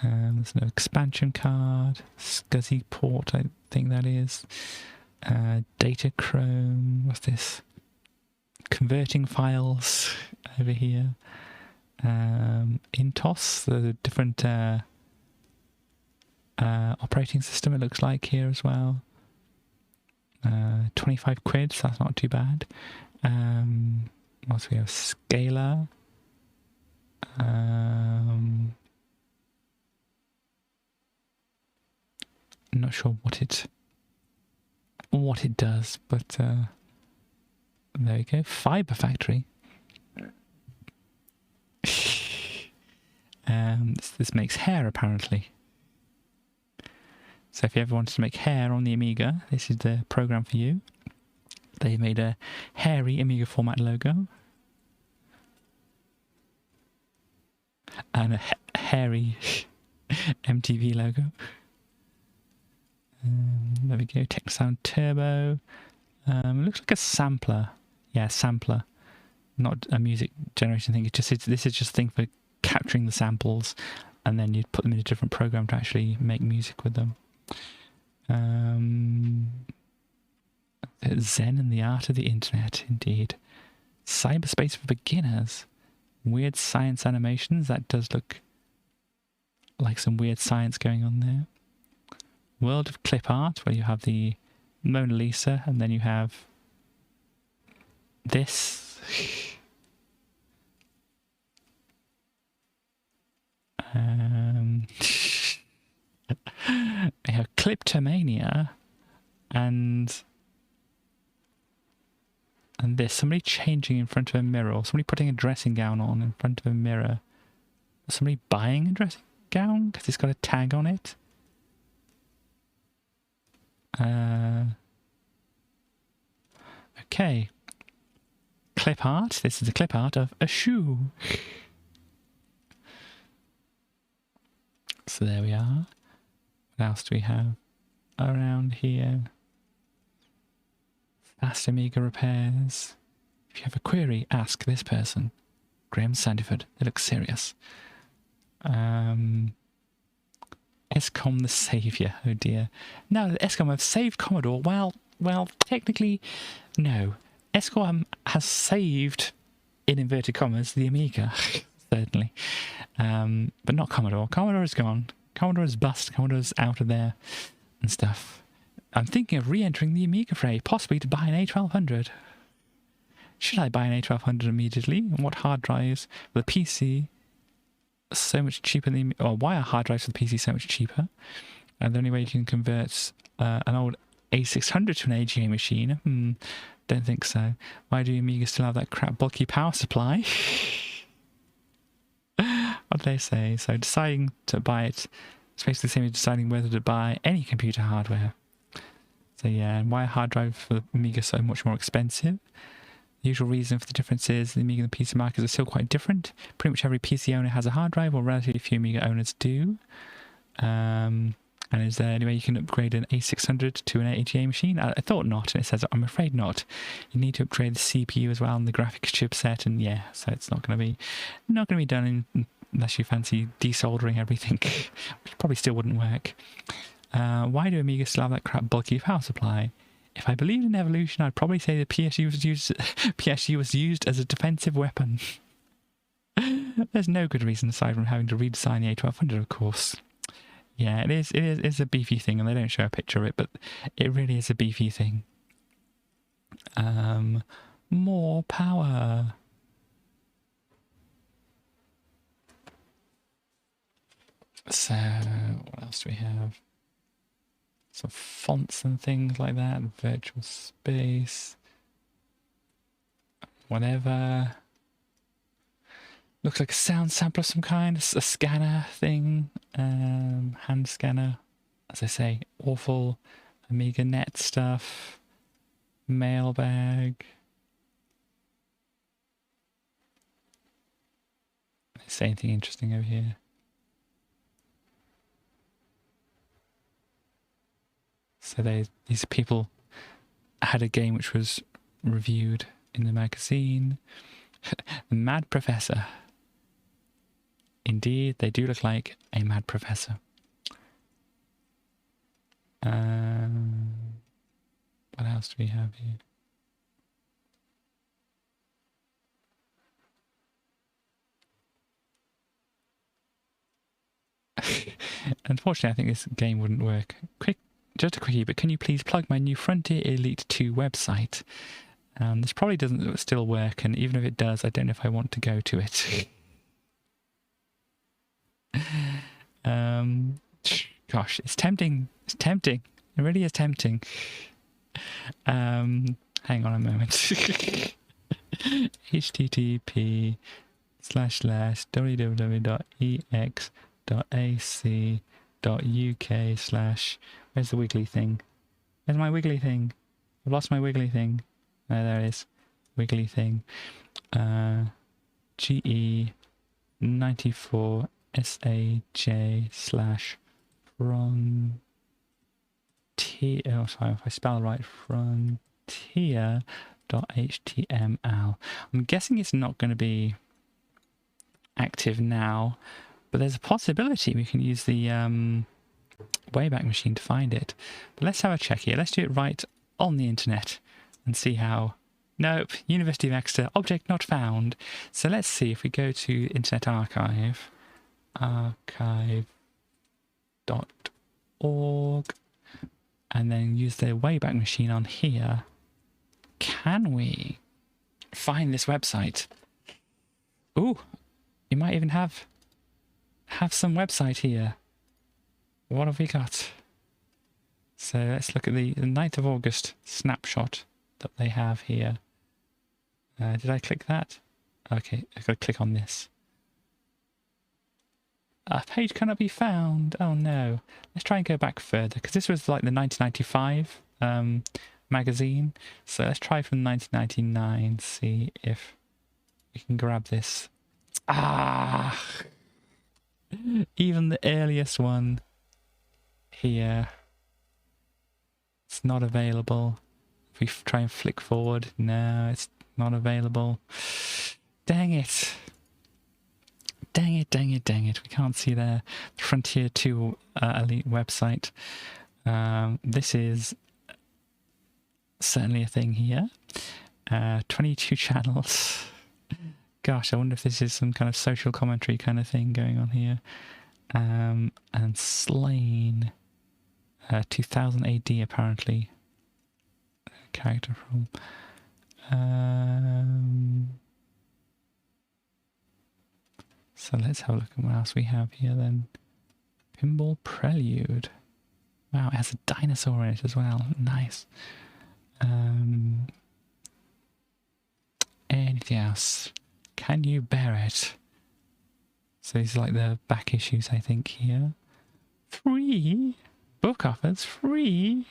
There's no expansion card, SCSI port, I think that is. Data Chrome, what's this? Converting files over here. Intos, the different operating system it looks like here as well. 25 quid, so that's not too bad. What else we have? Scalar. I'm not sure what it does, but there we go. Fiber Factory. This makes hair, apparently. So if you ever wanted to make hair on the Amiga, this is the program for you. They made a hairy Amiga Format logo. And a hairy MTV logo. There we go, Technosound Turbo. Looks like a sampler. Yeah, sampler. Not a music generation thing. This is just a thing for capturing the samples, and then you'd put them in a different program to actually make music with them. Zen and the Art of the Internet, indeed. Cyberspace for beginners. Weird science animations. That does look like some weird science going on there. World of clip art, where you have the Mona Lisa, and then you have this. I have Cliptomania, and this. Somebody changing in front of a mirror, or somebody putting a dressing gown on in front of a mirror. Somebody buying a dressing gown because it's got a tag on it. Okay. Clip art. This is the clip art of a shoe. So there we are. What else do we have around here? Fast Amiga repairs. If you have a query, ask this person. Graham Sandyford. They look serious. ESCOM the Saviour. Oh dear. Now that ESCOM have saved Commodore, well, technically, no. ESCOM has saved, in inverted commas, the Amiga, certainly. But not Commodore. Commodore is gone. Commodore is bust. Commodore's out of there and stuff. I'm thinking of re-entering the Amiga fray, possibly to buy an A1200. Should I buy an A1200 immediately? And what hard drives for the PC so much cheaper than or why are hard drives for the PC so much cheaper? And the only way you can convert an old A600 to an AGA machine? Don't think so. Why do Amiga still have that crap bulky power supply? What do they say? So deciding to buy it, it's basically the same as deciding whether to buy any computer hardware. So yeah, and why are hard drives for the Amiga so much more expensive? The usual reason for the difference is the Amiga and the PC markets are still quite different. Pretty much every PC owner has a hard drive, or relatively few Amiga owners do. And is there any way you can upgrade an A600 to an AGA machine? I thought not, and it says I'm afraid not. You need to upgrade the CPU as well and the graphics chipset, and yeah, so it's not going to be done unless you fancy desoldering everything, which probably still wouldn't work. Why do Amiga still have that crap bulky power supply? If I believed in evolution, I'd probably say the PSG was used as a defensive weapon. There's no good reason aside from having to redesign the A1200, of course. Yeah, it is a beefy thing, and they don't show a picture of it, but it really is a beefy thing. More power. So, what else do we have? Some fonts and things like that, virtual space, whatever. Looks like a sound sampler of some kind, a scanner thing, hand scanner. As I say, awful Amiga Net stuff, mailbag. Say anything interesting over here? So these people had a game which was reviewed in the magazine. The Mad Professor. Indeed, they do look like a mad professor. What else do we have here? Unfortunately, I think this game wouldn't work. Just a quickie, but can you please plug my new Frontier Elite 2 website? This probably doesn't still work, and even if it does, I don't know if I want to go to it. Gosh, it's tempting. It's tempting. It really is tempting. Hang on a moment. HTTP www.ex.ac.uk/ where's the wiggly thing? Where's my wiggly thing? I've lost my wiggly thing. Oh, there it is. Wiggly thing. GE94 SAJ/ frontier. Oh, sorry, if I spell right, frontier.html. I'm guessing it's not going to be active now, but there's a possibility we can use the Wayback Machine to find it. But let's have a check here. Let's do it right on the internet and see how. Nope, University of Exeter, object not found. So let's see if we go to Internet Archive, archive.org, and then use the Wayback Machine on here. Can we find this website? Ooh, you might even have some website here. What have we got? So let's look at the 9th of August snapshot that they have here. Did I click that? Okay, I've got to click on this. A page cannot be found. Oh no. Let's try and go back further, because this was like the 1995 magazine. So let's try from 1999, see if we can grab this. Ah! Even the earliest one here, it's not available. If we try and flick forward, no, it's not available. Dang it. Dang it, dang it, dang it. We can't see the Frontier 2 Elite website. This is certainly a thing here. 22 channels. Gosh, I wonder if this is some kind of social commentary kind of thing going on here. And slain. 2000 AD apparently. Character from. So let's have a look at what else we have here then. Pinball Prelude. Wow, it has a dinosaur in it as well. Nice. Anything else? Can you bear it? So these are like the back issues, I think, here. Free? Book offers free?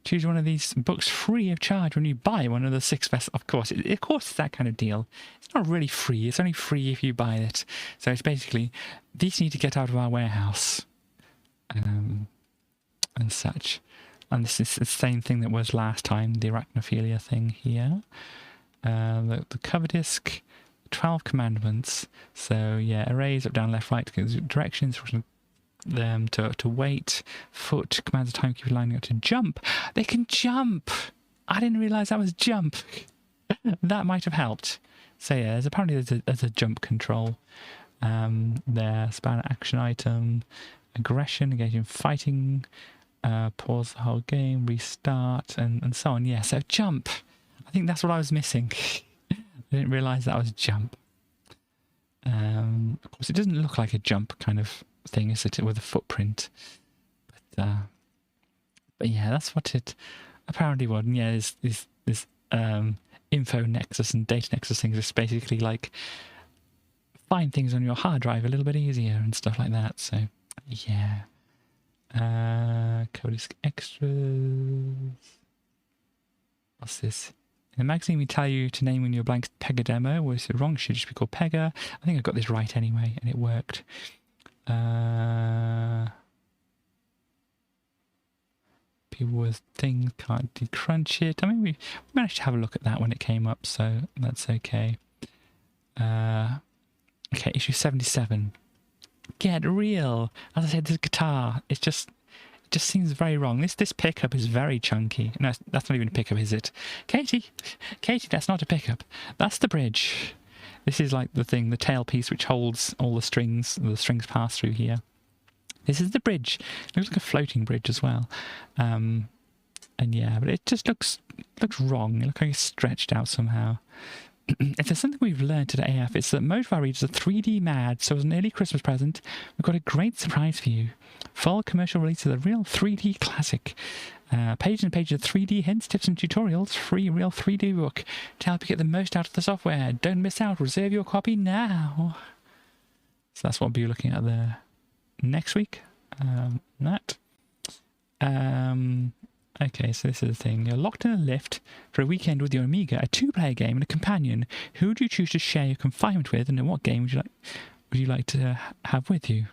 Choose one of these books free of charge when you buy one of the 6 best. Of course, it's that kind of deal. It's not really free. It's only free if you buy it. So it's basically, these need to get out of our warehouse. And such. And this is the same thing that was last time, the arachnophilia thing here. The cover disc, 12 commandments. So yeah, arrays up, down, left, right, directions, them to wait, foot, commands the timekeeper lining up to jump. They can jump! I didn't realise that was jump. That might have helped. So yeah, apparently there's a jump control. There, span action item, aggression, engaging fighting, pause the whole game, restart, and so on. Yeah, so jump. I think that's what I was missing. I didn't realise that was jump. Of course, it doesn't look like a jump kind of thing, is it, with a footprint? But yeah, that's what it apparently was. And yeah, this info nexus and data nexus things is basically like find things on your hard drive a little bit easier and stuff like that. So yeah. Codisc extras. What's this? In the magazine we tell you to name when your blank Pega demo. Was it wrong? Should just be called Pega. I think I got this right anyway, and it worked. People with things can't decrunch it. I mean, we managed to have a look at that when it came up, so that's okay. Okay, issue 77. Get real. As I said, this guitar, it just seems very wrong. This pickup is very chunky. No, that's not even a pickup, is it? Katie, that's not a pickup. That's the bridge. This is like the thing, the tailpiece which holds all the strings pass through here. This is the bridge. It looks like a floating bridge as well. And yeah, but it just looks wrong. It looks like it's stretched out somehow. if there's something we've learned today, AF, it's that most of our readers are 3D mad, so as an early Christmas present, we've got a great surprise for you. Full commercial release of the real 3D classic. Pages and pages of 3D hints, tips and tutorials, free real 3D book to help you get the most out of the software. Don't miss out, reserve your copy now. So that's what we'll be looking at there next week. Okay, so this is the thing. You're locked in a lift for a weekend with your Amiga, a 2-player game and a companion. Who would you choose to share your confinement with, and what game would you like to have with you?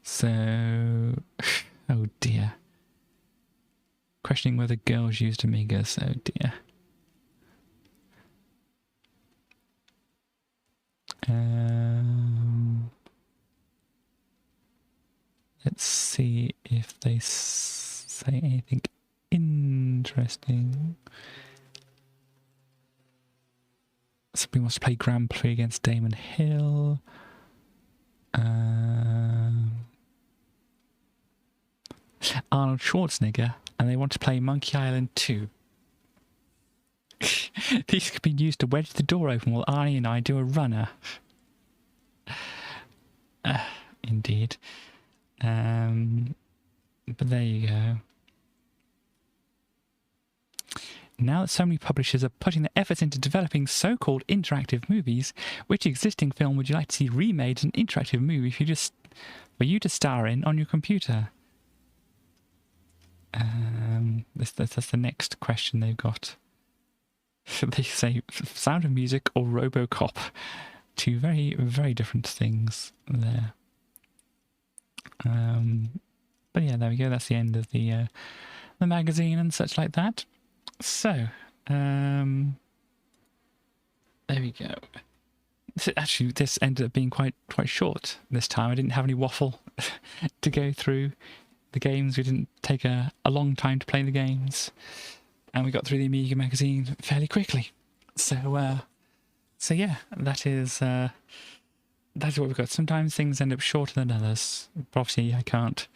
So, oh dear. Questioning whether girls used Amigas, oh dear. Let's see if they say anything interesting. Somebody wants to play Grand Prix against Damon Hill. Arnold Schwarzenegger, and they want to play Monkey Island 2. These could be used to wedge the door open while Arnie and I do a runner. Indeed. But there you go. Now that so many publishers are putting their efforts into developing so-called interactive movies, which existing film would you like to see remade as an interactive movie for you to star in on your computer? That's the next question they've got. They say Sound of Music or RoboCop. Two very, very different things there. But yeah, there we go. That's the end of the magazine and such like that. So, there we go. Actually, this ended up being quite short this time. I didn't have any waffle to go through the games. We didn't take a long time to play the games, and we got through the Amiga magazine fairly quickly. So yeah, that's what we've got. Sometimes things end up shorter than others. But obviously, I can't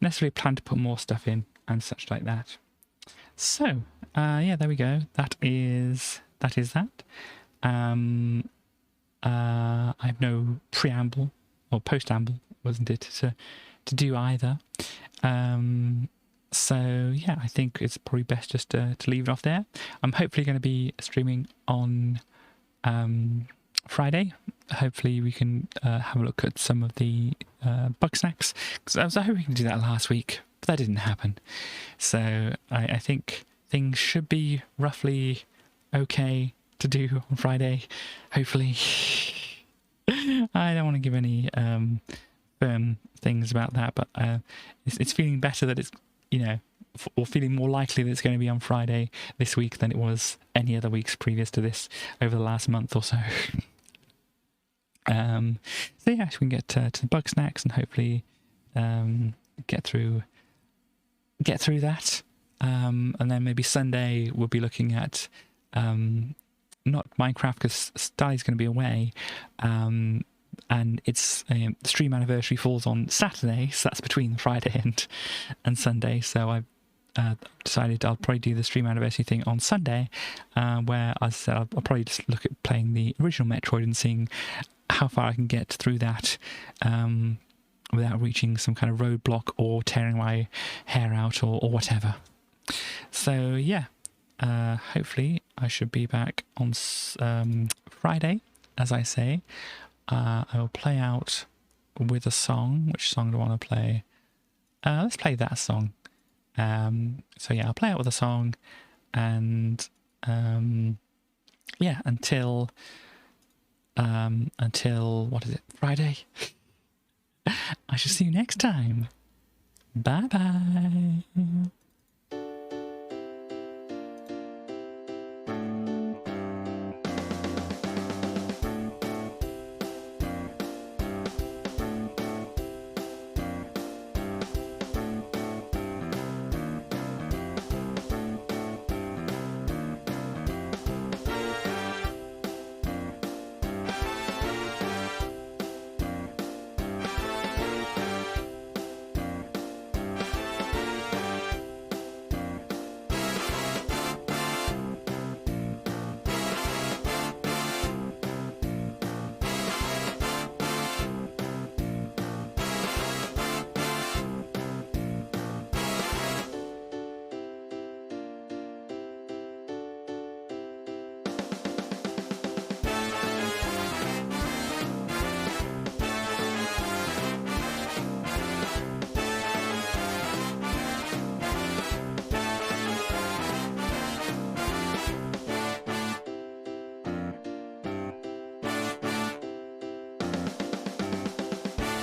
necessarily plan to put more stuff in and such like that. So, yeah, there we go. That is that. I have no preamble or postamble, wasn't it, to do either. So yeah, I think it's probably best just to leave it off there. I'm hopefully going to be streaming on Friday. Hopefully we can have a look at some of the bug snacks, because I was hoping we could do that last week, but that didn't happen. So I think things should be roughly okay to do on Friday, hopefully. I don't want to give any firm things about that, but it's feeling better that it's, or feeling more likely that it's going to be on Friday this week than it was any other weeks previous to this over the last month or so. So yeah, we can get to the bug snacks and hopefully get through that. And then maybe Sunday we'll be looking at not Minecraft, because Sty's going to be away, and its stream anniversary falls on Saturday, so that's between Friday and Sunday. So I've decided I'll probably do the stream anniversary thing on Sunday, where, as I said, I'll probably just look at playing the original Metroid and seeing how far I can get through that without reaching some kind of roadblock or tearing my hair out or whatever. So yeah, hopefully I should be back on Friday, as I say. I will play out with a song. Which song do I want to play? Let's play that song. So yeah, I'll play out with a song, and yeah, until what is it? Friday. I shall see you next time. Bye bye.